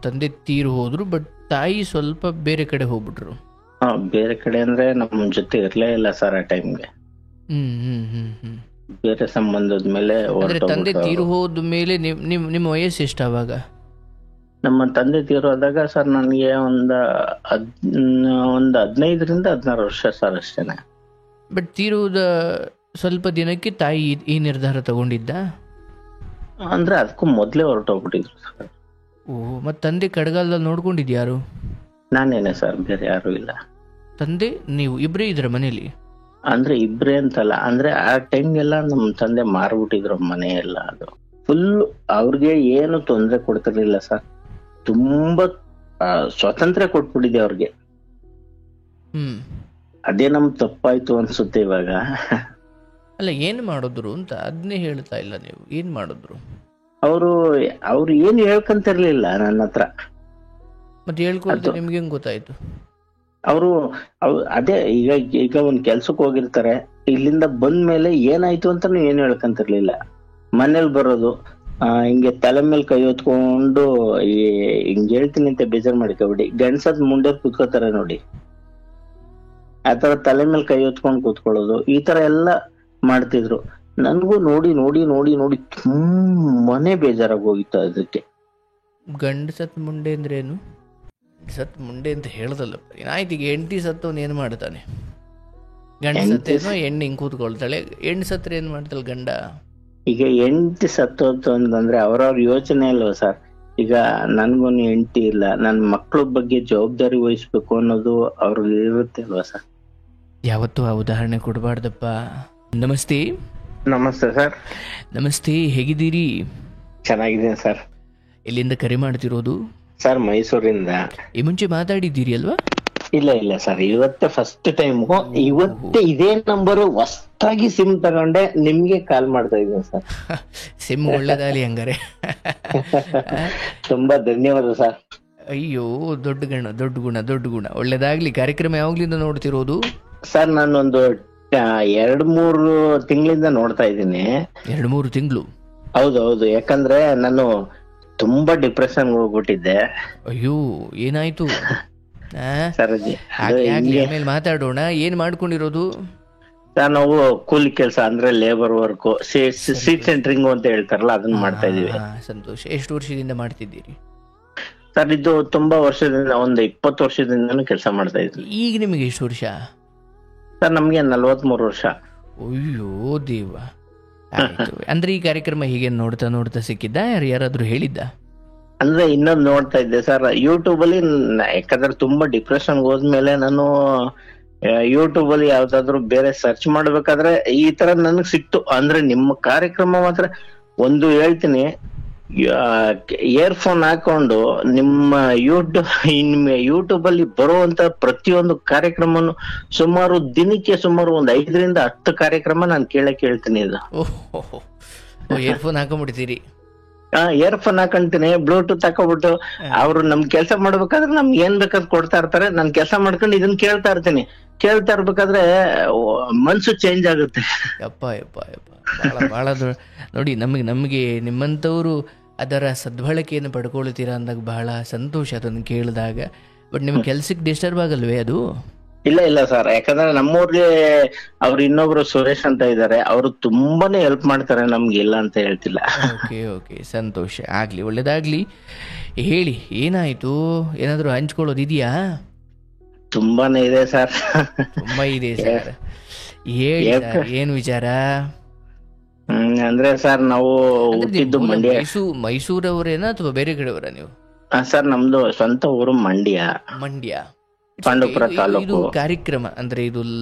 ತಂದೆ ತೀರು ಹೋದ್ರು, ಬಟ್ ತಾಯಿ ಸ್ವಲ್ಪ ಬೇರೆ ಕಡೆ ಹೋಗ್ಬಿಟ್ರು. ಬೇರೆ ಕಡೆ ಅಂದ್ರೆ ನಮ್ಮ ಜೊತೆ ಇರ್ಲೇ ಇಲ್ಲ ಸರ್ ಆ ಟೈಮ್ಗೆ. ಬೇರೆ ಸಂಬಂಧದ ಮೇಲೆ ಅಂದ್ರೆ ತಂದೆ ತೀರು ಹೋದ ಮೇಲೆ ನಿಮ್ಮ ವಯಸ್ಸು ಎಷ್ಟು ಅವಾಗ? ನಮ್ಮ ತಂದೆ ತೀರೋದಾಗ ಸರ್ ನನಗೆ ಒಂದು 15-16 ವರ್ಷ ಸರ್ ಅಷ್ಟೇನೆ. ಬಟ್ ತೀರುವುದ ಸ್ವಲ್ಪ ದಿನಕ್ಕೆ ತಾಯಿ ಈ ನಿರ್ಧಾರ ತಗೊಂಡಿದ್ದ? ಅಂದ್ರೆ ಅದಕ್ಕೂ ಮೊದ್ಲೇ ಹೊರಟೋಗ್ಬಿಟ್ಟಿದ್ರು ಸರ್. ಓಹ್, ಮತ್ತೆ ತಂದೆ ಕಡಗಾಲದಲ್ಲಿ ನೋಡ್ಕೊಂಡಿದ್ಯಾರು? ನಾನೇನೆ ಸರ್, ಬೇರೆ ಯಾರು ಇಲ್ಲ. ತಂದೆ ನೀವು ಇಬ್ಬರೇ ಇದ್ರ ಮನೇಲಿ? ಅಂದ್ರೆ ಇಬ್ರೇ ಅಂತಲ್ಲ, ಅಂದ್ರೆ ಆ ಟೈಮ್ಗೆಲ್ಲ ನಮ್ ತಂದೆ ಮಾರ್ಬಿಟ್ಟಿದ್ರು ಮನೆ ಎಲ್ಲ. ಅದು ಫುಲ್ ಅವ್ರಿಗೆ ಏನು ತೊಂದರೆ ಕೊಡ್ತಿರ್ಲಿಲ್ಲ ಸರ್. ತುಂಬಾ ಸ್ವಾತಂತ್ರ್ಯ ಕೊಟ್ಬಿಟ್ಟಿದೆ ಅವ್ರಿಗೆ. ಅದೇ ನಮ್ ತಪ್ಪಾಯ್ತು ಅನ್ಸುತ್ತೆ ಇವಾಗ. ಅಲ್ಲ, ಏನ್ ಮಾಡಿದ್ರು ಅಂತ ಅದನ್ನೇ ಹೇಳ್ತಾ ಇಲ್ಲ ನೀವು. ಏನ್ ಮಾಡಿದ್ರು ಅವ್ರು ಏನು ಹೇಳ್ಕಂತಿರ್ಲಿಲ್ಲ ನನ್ನ ಹತ್ರ. ಮತ್ತೆ ಹೇಳ್ಕೊಳ್ತಾರೆ, ನಿಮ್ಗೆ ಹೆಂಗ್ ಗೊತ್ತಾಯ್ತು? ಅವರು ಅದೇ ಈಗ ಒಂದ್ ಕೆಲ್ಸಕ್ಕೆ ಹೋಗಿರ್ತಾರೆ, ಇಲ್ಲಿಂದ ಬಂದ್ಮೇಲೆ ಏನಾಯ್ತು ಅಂತಾನು ಏನು ಹೇಳ್ಕಂತಿರ್ಲಿಲ್ಲ. ಮನೇಲಿ ಬರೋದು ಹಿಂಗೆ ತಲೆ ಮೇಲೆ ಕೈ ಹೊತ್ಕೊಂಡು ಹಿಂಗ್ ಹೇಳ್ತೀನಿ ಅಂತ ಬೇಜಾರ್ ಮಾಡ್ಕೊಬಿಡಿ, ಗಂಡ್ಸದ್ ಮುಂಡೆ ಕೂತ್ಕೋತಾರೆ ನೋಡಿ, ಆತರ ತಲೆ ಮೇಲೆ ಕೈ ಹೊತ್ಕೊಂಡ್ ಕೂತ್ಕೊಳ್ಳೋದು, ಈ ತರ ಎಲ್ಲ ಮಾಡ್ತಿದ್ರು. ನನ್ಗೂ ನೋಡಿ ನೋಡಿ ನೋಡಿ ನೋಡಿ ತುಂಬಾನೇ ಬೇಜಾರಾಗಿ ಹೋಗಿತ್ತು ಅದಕ್ಕೆ. ಗಂಡಸತ್ ಮುಂಡೆ ಅಂದ್ರೆ ಏನು? ಸತ್ ಮುಂಡೆ ಅಂತ ಹೇಳ್ದಲ್ಲ, ಏನಾಯ್ತು? ಈಗ ಹೆಂಡತಿ ಸತ್ತವನ್ ಏನ್ ಮಾಡ್ತಾನೆ? ಗಂಡ ಸತ್ತೇನೋ ಹೆಣ್ಣು ಹಿಂಗ್ ಕೂತ್ಕೊಳ್ತಾಳೆ, ಹೆಣ್ಣು ಸತ್ರ ಏನ್ ಮಾಡ್ತಾಳೆ ಗಂಡ? ಈಗ ಹೆಂಡತಿ ಸತ್ತೋತು ಅಂತಂದ್ರೆ ಅವ್ರವ್ರ ಯೋಚನೆ ಅಲ್ವಾ ಸರ್. ಈಗ ನನ್ಗೊಂದು ಹೆಂಡತಿ ಇಲ್ಲ, ನನ್ ಮಕ್ಳ ಬಗ್ಗೆ ಜವಾಬ್ದಾರಿ ವಹಿಸ್ಬೇಕು ಅನ್ನೋದು ಅವ್ರಿಗೆ ಇರುತ್ತೆ ಅಲ್ವಾ ಸರ್. ಯಾವತ್ತೂ ಆ ಉದಾಹರಣೆ ಕೊಡಬಾರ್ದಪ್ಪ. ನಮಸ್ತೆ. ನಮಸ್ತೆ ಸರ್. ನಮಸ್ತೆ, ಹೇಗಿದ್ದೀರಿ? ಚೆನ್ನಾಗಿದ್ದೀನಿ ಸರ್. ಎಲ್ಲಿಂದ ಕರೆ ಮಾಡ್ತಿರೋದು? ಸರ್, ಮೈಸೂರಿಂದ. ಈ ಮುಂಚೆ ಮಾತಾಡಿದ್ದೀರಿ ಅಲ್ವಾ? ಇಲ್ಲ ಸರ್, ಇವತ್ತೇ ಫಸ್ಟ್ ಟೈಮ್. ಇವತ್ತೇ ಇದೇ ನಂಬರ್ ಹೊಸ್ತಾಗಿ ಸಿಮ್ ತಗೊಂಡೆ, ನಿಮ್ಗೆ ಕಾಲ್ ಮಾಡ್ತಾ ಇದ್ದೀನಿ ಸರ್. ಸಿಮ್ ಒಳ್ಳೇದಾಗಲಿ ಹಂಗಾರೆ. ತುಂಬಾ ಧನ್ಯವಾದ ಸರ್. ಅಯ್ಯೋ, ದೊಡ್ಡ ಗುಣ ಒಳ್ಳೇದಾಗ್ಲಿ. ಕಾರ್ಯಕ್ರಮ ಯಾವಾಗ್ಲಿಂದ ನೋಡ್ತಿರೋದು? ಸರ್, ನಾನೊಂದು 2-3 ತಿಂಗಳಿಂದ ನೋಡ್ತಾ ಇದ್ದೀನಿ. 2-3 ತಿಂಗಳು? ಹೌದು. ಯಾಕಂದ್ರೆ ನಾನು ತುಂಬಾ ಡಿಪ್ರೆಷನ್ ಹೋಗ್ಬಿಟ್ಟಿದ್ದೆ. ಅಯ್ಯೋ, ಏನಾಯ್ತು? ಆಮೇಲೆ ಮಾತಾಡೋಣ. ಏನ್ ಮಾಡ್ಕೊಂಡಿರೋದು? ಸರ್, ನಾವು ಕೂಲಿ ಕೆಲಸ ಅಂದ್ರೆ ಲೇಬರ್ ವರ್ಕ್, ಸೀಟ್ ಸೆಂಟ್ರಿಂಗ್ ಅಂತ ಹೇಳ್ತಾರಲ್ಲ, ಅದನ್ನ ಮಾಡ್ತಾ ಇದೀವಿ. ಸಂತೋಷ. ಎಷ್ಟು ವರ್ಷದಿಂದ ಮಾಡ್ತಿದ್ದೀರಿ? ಸರ್, ಇದು ತುಂಬಾ ವರ್ಷದಿಂದ, ಒಂದು 20 ವರ್ಷದಿಂದನೂ ಕೆಲಸ ಮಾಡ್ತಾ ಇದ್ವಿ. ಈಗ ನಿಮಗೆ ಎಷ್ಟು ವರ್ಷ? ಸರ್, ನಮ್ಗೆ 43 ವರ್ಷ. ಅಯ್ಯೋ ದೇವ. ಅಂದ್ರೆ ಈ ಕಾರ್ಯಕ್ರಮ ಹೀಗೆ ನೋಡ್ತಾ ಸಿಕ್ಕಿದ್ದ? ಯಾರಾದ್ರೂ ಹೇಳಿದ್ದ? ಅಂದ್ರೆ ಇನ್ನೊಂದು ನೋಡ್ತಾ ಇದ್ದೆ ಸರ್ ಯೂಟ್ಯೂಬ್ ಅಲ್ಲಿ. ಯಾಕಂದ್ರೆ ತುಂಬಾ ಡಿಪ್ರೆಷನ್ ಹೋದ್ಮೇಲೆ ನಾನು ಯೂಟ್ಯೂಬ್ ಅಲ್ಲಿ ಯಾವ್ದಾದ್ರು ಬೇರೆ ಸರ್ಚ್ ಮಾಡ್ಬೇಕಾದ್ರೆ ಈ ತರ ನನಗ್ ಸಿಕ್ತು. ಅಂದ್ರೆ ನಿಮ್ಮ ಕಾರ್ಯಕ್ರಮ ಮಾತ್ರ ಒಂದು ಹೇಳ್ತೀನಿ, ಇಯರ್ಫೋನ್ ಹಾಕೊಂಡು ನಿಮ್ಮ ಯೂಟ್ಯೂಬ್ ಅಲ್ಲಿ ಬರುವಂತ ಪ್ರತಿಯೊಂದು ಕಾರ್ಯಕ್ರಮನು ದಿನಕ್ಕೆ ಸುಮಾರು ಒಂದು 5-10 ಕಾರ್ಯಕ್ರಮ ನಾನು ಕೇಳ್ತೀನಿ. ಇದು ಇಯರ್ಫೋನ್ ಹಾಕೊಂಡ್ಬಿಡ್ತೀರಿ? ಇಯರ್ಫೋನ್ ಹಾಕೊಂತೀನಿ, ಬ್ಲೂಟೂತ್ ಹಾಕೋಬಿಟ್ಟು. ಅವ್ರು ನಮ್ ಕೆಲ್ಸ ಮಾಡ್ಬೇಕಾದ್ರೆ ನಮ್ಗೆ ಏನ್ ಬೇಕಾದ್ ಕೊಡ್ತಾ ಇರ್ತಾರೆ, ನಾನ್ ಕೆಲಸ ಮಾಡ್ಕೊಂಡು ಇದನ್ನ ಕೇಳ್ತಾ ಇರ್ಬೇಕಾದ್ರೆ ಮನ್ಸು ಚೇಂಜ್ ಆಗುತ್ತೆ. ಯಪ್ಪ ಬಹಳ ನೋಡಿ, ನಮಗೆ ನಿಮ್ಮಂತವ್ರು ಅದರ ಸದ್ಬಳಕೆಯನ್ನು ಪಡ್ಕೊಳ್ತೀರಾ ಅಂದಾಗ ಬಹಳ ಸಂತೋಷ ಅದನ್ನು ಕೇಳಿದಾಗ. ಬಟ್ ನಿಮ್ ಕೆಲ್ಸಕ್ಕೆ ಡಿಸ್ಟರ್ಬ್ ಆಗಲ್ವೇ ಅದು? ಇಲ್ಲ ಸರ್, ಯಾಕಂದ್ರೆ ನಮ್ಮೂರ್ಗೆ ಅವ್ರು ಇನ್ನೊಬ್ರು ಸುರೇಶ್ ಅಂತ ಇದ್ದಾರೆ, ಅವರು ತುಂಬಾನೇ ಹೆಲ್ಪ್ ಮಾಡ್ತಾರೆ, ನಮ್ಗೆ ಇಲ್ಲ ಅಂತ ಹೇಳ್ತಿಲ್ಲ. ಓಕೆ, ಸಂತೋಷ ಆಗ್ಲಿ, ಒಳ್ಳೇದಾಗ್ಲಿ. ಹೇಳಿ, ಏನಾಯ್ತು? ಏನಾದ್ರು ಹಂಚ್ಕೊಳ್ಳೋದು ಇದೆಯಾ? ತುಂಬಾನೇ ಇದೆ ಸರ್. ತುಂಬಾ ಇದೆ ಸರ್, ಹೇಳಿ. ಏನ್ ವಿಚಾರ? ಅಂದ್ರೆ ಸರ್, ನಾವು ಹುಟ್ಟಿದ್ದು ಮಂಡ್ಯ. ಮೈಸೂರವರೇನಾ ಅಥವಾ ಬೇರೆ ಕಡೆಯವರ ನೀವು? ಸರ್, ನಮ್ದು ಸ್ವಂತ ಊರು ಮಂಡ್ಯ. ಪಾಂಡವಪುರ ತಾಲೂಕು. ಇದು ಕಾರ್ಯಕ್ರಮ ಅಂದ್ರೆ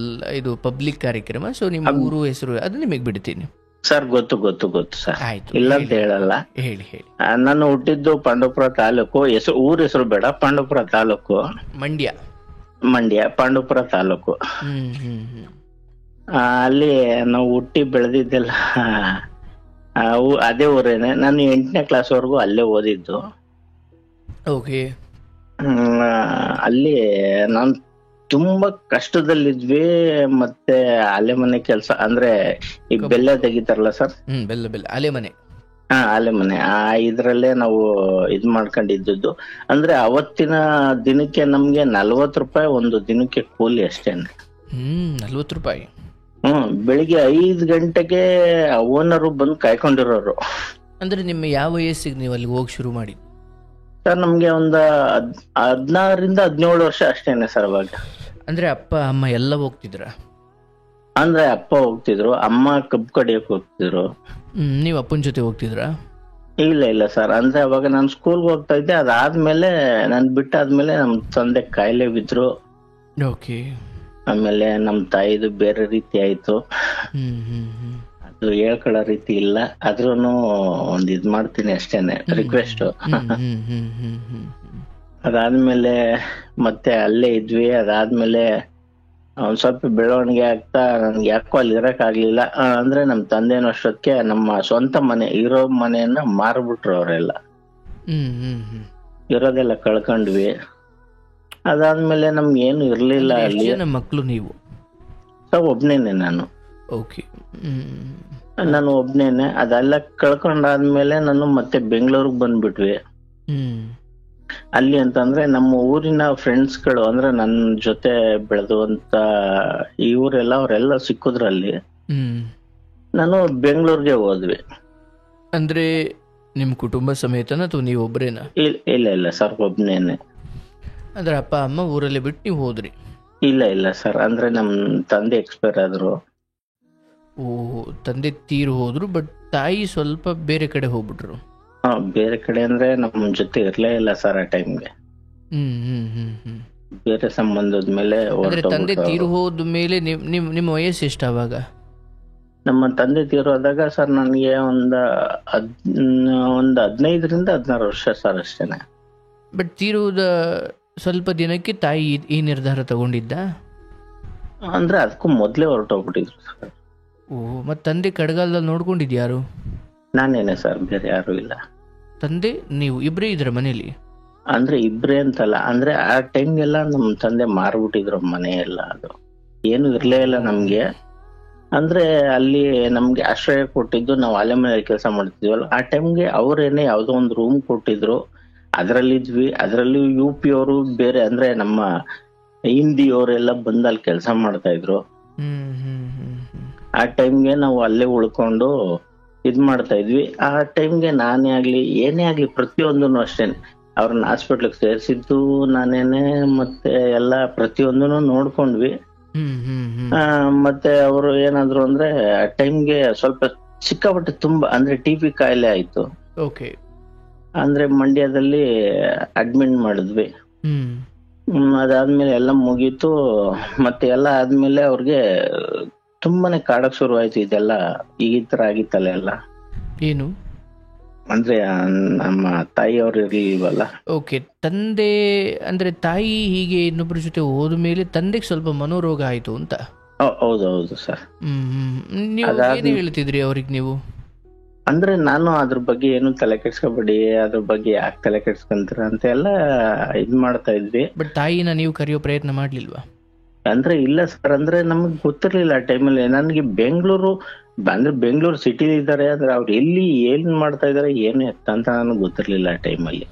ಇದು ಪಬ್ಲಿಕ್ ಕಾರ್ಯಕ್ರಮ, ಸೊ ನಿಮ್ಮ ಊರು ಹೆಸರು ಅದು ನಿಮಗೆ ಬಿಡ್ತೀನಿ ಸರ್. ಗೊತ್ತು ಸರ್, ಇಲ್ಲ ಅಂತ ಹೇಳಲ್ಲ. ಹೇಳಿ. ನಾನು ಹುಟ್ಟಿದ್ದು ಪಾಂಡವಪುರ ತಾಲೂಕು. ಊರ ಹೆಸರು ಬೇಡ, ಪಾಂಡವಪುರ ತಾಲೂಕು, ಮಂಡ್ಯ ಪಾಂಡವಪುರ ತಾಲೂಕು. ಅಲ್ಲಿ ನಾವು ಹುಟ್ಟಿ ಬೆಳೆದಿದ್ದೆಲ್ಲ ಅದೇ ಊರೇನೆ. ನಾನು 8ನೇ ಕ್ಲಾಸ್ ವರೆಗೂ ಅಲ್ಲೇ ಓದಿದ್ದು. ಓಕೆ. ಅಲ್ಲಿ ನಾನು ತುಂಬಾ ಕಷ್ಟದಲ್ಲಿದ್ವಿ. ಮತ್ತೆ ಅಲೆ ಮನೆ ಕೆಲಸ ಅಂದ್ರೆ ಈಗ ಬೆಲ್ಲ ತೆಗಿತಾರಲ್ಲ ಸರ್, ಬೆಲ್ಲ ಅಲೆ ಮನೆ. ಆಲೆ ಮನೆ ಇದ್ರಲ್ಲೇ ನಾವು ಇದ್ ಮಾಡ್ಕೊಂಡಿದ್ದು. ಅಂದ್ರೆ ಅವತ್ತಿನ ದಿನಕ್ಕೆ ನಮ್ಗೆ 40 ರೂಪಾಯಿ ಒಂದು ದಿನಕ್ಕೆ ಕೂಲಿ ಅಷ್ಟೇನೆ. 40 ರೂಪಾಯಿ. ಬೆಳಿಗ್ಗೆ 5 ಗಂಟೆಗೆ ಓನರು ಬಂದು ಕಾಯ್ಕೊಂಡಿರೋರು. ಅಂದ್ರೆ ನಿಮ್ಮ ಯಾವ ವಯಸ್ಸಿಗೆ ನೀವು ಅಲ್ಲಿ ಹೋಗಿ ಶುರು ಮಾಡಿ? ಸರ್ ನಮ್ಗೆ ಒಂದು 16ರಿಂದ 17 ವರ್ಷ ಅಷ್ಟೇನೆ ಸರ್ ಅವಾಗ. ಅಂದ್ರೆ ಅಪ್ಪ ಅಮ್ಮ ಎಲ್ಲ ಹೋಗ್ತಿದ್ರ? ಅಂದ್ರೆ ಅಪ್ಪ ಹೋಗ್ತಿದ್ರು, ಅಮ್ಮ ಕಬ್ಬು ಕಡಿಯಕ್ ಹೋಗ್ತಿದ್ರು. ನೀವು ಅಪ್ಪನ ಜೊತೆ ಹೋಗ್ತಿದ್ರಾ? ಇಲ್ಲ ಸರ್, ಅಂದ್ರೆ ಅವಾಗ ನಾನು ಸ್ಕೂಲ್ಗೆ ಹೋಗ್ತಾ ಇದ್ದೆ. ಅದಾದ್ಮೇಲೆ ನಾನು ಬಿಟ್ಟಾದ್ಮೇಲೆ ನಮ್ ತಂದೆ ಕಾಯಿಲೆ ಬಿದ್ರು. ಓಕೆ. ಆಮೇಲೆ ನಮ್ ತಾಯಿದು ಬೇರೆ ರೀತಿ ಆಯ್ತು. ಅದು ಹೇಳ್ಕೊಳ್ಳೋ ರೀತಿ ಇಲ್ಲ. ಆದ್ರೂನು ಒಂದ್ ಇದ್ ಮಾಡ್ತೀನಿ ಅಷ್ಟೇನೆ, ರಿಕ್ವೆಸ್ಟ್. ಅದಾದ್ಮೇಲೆ ಮತ್ತೆ ಅಲ್ಲೇ ಇದ್ವಿ. ಅದಾದ್ಮೇಲೆ ಒಂದ್ ಸ್ವಲ್ಪ ಬೆಳವಣಿಗೆ ಆಗ್ತಾ ನನ್ಗೆ ಯಾಕೋ ಅಲ್ಲಿ ಇರಕ್ ಆಗ್ಲಿಲ್ಲ. ಅಂದ್ರೆ ನಮ್ ತಂದೆನೂ ಅಷ್ಟೊತ್ತಿಗೆ ನಮ್ಮ ಸ್ವಂತ ಮನೆ ಇರೋ ಮನೆಯನ್ನ ಮಾರ್ಬಿಟ್ರು ಅವರೆಲ್ಲ. ಇರೋದೆಲ್ಲ ಕಳ್ಕೊಂಡ್ವಿ. ಅದಾದ್ಮೇಲೆ ನಮ್ಗೆ ಏನು ಇರ್ಲಿಲ್ಲ ಅಲ್ಲಿ. ಮಕ್ಳು ನೀವು? ಒಬ್ನೇನೆ ನಾನು. ಓಕೆ. ನಾನು ಒಬ್ನೇನೆ. ಅದೆಲ್ಲ ಕಳ್ಕೊಂಡಾದ್ಮೇಲೆ ನಾನು ಮತ್ತೆ ಬೆಂಗಳೂರಿಗೆ ಬಂದ್ಬಿಟ್ವಿ. ಅಲ್ಲಿ ಅಂತಂದ್ರೆ ನಮ್ಮ ಊರಿನ ಫ್ರೆಂಡ್ಸ್ ಗಳು, ಅಂದ್ರೆ ನನ್ ಜೊತೆ ಬೆಳೆದುವಂತ ಇವರೆಲ್ಲ ಅವರೆಲ್ಲ ಸಿಕ್ಕುದ್ರಲ್ಲಿ ನಾನು ಬೆಂಗಳೂರಿಗೆ ಹೋದ್ವಿ. ಅಂದ್ರೆ ನಿಮ್ ಕುಟುಂಬ ಸಮೇತನ ಅಥವಾ ನೀವು ಒಬ್ರೇನಾ? ಇಲ್ಲ ಸರ್, ಒಬ್ನೇನೆ. ಅಂದ್ರೆ ಅಪ್ಪ ಅಮ್ಮ ಊರಲ್ಲಿ ಬಿಟ್ಟು ನೀವು ಹೋದ್ರಿ? ಇಲ್ಲ ಸರ್, ಅಂದ್ರೆ ನಮ್ ತಂದೆ ಎಕ್ಸ್ಪೈರ್ ಆದ್ರು. ತಂದೆ ತೀರು ಹೋದ್ರು, ಬಟ್ ತಾಯಿ ಸ್ವಲ್ಪ ಬೇರೆ ಕಡೆ ಹೋಗ್ಬಿಟ್ರು? ಬೇರೆ ಕಡೆ ಅಂದ್ರೆ ನಮ್ ಜೊತೆ ಇರ್ಲೇ ಇಲ್ಲ ಸರ್ ಆ ಟೈಮ್ಗೆ. ಬೇರೆ ಸಂಬಂಧದ ಮೇಲೆ. ತಂದೆ ತೀರು ಹೋದ ಮೇಲೆ ನಿಮ್ಮ ವಯಸ್ಸು ಎಷ್ಟು ಅವಾಗ? ನಮ್ಮ ತಂದೆ ತೀರೋದಾಗ ಸರ್ ನನಗೆ ಒಂದು 15ರಿಂದ 16 ವರ್ಷ ಸರ್ ಅಷ್ಟೇನೆ. ಬಟ್ ತೀರುವುದ ಸ್ವಲ್ಪ ದಿನಕ್ಕೆ ತಾಯಿ ಈ ನಿರ್ಧಾರ ತಗೊಂಡಿದ್ದ? ಅಂದ್ರೆ ಅದಕ್ಕೂ ಮೊದ್ಲೇ ಹೊರಟೋಗ್ಬಿಟ್ಟಿದ್ರು ಸರ್. ಮತ್ ತಂದೆ ಕಡಗಾಲದಲ್ಲಿ ನೋಡ್ಕೊಂಡಿದ್ಯಾರು? ನಾನೇನೆ ಸರ್, ಬೇರೆ ಯಾರು ಇಲ್ಲ. ತಂದೆ ನೀವು ಇಬ್ರೇ ಇದ್ರ ಮನೇಲಿ? ಅಂದ್ರೆ ಇಬ್ರೇ ಅಂತಲ್ಲ, ಅಂದ್ರೆ ಆ ಟೈಮ್ಗೆಲ್ಲ ನಮ್ ತಂದೆ ಮಾರ್ಬಿಟ್ಟಿದ್ರು ಮನೆ ಎಲ್ಲ. ಅದು ಏನು ಇರ್ಲೇ ಇಲ್ಲ ನಮ್ಗೆ. ಅಂದ್ರೆ ಅಲ್ಲಿ ನಮ್ಗೆ ಆಶ್ರಯ ಕೊಟ್ಟಿದ್ದು, ನಾವು ಅಲೆ ಮನೆ ಕೆಲಸ ಮಾಡ್ತಿದ್ವಲ್ಲ ಆ ಟೈಮ್ಗೆ ಅವ್ರೇನೆ ಯಾವ್ದೋ ಒಂದು ರೂಮ್ ಕೊಟ್ಟಿದ್ರು, ಅದ್ರಲ್ಲಿದ್ವಿ. ಅದ್ರಲ್ಲಿ UP ಅವರು ಬೇರೆ, ಅಂದ್ರೆ ನಮ್ಮ ಹಿಂದಿ ಅವರೆಲ್ಲ ಬಂದ್ ಅಲ್ಲಿ ಕೆಲಸ ಮಾಡ್ತಾ ಇದ್ರು. ಆ ಟೈಮ್ಗೆ ನಾವು ಅಲ್ಲೇ ಉಳ್ಕೊಂಡು ಇದ್ ಮಾಡ್ತಾ ಇದ್ವಿ. ಆ ಟೈಮ್ಗೆ ನಾನೇ ಆಗ್ಲಿ ಏನೇ ಆಗ್ಲಿ ಪ್ರತಿಯೊಂದನು ಅಷ್ಟೇನೆ, ಅವ್ರನ್ನ ಹಾಸ್ಪಿಟ್ಲಿಗೆ ಸೇರ್ಸಿದ್ದು ನಾನೇನೆ, ಮತ್ತೆ ಎಲ್ಲಾ ಪ್ರತಿಯೊಂದನು ನೋಡ್ಕೊಂಡ್ವಿ. ಮತ್ತೆ ಅವರು ಏನಾದ್ರು ಅಂದ್ರೆ ಆ ಟೈಮ್ಗೆ ಸ್ವಲ್ಪ ಸಿಕ್ಕಾಪಟ್ಟೆ ತುಂಬಾ, ಅಂದ್ರೆ TB ಕಾಯಿಲೆ ಆಯ್ತು. ಓಕೆ. ಅಂದ್ರೆ ಮಂಡ್ಯದಲ್ಲಿ ಅಡ್ಮಿಟ್ ಮಾಡಿದ್ವಿ. ಅದಾದ್ಮೇಲೆ ಎಲ್ಲ ಮುಗೀತು. ಮತ್ತೆ ಎಲ್ಲ ಆದ್ಮೇಲೆ ಅವ್ರಿಗೆ ತುಂಬಾನೇ ಕಾಡಕ್ ಶುರು ಆಯ್ತು. ಇದೆಲ್ಲ ಈ ತರ ಆಗಿತ್ತಲ್ಲ ಎಲ್ಲ. ಏನು ಅಂದ್ರೆ ನಮ್ಮ ತಾಯಿಯವ್ರು ಇರ್ಲಿಲ್ವಲ್ಲ. ಓಕೆ. ತಂದೆ ಅಂದ್ರೆ ತಾಯಿ ಹೀಗೆ ಇನ್ನೊಬ್ಬರ ಜೊತೆ ಹೋದ ಮೇಲೆ ತಂದೆಗೆ ಸ್ವಲ್ಪ ಮನೋರೋಗ ಆಯ್ತು ಅಂತ? ಹೌದು ಸರ್. ನೀವು ಏನ್ ಹೇಳ್ತಿದ್ರಿ ಅವ್ರಿಗೆ ನೀವು? ಅಂದ್ರೆ ನಾನು ಅದ್ರ ಬಗ್ಗೆ ಏನು ತಲೆ ಕೆಡ್ಸ್ಕೊಬೇಡಿ, ಅದ್ರ ಬಗ್ಗೆ ಯಾಕೆ ತಲೆ ಕೆಡ್ಸ್ಕೊಂತೀರ ಅಂತ ಎಲ್ಲ ಇದ್ ಮಾಡ್ತಾ ಇದ್ವಿ. ಬಟ್ ತಾಯಿನ ನೀವು ಕರೆಯೋ ಪ್ರಯತ್ನ ಮಾಡ್ಲಿಲ್ವಾ? ಅಂದ್ರೆ ಇಲ್ಲ ಸರ್, ಅಂದ್ರೆ ನಮಗ್ ಗೊತ್ತಿರ್ಲಿಲ್ಲ ಆ ಟೈಮಲ್ಲಿ. ನನ್ಗೆ ಬೆಂಗಳೂರು ಅಂದ್ರೆ ಬೆಂಗಳೂರು ಸಿಟಿ ಇದಾರೆ, ಅಂದ್ರೆ ಅವ್ರು ಎಲ್ಲಿ ಏನ್ ಮಾಡ್ತಾ ಇದಾರೆ ಏನು ಎತ್ತ ಅಂತ ನನಗೆ ಗೊತ್ತಿರ್ಲಿಲ್ಲ ಆ ಟೈಮಲ್ಲಿ.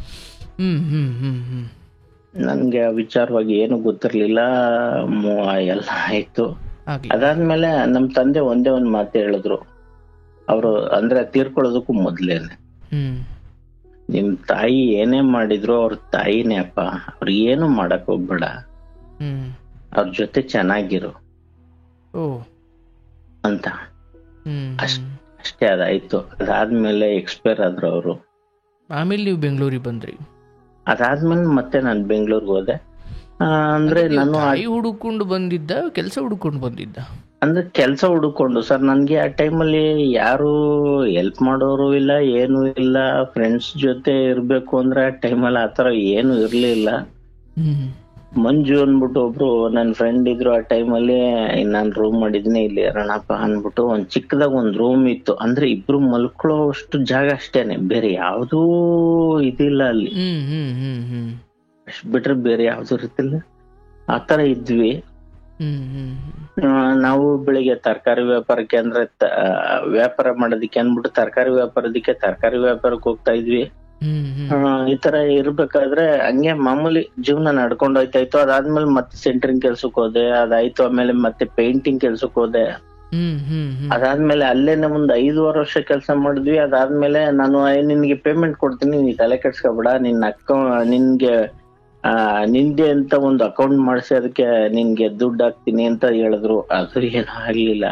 ನನ್ಗೆ ಆ ವಿಚಾರವಾಗಿ ಏನು ಗೊತ್ತಿರ್ಲಿಲ್ಲ. ಎಲ್ಲ ಆಯ್ತು. ಅದಾದ್ಮೇಲೆ ನಮ್ ತಂದೆ ಒಂದೇ ಒಂದ್ ಮಾತು ಹೇಳಿದ್ರು ಅವರು, ಅಂದ್ರೆ ತೀರ್ಕೊಳ್ಳೋದಕ್ಕೂ ಮೊದ್ಲೇನೆ, ನಿಮ್ ತಾಯಿ ಏನೇ ಮಾಡಿದ್ರು ಅವ್ರ ತಾಯಿನೇ ಅಪ್ಪ, ಅವ್ರ ಏನು ಮಾಡಕ್ ಹೋಗ್ಬೇಡ, ಅವ್ರ ಜೊತೆ ಚೆನ್ನಾಗಿರು ಅಂತ. ಅಷ್ಟೇ, ಅದಾಯ್ತು. ಅದಾದ್ಮೇಲೆ ಎಕ್ಸ್ಪೈರ್ ಆದ್ರು ಅವರು. ಆಮೇಲೆ ನೀವು ಬೆಂಗಳೂರಿಗೆ ಬಂದ್ರಿ? ಅದಾದ್ಮೇಲೆ ಮತ್ತೆ ನಾನು ಬೆಂಗಳೂರಿಗೆ ಹೋದೆ. ಅಂದ್ರೆ ನಾನು ಹುಡುಕೊಂಡು ಬಂದಿದ್ದ, ಕೆಲಸ ಹುಡುಕೊಂಡು ಬಂದಿದ್ದ? ಅಂದ್ರೆ ಕೆಲಸ ಹುಡುಕೊಂಡು ಸರ್. ನನ್ಗೆ ಆ ಟೈಮಲ್ಲಿ ಯಾರು ಹೆಲ್ಪ್ ಮಾಡೋರು ಇಲ್ಲ, ಏನು ಇಲ್ಲ. ಫ್ರೆಂಡ್ಸ್ ಜೊತೆ ಇರ್ಬೇಕು ಅಂದ್ರೆ ಆ ಟೈಮಲ್ಲಿ ಆತರ ಏನು ಇರ್ಲಿಲ್ಲ. ಮಂಜು ಅನ್ಬಿಟ್ಟು ಒಬ್ರು ನನ್ ಫ್ರೆಂಡ್ ಇದ್ರು ಆ ಟೈಮಲ್ಲಿ. ನಾನ್ ರೂಮ್ ಮಾಡಿದ್ನಿ, ಇಲ್ಲಿ ಇರೋಣಪ್ಪ ಅನ್ಬಿಟ್ಟು ಒಂದ್ ಚಿಕ್ಕದಾಗ ಒಂದ್ ರೂಮ್ ಇತ್ತು. ಅಂದ್ರೆ ಇಬ್ರು ಮಲ್ಕೊಳ್ಳೋ ಅಷ್ಟು ಜಾಗ ಅಷ್ಟೇನೆ, ಬೇರೆ ಯಾವ್ದೂ ಇದಿಲ್ಲ ಅಲ್ಲಿ. ಅಷ್ಟ್ ಬಿಟ್ರೆ ಬೇರೆ ಯಾವ್ದು ಇರ್ತಿಲ್ಲ. ಆತರ ಇದ್ವಿ. ಹ್ಮ್ ಹ್ಮ್ ಹ್ಮ್ ನಾವು ಬೆಳಿಗ್ಗೆ ತರಕಾರಿ ವ್ಯಾಪಾರಕ್ಕೆ ಅಂದ್ರೆ ವ್ಯಾಪಾರ ಮಾಡೋದಿಕ್ಕೆ ಅನ್ಬಿಟ್ಟು ತರಕಾರಿ ವ್ಯಾಪಾರಕ್ಕೆ ಹೋಗ್ತಾ ಇದ್ವಿ. ಹ್ಮ್ ಹ್ಮ್ ಈ ತರ ಇರ್ಬೇಕಾದ್ರೆ ಹಂಗೆ ಮಾಮೂಲಿ ಜೀವನ ನಡ್ಕೊಂಡು ಹೋಯ್ತಾ ಇತ್ತು. ಅದಾದ್ಮೇಲೆ ಮತ್ತೆ ಸೆಂಟ್ರಿಂಗ್ ಕೆಲ್ಸಕ್ಕೆ ಹೋದೆ, ಅದಾಯ್ತು. ಆಮೇಲೆ ಮತ್ತೆ ಪೇಂಟಿಂಗ್ ಕೆಲ್ಸಕ್ಕೆ ಹೋದೆ. ಹ್ಮ್ ಹ್ಮ್ ಹ್ಮ್ ಅದಾದ್ಮೇಲೆ ಅಲ್ಲೇನೆ ಒಂದ್ 5 ವರ್ಷ ಕೆಲಸ ಮಾಡಿದ್ವಿ. ಅದಾದ್ಮೇಲೆ ನಾನು ನಿನ್ಗೆ ಪೇಮೆಂಟ್ ಕೊಡ್ತೀನಿ, ನೀ ತಲೆ ಕೆಡ್ಸ್ಕೊಬೇಡ, ನಿನ್ಗೆ ನಿಂದೆ ಅಂತ ಒಂದು ಅಕೌಂಟ್ ಮಾಡಿಸಿ ಅದಕ್ಕೆ ನಿನ್ಗೆ ದುಡ್ಡು ಹಾಕ್ತೀನಿ ಅಂತ ಹೇಳಿದ್ರು. ಅದು ಏನೂ ಆಗ್ಲಿಲ್ಲ.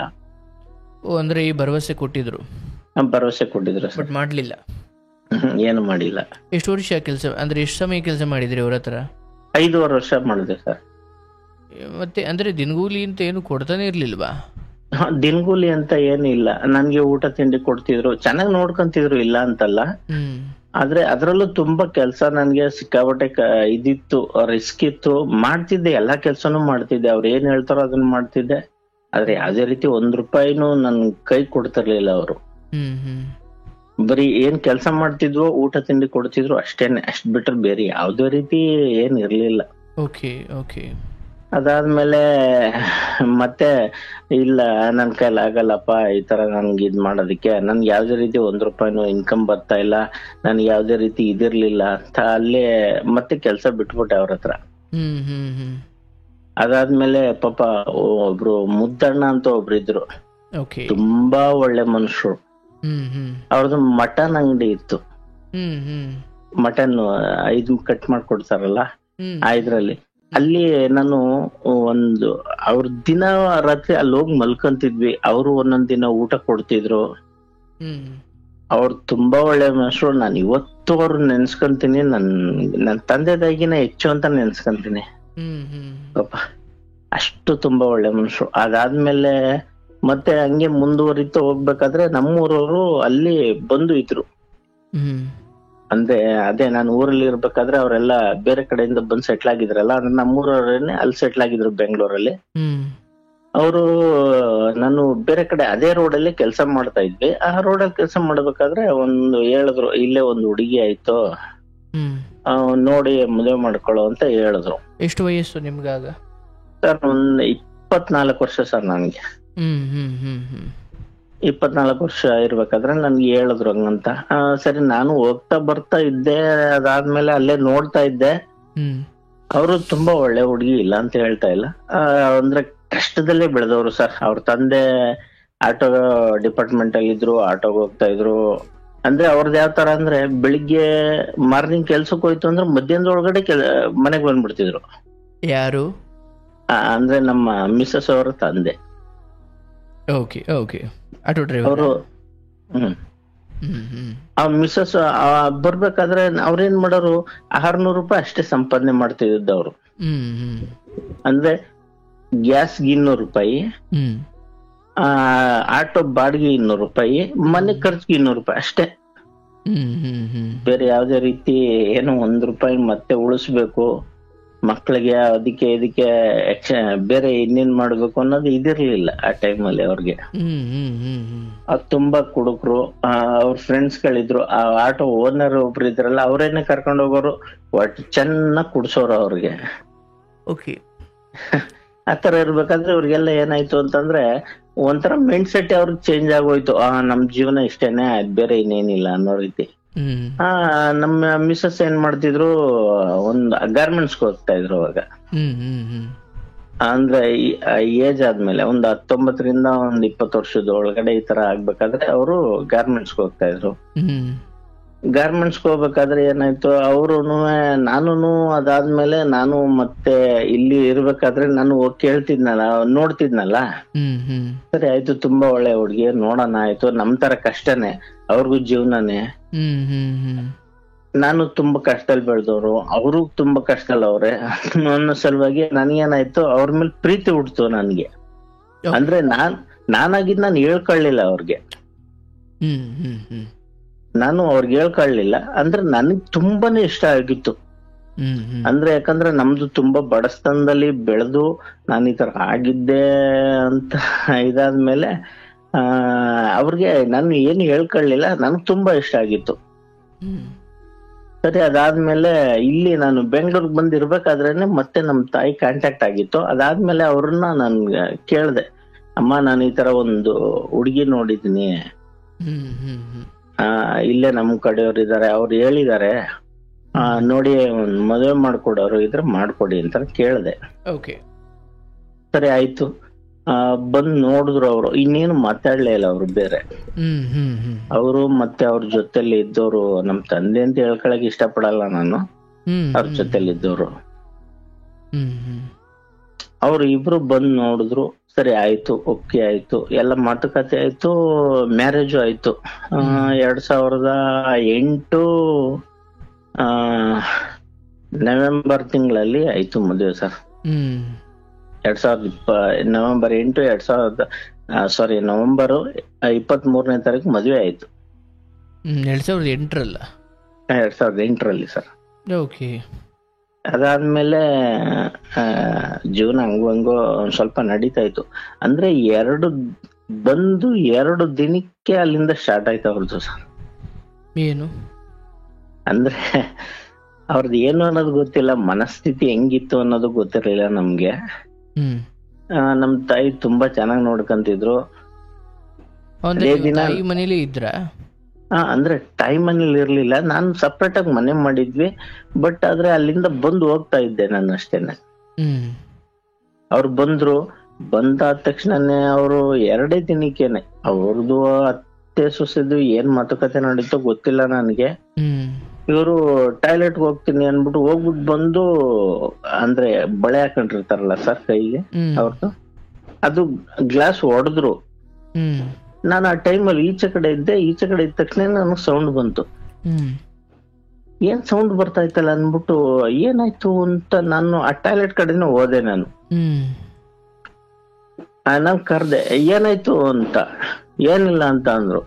ಓ, ಅಂದ್ರೆ ಈ ಭರವಸೆ ಕೊಟ್ಟಿದ್ರು ಭರವಸೆ ಕೊಟ್ಟಿದ್ರು ಸರ್, ಬಟ್ ಮಾಡ್ಲಿಲ್ಲ. ಏನು ಮಾಡಿಲ್ಲ. ಎಷ್ಟು ವರ್ಷ ಕೆಲಸ, ಅಂದ್ರೆ ಎಷ್ಟು ಸಮಯ ಕೆಲಸ ಮಾಡಿದ್ರಿ ಅವ್ರ ಹತ್ರ? 5 ವರ್ಷ ಮಾಡಿದೆ ಸರ್. ಮತ್ತೆ ಅಂದ್ರೆ ದಿನಗೂಲಿ ಅಂತ ಏನು ಕೊಡ್ತಾನೆ ಇರ್ಲಿಲ್ವಾ? ದಿನಗೂಲಿ ಅಂತ ಏನಿಲ್ಲ, ನನ್ಗೆ ಊಟ ತಿಂಡಿ ಕೊಡ್ತಿದ್ರು, ಚೆನ್ನಾಗ್ ನೋಡ್ಕೊಂತಿದ್ರು, ಇಲ್ಲ ಅಂತಲ್ಲ. ಹ್ಮ್ ಆದ್ರೆ ಅದ್ರಲ್ಲೂ ತುಂಬಾ ಕೆಲ್ಸ ನನ್ಗೆ ಸಿಕ್ಕಾಬಟ್ಟೆ ಇದಿತ್ತು, ರಿಸ್ಕ್ ಇತ್ತು. ಮಾಡ್ತಿದ್ದೆ, ಎಲ್ಲಾ ಕೆಲ್ಸನೂ ಮಾಡ್ತಿದ್ದೆ, ಅವ್ರು ಏನ್ ಹೇಳ್ತಾರೋ ಅದನ್ನ ಮಾಡ್ತಿದ್ದೆ. ಆದ್ರೆ ಯಾವ್ದೇ ರೀತಿ ₹1 ನನ್ ಕೈ ಕೊಡ್ತಿರ್ಲಿಲ್ಲ ಅವರು. ಹ್ಮ್ ಹ್ಮ್ ಬರೀ ಏನ್ ಕೆಲ್ಸ ಮಾಡ್ತಿದ್ವೋ, ಊಟ ತಿಂಡಿ ಕೊಡ್ತಿದ್ರು, ಅಷ್ಟೇನೆ. ಅಷ್ಟ್ ಬಿಟ್ರೆ ಬೇರೆ ಯಾವ್ದೇ ರೀತಿ ಏನ್ ಇರ್ಲಿಲ್ಲ. Okay okay. ಅದಾದ್ಮೇಲೆ ಮತ್ತೆ ಇಲ್ಲ, ನನ್ ಕೈಲಿ ಆಗಲ್ಲಪ್ಪ ಈ ತರ ನನ್ಗೆ ಇದ್ ಮಾಡೋದಿಕ್ಕೆ, ನನ್ಗೆ ಯಾವ್ದೇ ರೀತಿ ₹1 ಇನ್ಕಮ್ ಬರ್ತಾ ಇಲ್ಲ, ನನ್ಗೆ ಯಾವ್ದೇ ರೀತಿ ಇದಿರ್ಲಿಲ್ಲ ಅಂತ ಅಲ್ಲೇ ಮತ್ತೆ ಕೆಲ್ಸ ಬಿಟ್ಬಿಟ್ಟೆ ಅವ್ರ ಹತ್ರ. ಹ್ಮ್ ಹ್ಮ್ ಹ್ಮ್ ಅದಾದ್ಮೇಲೆ ಪಾಪ ಒಬ್ರು ಮುದ್ದಣ್ಣ ಅಂತ ಒಬ್ರು ಇದ್ರು, ಓಕೆ. ತುಂಬಾ ಒಳ್ಳೆ ಮನುಷ್ಯರು. ಹ್ಮ್ ಹ್ಮ್ ಅವ್ರದ್ದು ಮಟನ್ ಅಂಗಡಿ ಇತ್ತು. ಹ್ಮ್ ಹ್ಮ್ ಮಟನ್ ಇದು ಕಟ್ ಮಾಡ್ಕೊಡ್ತಾರಲ್ಲ, ಹ್ಮ್ ಇದ್ರಲ್ಲಿ ಅಲ್ಲಿ ನಾನು ಅವ್ರ ದಿನ ರಾತ್ರಿ ಅಲ್ಲಿ ಹೋಗಿ ಮಲ್ಕೊಂತಿದ್ವಿ. ಅವರು ಒಂದೊಂದ್ ದಿನ ಊಟ ಕೊಡ್ತಿದ್ರು. ಹ್ಮ್ ಅವ್ರು ತುಂಬಾ ಒಳ್ಳೆ ಮನುಷ್ಯರು. ನಾನು ಇವತ್ತು ಅವ್ರು ನೆನ್ಸ್ಕೊಂತೀನಿ, ನನ್ ತಂದೆ ತಾಯಿಗಿನ ಹೆಚ್ಚು ಅಂತ ನೆನ್ಸ್ಕೊಂತೀನಿ. ಹ್ಮ್ ಹ್ಮ್ ಪಾಪ ಅಷ್ಟು ತುಂಬಾ ಒಳ್ಳೆ ಮನುಷ್ಯರು. ಅದಾದ್ಮೇಲೆ ಮತ್ತೆ ಹಂಗೆ ಮುಂದುವರಿತಾ ಹೋಗ್ಬೇಕಾದ್ರೆ ನಮ್ಮೂರವರು ಅಲ್ಲಿ ಬಂದು ಇದ್ರು. ಹ್ಮ್ ಅಂದ್ರೆ ಅದೇ ನಾನು ಊರಲ್ಲಿ ಇರ್ಬೇಕಾದ್ರೆ ಅವರೆಲ್ಲ ಬೇರೆ ಕಡೆಯಿಂದ ಬಂದು ಸೆಟ್ಲ್ ಆಗಿದ್ರಲ್ಲ, ಅಂದ್ರೆ ನಮ್ಮೂರವರೇನೆ ಅಲ್ಲಿ ಸೆಟ್ಲ್ ಆಗಿದ್ರು ಬೆಂಗಳೂರಲ್ಲಿ. ಹ್ಮ್ ಅವರು ನಾನು ಬೇರೆ ಕಡೆ ಅದೇ ರೋಡಲ್ಲಿ ಕೆಲಸ ಮಾಡ್ತಾ ಇದ್ವಿ. ಆ ರೋಡಲ್ಲಿ ಕೆಲಸ ಮಾಡ್ಬೇಕಾದ್ರೆ ಹೇಳಿದ್ರು, ಇಲ್ಲೇ ಒಂದು ಹುಡುಗಿ ಆಯ್ತು, ಹ್ಮ್ ನೋಡಿ ಮದುವೆ ಮಾಡ್ಕೊಳ್ಳೋ ಅಂತ ಹೇಳಿದ್ರು. ಎಷ್ಟು ವಯಸ್ಸು ನಿಮ್ಗಾಗ? ಸರ್ 24 ವರ್ಷ ಸರ್ ನನ್ಗೆ. ಹ್ಮ್ ಹ್ಮ್ ಹ್ಮ್ ಹ್ಮ್ 24 ವರ್ಷ ಇರ್ಬೇಕಾದ್ರೆ ನನ್ಗೆ ಹೇಳಿದ್ರು ಹಂಗಂತ. ಸರಿ, ನಾನು ಹೋಗ್ತಾ ಬರ್ತಾ ಇದ್ದೆ. ಅದಾದ್ಮೇಲೆ ಅಲ್ಲೇ ನೋಡ್ತಾ ಇದ್ದೆ. ಹ್ಮ್ ಅವರು ತುಂಬಾ ಒಳ್ಳೆ ಹುಡುಗಿ, ಇಲ್ಲ ಅಂತ ಹೇಳ್ತಾ ಇಲ್ಲ. ಅಂದ್ರೆ ಕಷ್ಟದಲ್ಲೇ ಬೆಳೆದವರು ಸರ್. ಅವ್ರ ತಂದೆ ಆಟೋ ಡಿಪಾರ್ಟ್ಮೆಂಟ್ ಅಲ್ಲಿ ಇದ್ರು, ಆಟೋಗೆ ಹೋಗ್ತಾ ಇದ್ರು. ಅಂದ್ರೆ ಅವ್ರದ್ದು ಯಾವ ತರ ಅಂದ್ರೆ, ಬೆಳಿಗ್ಗೆ ಮಾರ್ನಿಂಗ್ ಕೆಲ್ಸಕ್ಕೆ ಹೋಯ್ತು ಅಂದ್ರೆ ಮಧ್ಯಾಹ್ನದ ಒಳಗಡೆ ಮನೆಗ್ ಬಂದ್ಬಿಡ್ತಿದ್ರು. ಯಾರು? ಅಂದ್ರೆ ನಮ್ಮ ಮಿಸಸ್ ಅವರ ತಂದೆ. Okay okay. Auto driver. ಅವರು ಆ ಮಿಸಸ್ ಬರ್ಬೇಕಾದ್ರೆ ಅವ್ರೇನ್ ಮಾಡೋರು, ₹600 ಅಷ್ಟೇ ಸಂಪಾದನೆ ಮಾಡ್ತಿದ್ದ ಅವ್ರು. ಅಂದ್ರೆ ಗ್ಯಾಸ್ಗೆ ₹200, ಆಟೋ ಬಾಡಿಗೆ ₹200, ಮನೆ ಖರ್ಚಿಗೆ ₹200 ಅಷ್ಟೇ. ಬೇರೆ ಯಾವ್ದೇ ರೀತಿ ಏನು ₹1 ಮತ್ತೆ ಉಳಿಸ್ಬೇಕು ಮಕ್ಳಿಗೆ, ಅದಕ್ಕೆ ಇದಕ್ಕೆ ಬೇರೆ ಇನ್ನೇನ್ ಮಾಡ್ಬೇಕು ಅನ್ನೋದು ಇದಿರ್ಲಿಲ್ಲ ಆ ಟೈಮಲ್ಲಿ ಅವ್ರಿಗೆ. ಅದ್ ತುಂಬಾ ಕುಡುಕ್ರು. ಅವ್ರ ಫ್ರೆಂಡ್ಸ್ ಗಳಿದ್ರು, ಆ ಆಟೋ ಓನರ್ ಒಬ್ರು ಇದ್ರಲ್ಲ, ಅವ್ರೇನೆ ಕರ್ಕೊಂಡ್ ಹೋಗೋರು, ಒಟ್ಟು ಚೆನ್ನಾಗ್ ಕುಡ್ಸೋರು ಅವ್ರಿಗೆ. ಓಕೆ. ಆತರ ಇರ್ಬೇಕಾದ್ರೆ ಅವ್ರಿಗೆಲ್ಲ ಏನಾಯ್ತು ಅಂತಂದ್ರೆ, ಒಂಥರ ಮೈಂಡ್ ಸೆಟ್ ಅವ್ರಿಗೆ ಚೇಂಜ್ ಆಗೋಯ್ತು. ನಮ್ ಜೀವನ ಇಷ್ಟೇನೆ, ಬೇರೆ ಇನ್ನೇನಿಲ್ಲ ಅನ್ನೋ ರೀತಿ. ನಮ್ಮ ಮಿಸಸ್ ಏನ್ ಮಾಡ್ತಿದ್ರು, ಒಂದ್ ಗಾರ್ಮೆಂಟ್ಸ್ ಹೋಗ್ತಾ ಇದ್ರು ಅವಾಗ. ಅಂದ್ರೆ ಏಜ್ ಆದ್ಮೇಲೆ ಒಂದ್ 19ರಿಂದ ಒಂದ್ 20 ವರ್ಷದ ಒಳಗಡೆ ಈ ತರ ಆಗ್ಬೇಕಾದ್ರೆ ಅವರು ಗಾರ್ಮೆಂಟ್ಸ್ ಹೋಗ್ತಾ ಇದ್ರು. ಗಾರ್ಮೆಂಟ್ಸ್ ಹೋಗ್ಬೇಕಾದ್ರೆ ಏನಾಯ್ತು, ಅವ್ರುನು ನಾನು ಅದಾದ್ಮೇಲೆ ನಾನು ಮತ್ತೆ ಇಲ್ಲಿ ಇರ್ಬೇಕಾದ್ರೆ ನಾನು ಹೋಗಿ ಕೇಳ್ತಿದ್ನಲ್ಲ, ನೋಡ್ತಿದ್ನಲ್ಲ. ಸರಿ ಆಯ್ತು, ತುಂಬಾ ಒಳ್ಳೆ ಹುಡ್ಗಿ, ನೋಡೋಣ ಆಯ್ತು, ನಮ್ ತರ ಕಷ್ಟನೇ, ಅವ್ರಿಗೂ ಜೀವನನೇ. ನಾನು ತುಂಬಾ ಕಷ್ಟದಲ್ಲಿ ಬೆಳೆದವ್ರು, ಅವರು ತುಂಬಾ ಕಷ್ಟದಲ್ಲಿ ಅವ್ರೆ ಅನ್ನೋ ಸಲುವಾಗಿ ನನ್ಗೇನಾಯ್ತು, ಅವ್ರ ಮೇಲೆ ಪ್ರೀತಿ ಹುಡ್ತು ನನ್ಗೆ. ಅಂದ್ರೆ ನಾನಾಗಿದ್ ನಾನು ಹೇಳ್ಕೊಳ್ಳಿಲ್ಲ ಅವ್ರಿಗೆ. ನಾನು ಅವ್ರಿಗೆ ಹೇಳ್ಕೊಳ್ಳಿಲ್ಲ. ಅಂದ್ರೆ ನನ್ಗ್ ತುಂಬಾನೇ ಇಷ್ಟ ಆಗಿತ್ತು. ಅಂದ್ರೆ ಯಾಕಂದ್ರೆ ನಮ್ದು ತುಂಬಾ ಬಡಸ್ತನದಲ್ಲಿ ಬೆಳೆದು ನಾನು ಈ ತರ ಆಗಿದ್ದೆ ಅಂತ ಇದಾದ್ಮೇಲೆ ಅವ್ರಿಗೆ ನಾನು ಏನು ಹೇಳ್ಕೊಳ್ಳಿಲ್ಲ. ನನ್ಗ್ ತುಂಬಾ ಇಷ್ಟ ಆಗಿತ್ತು. ಸರಿ ಅದಾದ್ಮೇಲೆ ಇಲ್ಲಿ ನಾನು ಬೆಂಗಳೂರಿಗೆ ಬಂದಿರ್ಬೇಕಾದ್ರೇನೆ ಮತ್ತೆ ನಮ್ ತಾಯಿ ಕಾಂಟ್ಯಾಕ್ಟ್ ಆಗಿತ್ತು. ಅದಾದ್ಮೇಲೆ ಅವ್ರನ್ನ ನಾನು ಕೇಳ್ದೆ, ಅಮ್ಮ ನಾನು ಈ ತರ ಒಂದು ಹುಡುಗಿ ನೋಡಿದೀನಿ, ಇಲ್ಲೇ ನಮ್ ಕಡೆಯವ್ರು ಇದಾರೆ, ಅವ್ರು ಹೇಳಿದಾರೆ ನೋಡಿ ಒಂದ್ ಮದುವೆ ಮಾಡ್ಕೊಡೋರು ಇದ್ರೆ ಮಾಡ್ಕೊಡಿ ಅಂತ ಕೇಳ್ದೆ. ಓಕೆ, ಸರಿ ಆಯ್ತು. ಬಂದ್ ನೋಡಿದ್ರು ಅವ್ರು, ಇನ್ನೇನು ಮಾತಾಡ್ಲೇ ಇಲ್ಲ ಅವ್ರು. ಬೇರೆ ಅವರು ಮತ್ತೆ ಅವ್ರ ಜೊತೆಲಿ ಇದ್ದವ್ರು, ನಮ್ ತಂದೆ ಅಂತ ಹೇಳ್ಕೊಳಕ್ ಇಷ್ಟಪಡಲ್ಲ ನಾನು, ಅವ್ರ ಜೊತೆಲಿ ಇದ್ದವ್ರು ಅವ್ರು ಇಬ್ರು ಬಂದ್ ನೋಡಿದ್ರು. ಸರಿ ಆಯ್ತು, ಓಕೆ ಆಯ್ತು, ಎಲ್ಲ ಮಾತುಕತೆ ಆಯ್ತು, ಮ್ಯಾರೇಜು ಆಯ್ತು. 2008 ನವೆಂಬರ್ ತಿಂಗಳಲ್ಲಿ ಆಯ್ತು ಮದುವೆ ಸರ್. 2020 ನವೆಂಬರ್ 23ನೇ ತಾರೀಕು ಮದುವೆ ಆಯ್ತು. 2008 2008ರಲ್ಲಿ ಸರ್. ಓಕೆ. ಅದಾದ್ಮೇಲೆ ಜೀವನ ಹಂಗೋ ಒಂದ್ ಸ್ವಲ್ಪ ನಡೀತಾ ಇತ್ತು. ಅಂದ್ರೆ 2 ದಿನಕ್ಕೆ ಅಲ್ಲಿಂದ ಸ್ಟಾರ್ಟ್ ಆಯ್ತು ಅವ್ರದ್ದು ಸರ್. ಏನು ಅಂದ್ರೆ ಅವ್ರದ್ದು ಏನು ಅನ್ನೋದು ಗೊತ್ತಿಲ್ಲ, ಮನಸ್ಥಿತಿ ಹೆಂಗಿತ್ತು ಅನ್ನೋದು ಗೊತ್ತಿರ್ಲಿಲ್ಲ ನಮ್ಗೆ. ನಮ್ ತಾಯಿ ತುಂಬಾ ಚೆನ್ನಾಗ್ ನೋಡ್ಕಂತಿದ್ರು. ಮನೇಲಿ ಇದ್ರ? ಅಂದ್ರೆ ಟೈಮ್ ಮನೇಲಿ ಇರ್ಲಿಲ್ಲ, ನಾನು ಸಪ್ರೇಟ್ ಆಗಿ ಮನೆ ಮಾಡಿದ್ವಿ. ಬಟ್ ಆದ್ರೆ ಅಲ್ಲಿಂದ ಬಂದು ಹೋಗ್ತಾ ಇದ್ದೆ ನಾನು ಅಷ್ಟೇನೆ. ಅವ್ರು ಬಂದಾದ ತಕ್ಷಣನೇ ಅವರು 2 ದಿನಕ್ಕೇನೆ ಅವ್ರದ್ದು ಅತ್ತೆ ಸೊಸೆದು ಏನ್ ಮಾತುಕತೆ ನಡೀತೋ ಗೊತ್ತಿಲ್ಲ ನನ್ಗೆ. ಇವರು ಟಾಯ್ಲೆಟ್ ಹೋಗ್ತೀನಿ ಅನ್ಬಿಟ್ಟು ಹೋಗ್ಬಿಟ್ಟು ಬಂದು, ಅಂದ್ರೆ ಬಳೆ ಹಾಕೊಂಡಿರ್ತಾರಲ್ಲ ಸರ್ ಕೈಗೆ ಅವ್ರದ್ದು, ಅದು ಗ್ಲಾಸ್ ಹೊಡೆದ್ರು. ನಾನು ಆ ಟೈಮಲ್ಲಿ ಈಚೆ ಕಡೆ ಇದ್ದೆ ಇದ್ದ ತಕ್ಷಣ ನನಗೆ ಸೌಂಡ್ ಬಂತು. ಏನ್ ಸೌಂಡ್ ಬರ್ತಾ ಇತ್ತಲ್ಲ ಅನ್ಬಿಟ್ಟು ಏನಾಯ್ತು ಅಂತ ನಾನು ಆ ಟಾಯ್ಲೆಟ್ ಕಡೆನೇ ಹೋದೆ. ನಾನು ಕರ್ದೆ, ಏನಾಯ್ತು ಅಂತ. ಏನಿಲ್ಲ ಅಂತ ಅಂದ್ರು.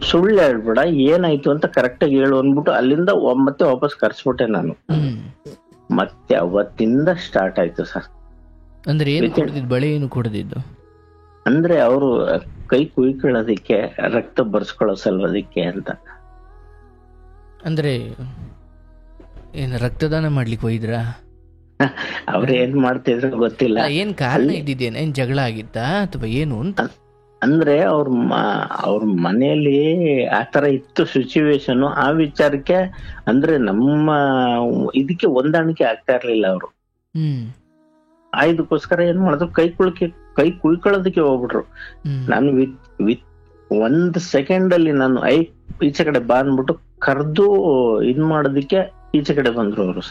ಸುಳ್ಳು ಹೇಳ್ಬೇಡ, ಏನಾಯ್ತು ಅಂತ ಕರೆಕ್ಟ್ ಆಗಿ ಹೇಳು ಅನ್ಬಿಟ್ಟು ಅಲ್ಲಿಂದ ಮತ್ತೆ ವಾಪಸ್ ಕರ್ಸ್ಬಿಟ್ಟೆ ನಾನು. ಮತ್ತೆ ಅವತ್ತಿಂದ ಸ್ಟಾರ್ಟ್ ಆಯ್ತು ಸರ್. ಅಂದ್ರೆ ಬಳೆ ಏನು ಕೊಡದಿದ್ದು? ಅಂದ್ರೆ ಅವರು ಕೈ ಕುಯ್ಕೊಳ್ಳೋದಿಕ್ಕೆ, ರಕ್ತ ಬರ್ಸ್ಕೊಳ್ಳೋ ಸಲುವದಕ್ಕೆ ಅಂತ. ಅಂದ್ರೆ ಏನ್ ರಕ್ತದಾನ ಮಾಡ್ಲಿಕ್ಕೆ ಹೋಯ್ದ್ರ? ಅವ್ರ ಏನ್ ಮಾಡ್ತಿದ್ರು ಗೊತ್ತಿಲ್ಲ. ಏನ್ ಕಾರಣ ಇದ್ದಿದ್ದೇನೆ? ಏನ್ ಜಗಳ ಆಗಿತ್ತಾ ಅಥವಾ ಏನು ಅಂತ? ಅಂದ್ರೆ ಅವ್ರ ಮನೆಯಲ್ಲಿ ಆತರ ಇತ್ತು ಸಿಚುವೇಶನ್. ಆ ವಿಚಾರಕ್ಕೆ ಅಂದ್ರೆ ನಮ್ಮ ಇದಕ್ಕೆ ಹೊಂದಾಣಿಕೆ ಆಗ್ತಾ ಇರ್ಲಿಲ್ಲ ಅವರು. ಇದಕ್ಕೋಸ್ಕರ ಏನ್ ಮಾಡಿದ್ರು, ಕೈ ಕುಯ್ಕೊಳ್ಳೋದಕ್ಕೆ ಹೋಗ್ಬಿಟ್ರು. ನಾನು ವಿತ್ 1 ಸೆಕೆಂಡ್ ಅಲ್ಲಿ ನಾನು ಈಚೆ ಕಡೆ ಬಾ ಅಂದ್ಬಿಟ್ಟು ಕರ್ದು ಇದ್ ಮಾಡೋದಕ್ಕೆ ಈಚೆ ಕಡೆ ಬಂದ್ರು ಅವರು.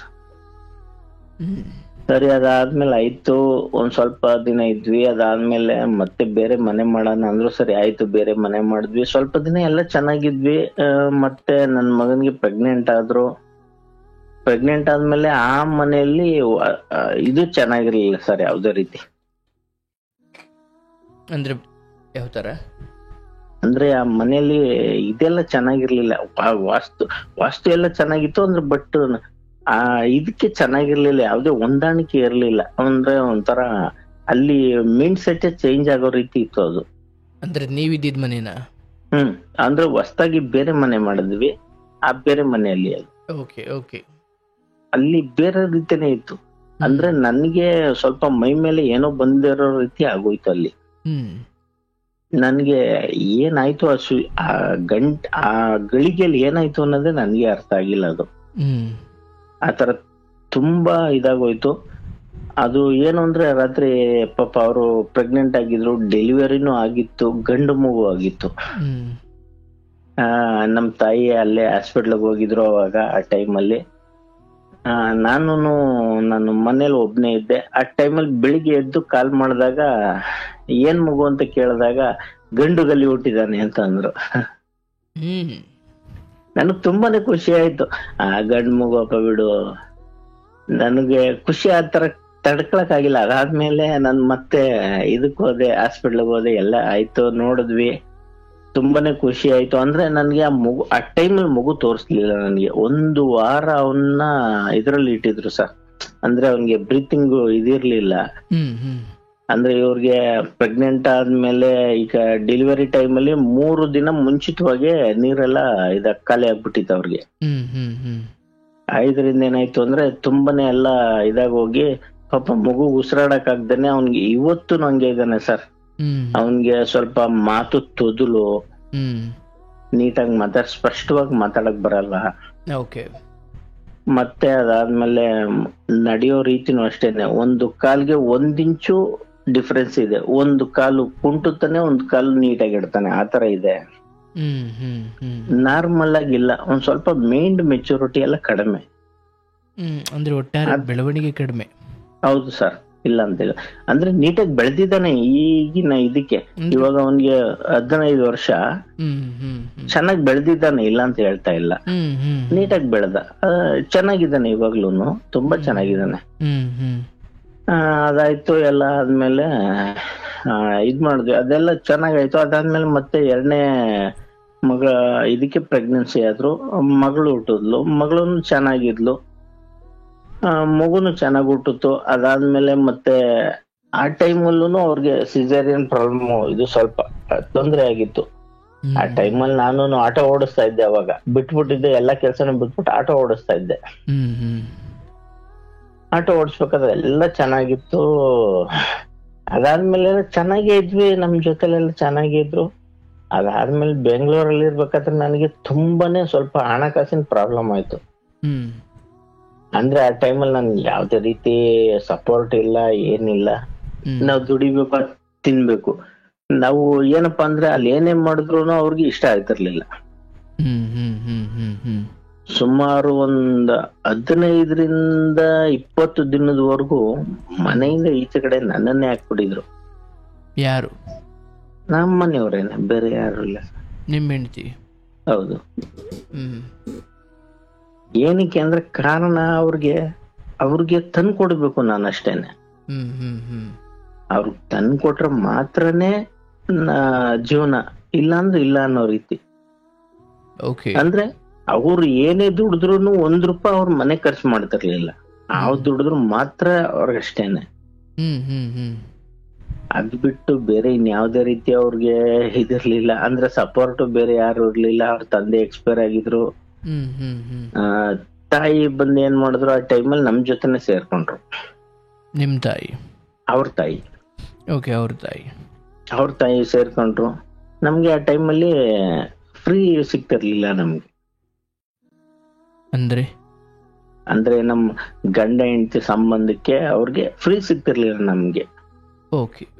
ಸರಿ ಅದಾದ್ಮೇಲೆ ಆಯ್ತು, ಒಂದ್ ಸ್ವಲ್ಪ ದಿನ ಇದ್ವಿ. ಅದಾದ್ಮೇಲೆ ಮತ್ತೆ ಬೇರೆ ಮನೆ ಮಾಡೋಣ ಅಂದ್ರು. ಸರಿ ಆಯ್ತು, ಬೇರೆ ಮನೆ ಮಾಡಿದ್ವಿ. ಸ್ವಲ್ಪ ದಿನ ಎಲ್ಲ ಚೆನ್ನಾಗಿದ್ವಿ. ಮತ್ತೆ ನನ್ ಮಗನ್ಗೆ ಪ್ರೆಗ್ನೆಂಟ್ ಆದ್ರು. ಪ್ರೆಗ್ನೆಂಟ್ ಆದ್ಮೇಲೆ ಆ ಮನೆಯಲ್ಲಿ ಇದು ಚೆನ್ನಾಗಿರ್ಲಿಲ್ಲ ಸರ್ ಯಾವ್ದೇ ರೀತಿ. ಅಂದ್ರೆ ಯಾವ ತರ? ಅಂದ್ರೆ ಆ ಮನೆಯಲ್ಲಿ ಇದೆಲ್ಲ ಚೆನ್ನಾಗಿರ್ಲಿಲ್ಲ. ವಾಸ್ತು ಎಲ್ಲ ಚೆನ್ನಾಗಿತ್ತು ಅಂದ್ರೆ, ಬಟ್ ಇದಕ್ಕೆ ಚೆನ್ನಾಗಿರ್ಲಿಲ್ಲ, ಯಾವ್ದೇ ಹೊಂದಾಣಿಕೆ ಇರ್ಲಿಲ್ಲ. ಅಂದ್ರೆ ಒಂಥರ ಅಲ್ಲಿ ಮೈಂಡ್ ಸೆಟ್ ಚೇಂಜ್ ಆಗೋ ರೀತಿ ಇತ್ತು ಅದು. ಅಂದ್ರೆ ನೀವಿದ್ದಿದ್ ಮನೇನ? ಅಂದ್ರೆ ಹೊಸದಾಗಿ ಬೇರೆ ಮನೆ ಮಾಡಿದ್ವಿ. ಆ ಬೇರೆ ಮನೆಯಲ್ಲಿ ಅದು ಅಲ್ಲಿ ಬೇರೆ ರೀತಿನೇ ಇತ್ತು. ಅಂದ್ರೆ ನನ್ಗೆ ಸ್ವಲ್ಪ ಮೈ ಮೇಲೆ ಏನೋ ಬಂದಿರೋ ರೀತಿ ಆಗೋಯ್ತು ಅಲ್ಲಿ. ನನ್ಗೆ ಏನಾಯ್ತು ಆ ಗಳಿಗೆಯಲ್ಲಿ ಏನಾಯ್ತು ಅನ್ನೋದೇ ನನ್ಗೆ ಅರ್ಥ ಆಗಿಲ್ಲ. ಅದು ಆತರ ತುಂಬಾ ಇದಾಗೋಯ್ತು. ಅದು ಏನು ಅಂದ್ರೆ, ರಾತ್ರಿ ಪಾಪ ಅವರು ಪ್ರೆಗ್ನೆಂಟ್ ಆಗಿದ್ರು, ಡೆಲಿವರಿನೂ ಆಗಿತ್ತು, ಗಂಡು ಮಗು ಆಗಿತ್ತು. ನಮ್ ತಾಯಿ ಅಲ್ಲೇ ಹಾಸ್ಪಿಟ್ಲಿಗೆ ಹೋಗಿದ್ರು ಅವಾಗ. ಆ ಟೈಮಲ್ಲಿ ನಾನು ಮನೇಲಿ ಒಬ್ನೇ ಇದ್ದೆ. ಆ ಟೈಮಲ್ಲಿ ಬೆಳಿಗ್ಗೆ ಎದ್ದು ಕಾಲ್ ಮಾಡಿದಾಗ ಏನ್ ಮಗು ಅಂತ ಕೇಳಿದಾಗ ಗಂಡು ಗಲ್ಲಿ ಹುಟ್ಟಿದಾನೆ ಅಂತ ಅಂದ್ರು. ನನಗ್ ತುಂಬಾನೇ ಖುಷಿ ಆಯ್ತು. ಗಂಡು ಮಗು ಅಪ್ಪ ಬಿಡು, ನನಗೆ ಖುಷಿ ಆತರ ತಡ್ಕೊಳಕ್ ಆಗಿಲ್ಲ. ಅದಾದ್ಮೇಲೆ ನನ್ ಮತ್ತೆ ಇದಕ್ ಹೋದೆ, ಹಾಸ್ಪಿಟ್ಲಿಗೆ ಹೋದೆ, ಎಲ್ಲ ಆಯ್ತು, ನೋಡಿದ್ವಿ, ತುಂಬಾನೇ ಖುಷಿ ಆಯ್ತು. ಅಂದ್ರೆ ನನ್ಗೆ ಆ ಟೈಮಲ್ಲಿ ಮಗು ತೋರಿಸ್ಲಿಲ್ಲ ನನ್ಗೆ. 1 ವಾರ ಅವನ್ನ ಇದ್ರಲ್ಲಿ ಇಟ್ಟಿದ್ರು ಸರ್. ಅಂದ್ರೆ ಅವನ್ಗೆ ಬ್ರೀತಿಂಗ್ ಇದಿರ್ಲಿಲ್ಲ. ಅಂದ್ರೆ ಇವ್ರಿಗೆ ಪ್ರೆಗ್ನೆಂಟ್ ಆದ್ಮೇಲೆ ಈಗ ಡೆಲಿವರಿ ಟೈಮಲ್ಲಿ 3 ದಿನ ಮುಂಚಿತವಾಗಿ ನೀರೆಲ್ಲ ಖಾಲಿ ಆಗ್ಬಿಟ್ಟಿತ್ತು ಅವ್ರಿಗೆ. ಐದರಿಂದ ಏನಾಯ್ತು ಅಂದ್ರೆ ತುಂಬಾನೇ ಎಲ್ಲ ಇದಾಗ ಹೋಗಿ ಪಾಪ ಮಗು ಉಸಿರಾಡಕ್ ಆಗ್ದೇನೆ ಅವ್ನ್ಗೆ ಇವತ್ತು ನಂಗೆ ಇದ್ದಾನೆ ಸರ್. ಅವನ್ಗೆ ಸ್ವಲ್ಪ ಮಾತು ತೊದಲು, ನೀಟಾಗಿ ಸ್ಪಷ್ಟವಾಗಿ ಮಾತಾಡಕ್ ಬರಲ್ಲ. ಓಕೆ. ಮತ್ತೆ ಅದಾದ್ಮೇಲೆ ನಡೆಯೋ ರೀತಿನೂ ಅಷ್ಟೇನೆ, ಒಂದು ಕಾಲ್ಗೆ 1 ಇಂಚು ಡಿಫ್ರೆನ್ಸ್ ಇದೆ. ಒಂದು ಕಾಲು ಕುಂಟುತ್ತಾನೆ, ಒಂದು ಕಾಲು ನೀಟಾಗಿ ಇಡ್ತಾನೆ, ಆತರ ಇದೆ. ನಾರ್ಮಲ್ ಆಗಿಲ್ಲ, ಒಂದ್ ಸ್ವಲ್ಪ ಮೈಂಡ್ ಮೆಚುರಿಟಿ ಎಲ್ಲ ಕಡಿಮೆ. ಅಂದ್ರೆ ಒಟ್ಟಾರೆ ಬೆಳವಣಿಗೆ ಕಡಿಮೆ. ಹೌದು ಸರ್, ಇಲ್ಲ ಅಂತಿಲ್ಲ. ಅಂದ್ರೆ ನೀಟಾಗಿ ಬೆಳೆದಿದ್ದಾನೆ ಈಗಿನ ಇದಕ್ಕೆ. ಇವಾಗ ಅವನ್ಗೆ 15 ವರ್ಷ, ಚೆನ್ನಾಗಿ ಬೆಳೆದಿದ್ದಾನೆ, ಇಲ್ಲ ಅಂತ ಹೇಳ್ತಾ ಇಲ್ಲ. ನೀಟಾಗಿ ಬೆಳೆದ, ಚೆನ್ನಾಗಿದ್ದಾನೆ ಇವಾಗ್ಲೂನು, ತುಂಬಾ ಚೆನ್ನಾಗಿದ್ದಾನೆ. ಅದಾಯ್ತು, ಎಲ್ಲ ಆದ್ಮೇಲೆ ಇದ್ ಮಾಡಿದ್ವಿ, ಅದೆಲ್ಲ ಚೆನ್ನಾಗಾಯ್ತು. ಅದಾದ್ಮೇಲೆ ಮತ್ತೆ 2ನೇ ಮಗ ಇದಕ್ಕೆ ಪ್ರೆಗ್ನೆನ್ಸಿ ಆದ್ರು, ಮಗಳು ಹುಟ್ಟಿದ್ಲು. ಮಗಳನ್ನು ಚೆನ್ನಾಗಿದ್ಲು, ಮಗುನು ಚೆನ್ನಾಗಿ ಹುಟ್ಟಿತು. ಅದಾದ್ಮೇಲೆ ಮತ್ತೆ ಆ ಟೈಮಲ್ಲೂ ಅವ್ರಿಗೆ ಸಿಸೇರಿಯನ್ ಪ್ರಾಬ್ಲಮ್, ಇದು ಸ್ವಲ್ಪ ತೊಂದರೆ ಆಗಿತ್ತು. ಆ ಟೈಮಲ್ಲಿ ನಾನು ಆಟೋ ಓಡಿಸ್ತಾ ಇದ್ದೆ. ಅವಾಗ ಬಿಟ್ಬಿಟ್ಟಿದ್ದೆ, ಎಲ್ಲಾ ಕೆಲ್ಸನೂ ಬಿಟ್ಬಿಟ್ಟು ಆಟೋ ಓಡಿಸ್ತಾ ಇದ್ದೆ. ಆಟೋ ಓಡಿಸ್ಬೇಕಾದ್ರೆ ಎಲ್ಲ ಚೆನ್ನಾಗಿತ್ತು. ಅದಾದ್ಮೇಲೆ ಚೆನ್ನಾಗೇ ಇದ್ವಿ, ನಮ್ ಜೊತೆಲೆಲ್ಲ ಚೆನ್ನಾಗೇ ಇದ್ರು. ಅದಾದ್ಮೇಲೆ ಬೆಂಗಳೂರಲ್ಲಿ ಇರ್ಬೇಕಾದ್ರೆ ನನಗೆ ತುಂಬಾನೇ ಸ್ವಲ್ಪ ಹಣಕಾಸಿನ ಪ್ರಾಬ್ಲಮ್ ಆಯ್ತು. ಅಂದ್ರೆ ಆ ಟೈಮಲ್ಲಿ ನನ್ಗೆ ಯಾವ್ದೇ ರೀತಿ ಸಪೋರ್ಟ್ ಇಲ್ಲ, ಏನಿಲ್ಲ. ನಾವ್ ದುಡಿಬೇಕು, ತಿನ್ಬೇಕು. ನಾವು ಏನಪ್ಪಾ ಅಂದ್ರೆ ಅಲ್ಲಿ ಏನೇ ಮಾಡಿದ್ರು ಅವ್ರಿಗೆ ಇಷ್ಟ ಆಯ್ತಿರ್ಲಿಲ್ಲ. ಸುಮಾರು ಒಂದ್ 15ರಿಂದ 20 ದಿನದವರೆಗೂ ಮನೆಯಿಂದ ಈಚೆ ಕಡೆ ನನ್ನನ್ನೇ ಹಾಕ್ಬಿಟ್ಟಿದ್ರು. ಯಾರು? ನಮ್ಮ ಮನೆಯವ್ರೇನೆ, ಬೇರೆ ಯಾರು ಇಲ್ಲ. ನಿಮ್ಮ ಹೆಂಡತಿ? ಹೌದು. ಏನಕ್ಕೆ ಅಂದ್ರೆ ಕಾರಣ ಅವ್ರಿಗೆ ತಂದು ಕೊಡ್ಬೇಕು, ನಾನು ಅಷ್ಟೇನೆ. ಅವ್ರಿಗೆ ತಂದು ಕೊಟ್ರೆ ಮಾತ್ರನೇ ಜೀವನ, ಇಲ್ಲ ಅಂದ್ರೆ ಇಲ್ಲ ಅನ್ನೋ ರೀತಿ. ಅಂದ್ರೆ ಅವ್ರು ಏನೇ ದುಡಿದ್ರು ₹1 ಅವ್ರ ಮನೆ ಖರ್ಚು ಮಾಡ್ತಿರ್ಲಿಲ್ಲ. ನಾವು ದುಡಿದ್ರು ಮಾತ್ರ ಅವ್ರಿಗಷ್ಟೇನೆ. ಅದ್ ಬಿಟ್ಟು ಬೇರೆ ಇನ್ಯಾವ್ದೇ ರೀತಿ ಅವ್ರಿಗೆ ಇದಿರ್ಲಿಲ್ಲ. ಅಂದ್ರೆ ಸಪೋರ್ಟ್ ಬೇರೆ ಯಾರು ಇರ್ಲಿಲ್ಲ. ಅವ್ರ ತಂದೆ ಎಕ್ಸ್ಪೈರ್ ಆಗಿದ್ರು. ತಾಯಿ ಬಂದ್ ಏನ್ ಮಾಡಿದ್ರು, ಆ ಟೈಮಲ್ಲಿ ನಮ್ ಜೊತೆನೆ ಸೇರ್ಕೊಂಡ್ರು. ನಿಮ್ ತಾಯಿ? ಅವ್ರ ತಾಯಿ. ಓಕೆ, ಅವ್ರ ತಾಯಿ ಸೇರ್ಕೊಂಡ್ರು. ನಮ್ಗೆ ಆ ಟೈಮಲ್ಲಿ ಫ್ರೀ ಸಿಗ್ತಿರ್ಲಿಲ್ಲ ನಮ್ಗೆ. ಅಂದ್ರೆ ನಮ್ ಗಂಡ ಹೆಂಡತಿ ಸಂಬಂಧಕ್ಕೆ ಅವ್ರಿಗೆ ಫ್ರೀ ಸಿಗ್ತಿರ್ಲಿಲ್ಲ ನಮ್ಗೆ.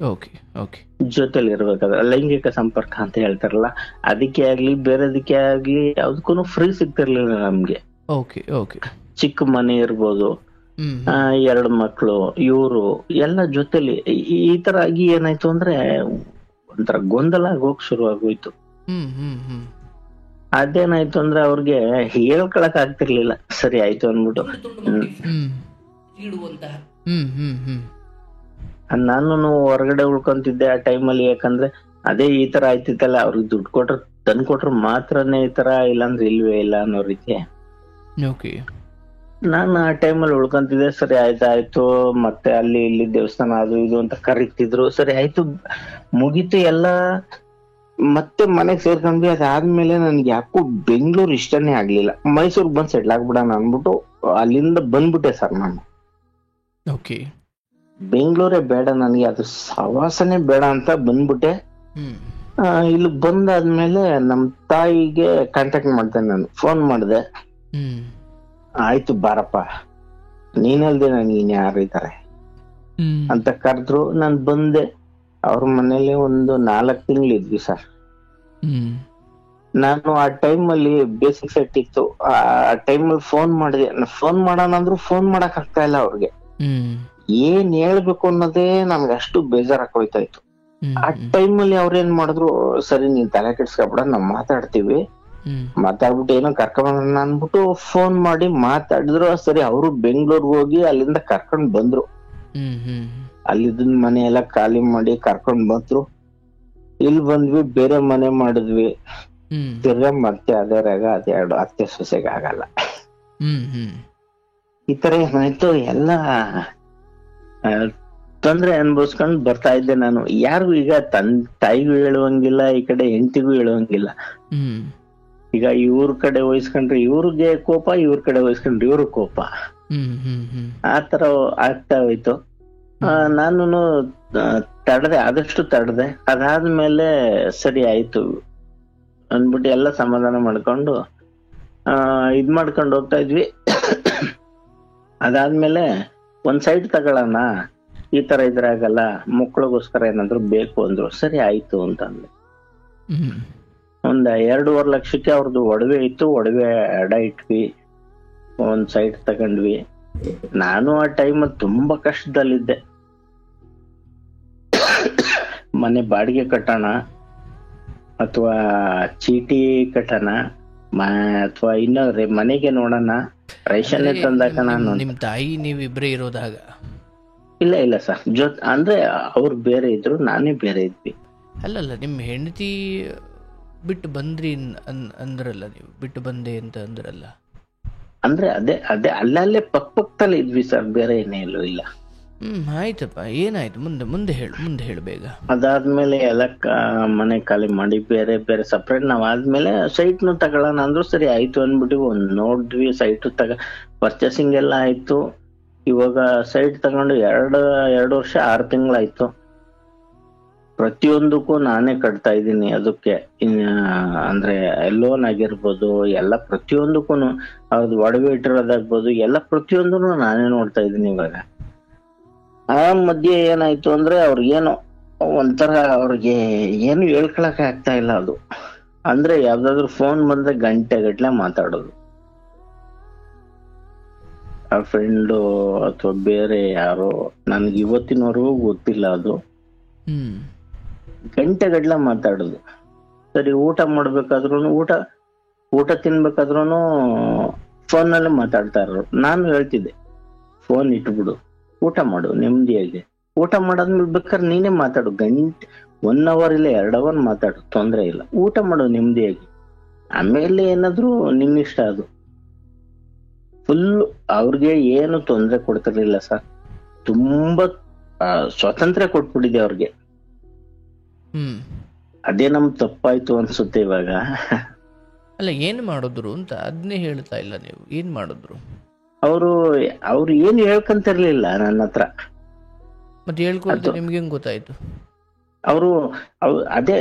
ಜೊತೆಲಿ ಇರ್ಬೇಕಾದ್ರೆ ಲೈಂಗಿಕ ಸಂಪರ್ಕ ಅಂತ ಹೇಳ್ತಾರಲ್ಲ, ಅದಕ್ಕೆ ಆಗ್ಲಿ ಬೇರೆದಕ್ಕೆ ಆಗ್ಲಿ ಯಾವ್ದಕ್ಕೂ ಫ್ರೀ ಸಿಗ್ತಿರ್ಲಿಲ್ಲ ನಮ್ಗೆ. ಚಿಕ್ಕ ಮನೆ ಇರ್ಬೋದು, 2 ಮಕ್ಳು, ಇವ್ರು ಎಲ್ಲ ಜೊತೆಲಿ. ಈ ತರ ಆಗಿ ಏನಾಯ್ತು ಅಂದ್ರೆ ಒಂಥರ ಗೊಂದಲ ಆಗೋಕ್ ಶುರು ಆಗೋಯ್ತು. ಅದೇನಾಯ್ತು ಅಂದ್ರೆ ಅವ್ರಿಗೆ ಹೇಳ್ಕೊಳಕ್ ಆಗ್ತಿರ್ಲಿಲ್ಲ. ಸರಿ ಆಯ್ತು ಅನ್ಬಿಟ್ಟು ನಾನು ಹೊರಗಡೆ ಉಳ್ಕೊಂತಿದ್ದೆ ಆ ಟೈಮಲ್ಲಿ. ಯಾಕಂದ್ರೆ ಅದೇ ಈ ತರ ಆಯ್ತಿತ್ತಲ್ಲ, ಅವ್ರಿಗೆ ದುಡ್ಡು ಕೊಟ್ರೆ ತಂದು ಕೊಟ್ರೆ ಮಾತ್ರನೇ ಈ ತರ, ಇಲ್ಲಾಂದ್ರೆ ಇಲ್ವೇ ಇಲ್ಲ ಅನ್ನೋ ರೀತಿ. ನಾನು ಆ ಟೈಮಲ್ಲಿ ಉಳ್ಕೊಂತಿದ್ದೆ. ಸರಿ ಆಯ್ತು. ಮತ್ತೆ ಅಲ್ಲಿ ಇಲ್ಲಿ ದೇವಸ್ಥಾನ ಅದು ಇದು ಅಂತ ಕರೀತಿದ್ರು. ಸರಿ ಆಯ್ತು, ಮುಗೀತು ಎಲ್ಲ. ಮತ್ತೆ ಮನೆಗ್ ಸೇರ್ಕೊಂಡ್ವಿ. ಅದಾದ್ಮೇಲೆ ನನ್ಗೆ ಯಾಕೋ ಬೆಂಗಳೂರು ಇಷ್ಟನೇ ಆಗ್ಲಿಲ್ಲ. ಮೈಸೂರ್ಗ್ ಬಂದ್ ಸೆಟ್ಲ್ ಆಗ್ಬಿಡೋಣ ಅನ್ಬಿಟ್ಟು ಅಲ್ಲಿಂದ ಬಂದ್ಬಿಟ್ಟೆ ಸರ್ ನಾನು. ಬೆಂಗಳೂರೇ ಬೇಡ ನನಗೆ, ಅದು ಸವಾಸನೆ ಬೇಡ ಅಂತ ಬಂದ್ಬಿಟ್ಟೆ. ಇಲ್ಲಿ ಬಂದಾದ್ಮೇಲೆ ನಮ್ ತಾಯಿಗೆ ಕಾಂಟ್ಯಾಕ್ಟ್ ಮಾಡ್ದೆ, ನಾನು ಫೋನ್ ಮಾಡ್ದೆ. ಆಯ್ತು ಬಾರಪ್ಪ, ನೀನಲ್ದೆ ನನ್ಗೆ ಇನ್ಯಾರು ಇದ್ದಾರೆ ಅಂತ ಕರೆದ್ರು. ನಾನ್ ಬಂದೆ. ಅವ್ರ ಮನೇಲಿ ಒಂದು 4 ತಿಂಗಳು ಇದ್ವಿ ಸರ್. ನಾನು ಆ ಟೈಮಲ್ಲಿ ಬೇಸಿಕ್ ಸೆಟ್ ಇತ್ತು. ಆ ಟೈಮಲ್ಲಿ ಫೋನ್ ಮಾಡಿದೆ. ಫೋನ್ ಮಾಡೋಣ ಅಂದ್ರು ಫೋನ್ ಮಾಡಕ್ ಆಗ್ತಾ ಇಲ್ಲ ಅವ್ರಿಗೆ. ಏನ್ ಹೇಳ್ಬೇಕು ಅನ್ನೋದೇ ನಮ್ಗೆ ಅಷ್ಟು ಬೇಜಾರಾಗೋಯ್ತಾ ಇತ್ತು. ಆ ಟೈಮಲ್ಲಿ ಅವ್ರೇನ್ ಮಾಡಿದ್ರು, ಸರಿ ನೀನ್ ತಲೆ ಕೆಡ್ಸ್ಕೊಬೇಡ, ನಾವ್ ಮಾತಾಡ್ಬಿಟ್ಟು ಏನೋ ಕರ್ಕೊಂಡ್ ಅನ್ಬಿಟ್ಟು ಫೋನ್ ಮಾಡಿ ಮಾತಾಡಿದ್ರು. ಸರಿ, ಅವರು ಬೆಂಗಳೂರಿಗೆ ಹೋಗಿ ಅಲ್ಲಿಂದ ಕರ್ಕೊಂಡ್ ಬಂದ್ರು. ಅಲ್ಲಿದ್ದ ಮನೆ ಎಲ್ಲ ಖಾಲಿ ಮಾಡಿ ಕರ್ಕೊಂಡ್ ಬಂದ್ರು. ಇಲ್ಲಿ ಬಂದ್ವಿ, ಬೇರೆ ಮನೆ ಮಾಡಿದ್ವಿ. ತಿರ್ಗಾ ಮತ್ತೆ ಅದೇ ರಾಗ, ಅದೇ 2 ಅತ್ತೆ ಸೊಸೆಗೆ ಆಗಲ್ಲ. ಈ ತರ ಏನಾಯ್ತು, ಎಲ್ಲ ತೊಂದ್ರೆ ಅನ್ಭವಿಸ್ಕೊಂಡ್ ಬರ್ತಾ ಇದ್ದೆ ನಾನು. ಯಾರು ಈಗ ತಾಯಿಗೂ ಹೇಳುವಂಗಿಲ್ಲ, ಈ ಕಡೆ ಹೆಂಡತಿಗೂ ಹೇಳುವಂಗಿಲ್ಲ. ಈಗ ಇವ್ರ ಕಡೆ ವಹಿಸ್ಕೊಂಡ್ರೆ ಇವ್ರಿಗೆ ಕೋಪ, ಇವ್ರ ಕಡೆ ವಹಿಸ್ಕೊಂಡ್ರೆ ಇವ್ರಿಗೆ ಕೋಪ, ಆ ತರ ಆಗ್ತಾ ಹೋಯ್ತು. ನಾನು ತಡೆದೆ, ಆದಷ್ಟು ತಡೆದೆ. ಅದಾದ್ಮೇಲೆ ಸರಿ ಆಯ್ತು ಅಂದ್ಬಿಟ್ಟು ಎಲ್ಲ ಸಮಾಧಾನ ಮಾಡ್ಕೊಂಡು ಇದ್ ಮಾಡ್ಕೊಂಡು ಹೋಗ್ತಾ ಇದ್ವಿ. ಅದಾದ್ಮೇಲೆ ಒಂದ್ ಸೈಟ್ ತಗೊಳ್ಳೋಣ, ಈ ತರ ಇದ್ರಾಗಲ್ಲ, ಮಕ್ಳಿಗೋಸ್ಕರ ಏನಾದ್ರು ಬೇಕು ಅಂದ್ರು. ಸರಿ ಆಯ್ತು ಅಂತ ಅಂದೆ. ಒಂದ್ 2.5 ಲಕ್ಷಕ್ಕೆ ಅವ್ರದ್ದು ಒಡವೆ ಇತ್ತು, ಒಡವೆ ಅಡ ಇಟ್ವಿ, ಒಂದ್ ಸೈಟ್ ತಗೊಂಡ್ವಿ. ನಾನು ಆ ಟೈಮಲ್ಲಿ ತುಂಬಾ ಕಷ್ಟದಲ್ಲಿದ್ದೆ. ಮನೆ ಬಾಡಿಗೆ ಕಟ್ಟೋಣ ಅಥವಾ ಚೀಟಿ ಕಟ್ಟೋಣ ಅಥವಾ ಇನ್ನೊಂದ್ರೆ ಮನೆಗೆ ನೋಡೋಣ, ರೇಷನ್ ತಂದಾಕಣ. ನಿಮ್ ತಾಯಿ ನೀವಿಬ್ರೇ ಇರೋದಾಗ? ಇಲ್ಲ ಸರ್, ಅಂದ್ರೆ ಅವ್ರು ಬೇರೆ ಇದ್ರು, ನಾನೇ ಬೇರೆ ಇದ್ವಿ. ಅಲ್ಲಲ್ಲ, ನಿಮ್ಮ ಹೆಂಡತಿ ಬಿಟ್ಟು ಬಂದ್ರಿ ಅಂದ್ರಲ್ಲ, ನೀವು ಬಿಟ್ಟು ಬಂದೆ ಅಂತ ಅಂದ್ರಲ್ಲ. ಅಂದ್ರೆ ಅದೇ ಅಲ್ಲಲ್ಲೇ ಪಕ್ಕದಲ್ಲಿ ಇದ್ವಿ ಸರ್, ಬೇರೆ ಏನೇಲೂ ಇಲ್ಲ. ಆಯ್ತಪ್ಪ, ಏನಾಯ್ತು? ಮುಂದೆ ಹೇಳು ಬೇಗ. ಅದಾದ್ಮೇಲೆ ಎಲ್ಲ ಮನೆ ಖಾಲಿ ಮಾಡಿ ಬೇರೆ ಬೇರೆ ಸಪ್ರೇಟ್ ನಾವ್ ಆದ್ಮೇಲೆ ಸೈಟ್ನು ತಗೊಳ್ಳೋಣ ಅಂದ್ರು. ಸರಿ ಆಯ್ತು ಅಂದ್ಬಿಟ್ಟು ನೋಡಿದ್ವಿ, ಸೈಟ್ ಪರ್ಚೇಸಿಂಗ್ ಎಲ್ಲ ಆಯ್ತು. ಇವಾಗ ಸೈಟ್ ತಗೊಂಡು 2 ವರ್ಷ 6 ತಿಂಗಳಾಯ್ತು. ಪ್ರತಿಯೊಂದಕ್ಕೂ ನಾನೇ ಕಟ್ತಾ ಇದ್ದೀನಿ. ಅದಕ್ಕೆ ಅಂದ್ರೆ ಲೋನ್ ಆಗಿರ್ಬೋದು, ಎಲ್ಲ ಪ್ರತಿಯೊಂದಕ್ಕೂ ಅವ್ರದ್ದು ಒಡವೆ ಇಟ್ಟಿರೋದಾಗ್ಬೋದು, ಎಲ್ಲ ಪ್ರತಿಯೊಂದನ್ನು ನಾನೇ ನೋಡ್ತಾ ಇದ್ದೀನಿ ಇವಾಗ. ಆ ಮಧ್ಯೆ ಏನಾಯ್ತು ಅಂದ್ರೆ ಅವ್ರಿಗೇನೋ ಒಂಥರ, ಅವ್ರಿಗೆ ಏನು ಹೇಳ್ಕೊಳಕ್ ಆಗ್ತಾ ಇಲ್ಲ. ಅದು ಅಂದ್ರೆ ಯಾವ್ದಾದ್ರು ಫೋನ್ ಬಂದ್ರೆ ಗಂಟೆ ಮಾತಾಡೋದು, ಆ ಫ್ರೆಂಡು ಅಥವಾ ಬೇರೆ ಯಾರೋ, ನನ್ಗೆ ಇವತ್ತಿನವರೆಗೂ ಗೊತ್ತಿಲ್ಲ. ಅದು ಗಂಟೆ ಮಾತಾಡೋದು. ಸರಿ, ಊಟ ಮಾಡ್ಬೇಕಾದ್ರೂ, ಊಟ ತಿನ್ಬೇಕಾದ್ರೂ ಫೋನ್ ನಲ್ಲೇ ಮಾತಾಡ್ತಾ ಇರೋರು. ನಾನು ಹೇಳ್ತಿದ್ದೆ, ಫೋನ್ ಇಟ್ಬಿಡು, ಊಟ ಮಾಡು ನೆಮ್ಮದಿಯಾಗಿ. ಊಟ ಮಾಡಾದ್ಮೇಲೆ ಬೇಕಾದ್ರೆ ನೀನೇ ಮಾತಾಡು, 1 ಅವರ್ ಇಲ್ಲ 2 ಅವರ್ ಮಾತಾಡು, ತೊಂದ್ರೆ ಇಲ್ಲ. ಊಟ ಮಾಡು ನೆಮ್ಮದಿಯಾಗಿ, ಆಮೇಲೆ ಏನಾದ್ರು ನಿನ್ನಿಷ್ಟ. ಅದು ಫುಲ್ ಅವ್ರಿಗೆ ಏನು ತೊಂದ್ರೆ ಕೊಡ್ತಿರ್ಲಿಲ್ಲ ಸರ್. ತುಂಬಾ ಸ್ವಾತಂತ್ರ್ಯ ಕೊಟ್ಬಿಟ್ಟಿದೆ ಅವ್ರಿಗೆ. ಅದೇ ನಮ್ ತಪ್ಪಾಯ್ತು ಅನ್ಸುತ್ತೆ ಇವಾಗ. ಅಲ್ಲ, ಏನ್ ಮಾಡಿದ್ರು ಅಂತ ಅದನ್ನೇ ಹೇಳ್ತಾ ಇಲ್ಲ ನೀವು. ಏನ್ ಮಾಡಿದ್ರು? ಅವ್ರು ಏನು ಹೇಳ್ಕಂತಿರ್ಲಿಲ್ಲ ನನ್ನ ಹತ್ರ. ಮತ್ತೆ ಹೇಳ್ಕೊಳ್ತಾರೆ, ನಿಮ್ಗೆ ಹೆಂಗ್ ಗೊತ್ತಾಯ್ತು? ಅದೇ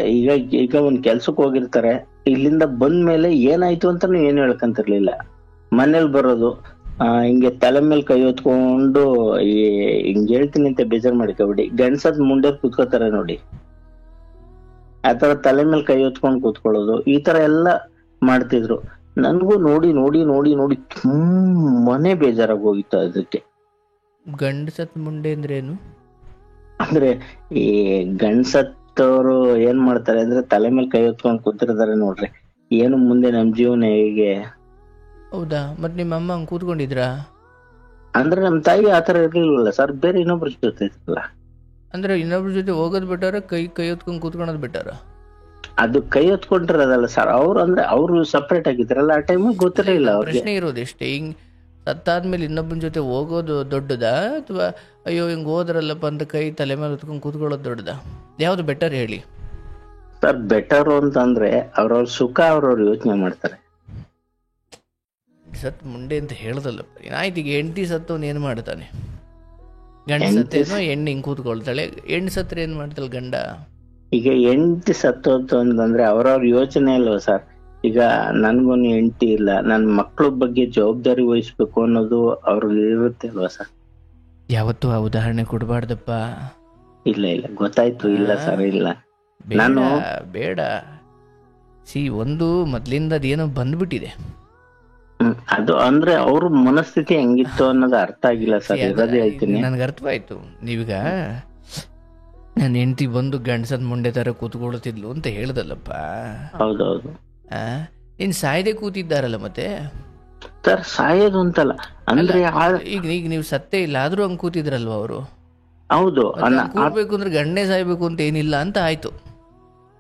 ಈಗ ಒಂದ್ ಕೆಲ್ಸಕ್ಕೆ ಹೋಗಿರ್ತಾರೆ, ಇಲ್ಲಿಂದ ಬಂದ್ಮೇಲೆ ಏನಾಯ್ತು ಅಂತಾನು ಏನು ಹೇಳ್ಕಂತಿರ್ಲಿಲ್ಲ. ಮನೇಲಿ ಬರೋದು, ಹಿಂಗೆ ತಲೆ ಮೇಲೆ ಕೈ ಹೊತ್ಕೊಂಡು, ಹಿಂಗ್ ಹೇಳ್ತೀನಿ ಅಂತ ಬೇಜಾರ್ ಮಾಡ್ಕೊಬಿಡಿ, ಗಂಡ್ಸದ್ ಮುಂಡೆ ಕೂತ್ಕೋತಾರೆ ನೋಡಿ, ಆತರ ತಲೆ ಮೇಲೆ ಕೈ ಹೊತ್ಕೊಂಡ್ ಕೂತ್ಕೊಳ್ಳೋದು, ಈ ತರ ಎಲ್ಲ ಮಾಡ್ತಿದ್ರು. ನನ್ಗೂ ನೋಡಿ ನೋಡಿ ನೋಡಿ ನೋಡಿ ತುಂಬಾನೇ ಬೇಜಾರಾಗಿ ಹೋಗಿತ್ತು ಅದಕ್ಕೆ. ಗಂಡಸತ್ ಮುಂಡೆ ಅಂದ್ರೇನು? ಅಂದ್ರೆ ಈ ಗಂಡಸತ್ತವ್ರು ಏನ್ ಮಾಡ್ತಾರೆ ಅಂದ್ರೆ ತಲೆ ಮೇಲೆ ಕೈ ಹೊತ್ಕೊಂಡ್ ಕೂತಿರ್ತಾರೆ ನೋಡ್ರಿ, ಏನು ಮುಂದೆ ನಮ್ ಜೀವನ ಹೇಗೆ. ಹೌದಾ? ಮತ್ ನಿಮ್ಮ ಅಮ್ಮ ಹಂಗ್ ಕೂತ್ಕೊಂಡಿದ್ರಾ? ಅಂದ್ರೆ ನಮ್ ತಾಯಿ ಆತರ ಇರ್ಲಿಲ್ವಲ್ಲ ಸರ್, ಬೇರೆ ಇನ್ನೊಬ್ರ ಜೊತೆ ಇದ್ರಲ್ಲ. ಅಂದ್ರೆ ಇನ್ನೊಬ್ರ ಜೊತೆ ಹೋಗೋದ್ ಬಿಟ್ಟಾರ, ಕೈ ಹೊತ್ಕೊಂಡ್ ಕೂತ್ಕೊಳ್ಳೋದ್ ಬಿಟ್ಟಾರ? ಅದು ಕೈ ಹೊತ್ಕೊಂಡಿರೋದಲ್ಲ ಸರ್, ಅವ್ರು ಸಪ್ರೇಟ್ ಆಗಿದ್ರಲ್ಲ, ಆ ಟೈಮ್ ಗೊತ್ತಿರಲಿಲ್ಲ ಅವ್ರಿಗೆ. ಪ್ರಶ್ನೆ ಇರೋದೆಷ್ಟೇ, ಹಿಂಗ್ ಸತ್ತಾದ್ಮೇಲೆ ಇನ್ನೊಬ್ಬನ ಜೊತೆ ಹೋಗೋದು ದೊಡ್ಡದಾ, ಅಥವಾ ಅಯ್ಯೋ ಹಿಂಗ್ ಹೋದ್ರಲ್ಲಪ್ಪ ಅಂತ ಕೈ ತಲೆ ಮೇಲೆ ಹೊತ್ಕೊಂಡ್ ಕೂತ್ಕೊಳ್ಳೋದು ದೊಡ್ಡದಾ? ಯಾವ್ದು ಬೆಟರ್ ಹೇಳಿ ಸರ್? ಬೆಟರ್ ಅಂತಂದ್ರೆ ಅವ್ರವ್ರ ಸುಖ ಅವ್ರವ್ರು ಯೋಚನೆ ಮಾಡ್ತಾರೆ. ಸತ್ ಮುಂಡೆ ಅಂತ ಹೇಳ್ದಲ್ಲಪ್ಪ. ಆಯ್ತು, ಈಗ ಹೆಂಡತಿ ಸತ್ತವನ್ ಏನ್ ಮಾಡ್ತಾನೆ? ಗಂಡ ಸತ್ತೇನೋ ಹೆಣ್ಣು ಹಿಂಗ್ ಕೂತ್ಕೊಳ್ತಾಳೆ, ಹೆಣ್ಣು ಸತ್ರ ಏನ್ ಮಾಡ್ತಾಳೆ ಗಂಡ? ಈಗ ಹೆಂಡತಿ ಸತ್ತೋತು ಅಂತಂದ್ರೆ ಅವ್ರವ್ರ ಯೋಚನೆ ಅಲ್ವಾ ಸರ್. ಈಗ ನನ್ಗೊಂದು ಹೆಂಡತಿ ಇಲ್ಲ, ನನ್ ಮಕ್ಳ ಬಗ್ಗೆ ಜವಾಬ್ದಾರಿ ವಹಿಸ್ಬೇಕು ಅನ್ನೋದು ಅವ್ರಿಗೆ ಇರುತ್ತೆ ಅಲ್ವಾ ಸರ್. ಯಾವತ್ತೂ ಆ ಉದಾಹರಣೆ ಕೊಡಬಾರ್ದಪ್ಪ. ಇಲ್ಲ ಗೊತ್ತಾಯ್ತು. ಇಲ್ಲ ಸರ್, ಇಲ್ಲ, ನಾನು ಬೇಡ. ಒಂದು ಮೊದ್ಲಿಂದ ಅದೇನೋ ಬಂದ್ಬಿಟ್ಟಿದೆ. ಅದು ಅಂದ್ರೆ ಅವ್ರ ಮನಸ್ಥಿತಿ ಹೆಂಗಿತ್ತು ಅನ್ನೋದು ಅರ್ಥ ಆಗಿಲ್ಲ ಸರ್. ಇರೋದೇ ಹೇಳ್ತೀನಿ, ನನ್ಗೆ ಅರ್ಥವಾಯ್ತು. ನೀವೀಗ ನನ್ನ ಹೆಂಡತಿ ಬಂದು ಗಂಡಸದ್ ಮುಂಡೆ ತರ ಕೂತ್ಕೊಳ್ತಿದ್ಲು ಅಂತ ಹೇಳ್ದಲ್ಲಪ್ಪ. ಹೌದೌದು. ಇನ್ ಸಾಯದೆ ಕೂತಿದ್ದಾರಲ್ಲ ಮತ್ತೆ ಸರ್. ಸಾಯೋದು ಅಂತಲ್ಲ ಅಂದ್ರೆ, ಈಗ ನೀವು ಸತ್ತೇ ಇಲ್ಲ ಆದ್ರೂ ಹಂಗ್ ಕೂತಿದ್ರಲ್ವ ಅವರು. ಹೌದು, ಕೂರ್ಬೇಕು ಅಂದ್ರೆ ಗಂಡನೇ ಸಾಯ್ಬೇಕು ಅಂತ ಏನಿಲ್ಲ ಅಂತ ಆಯ್ತು.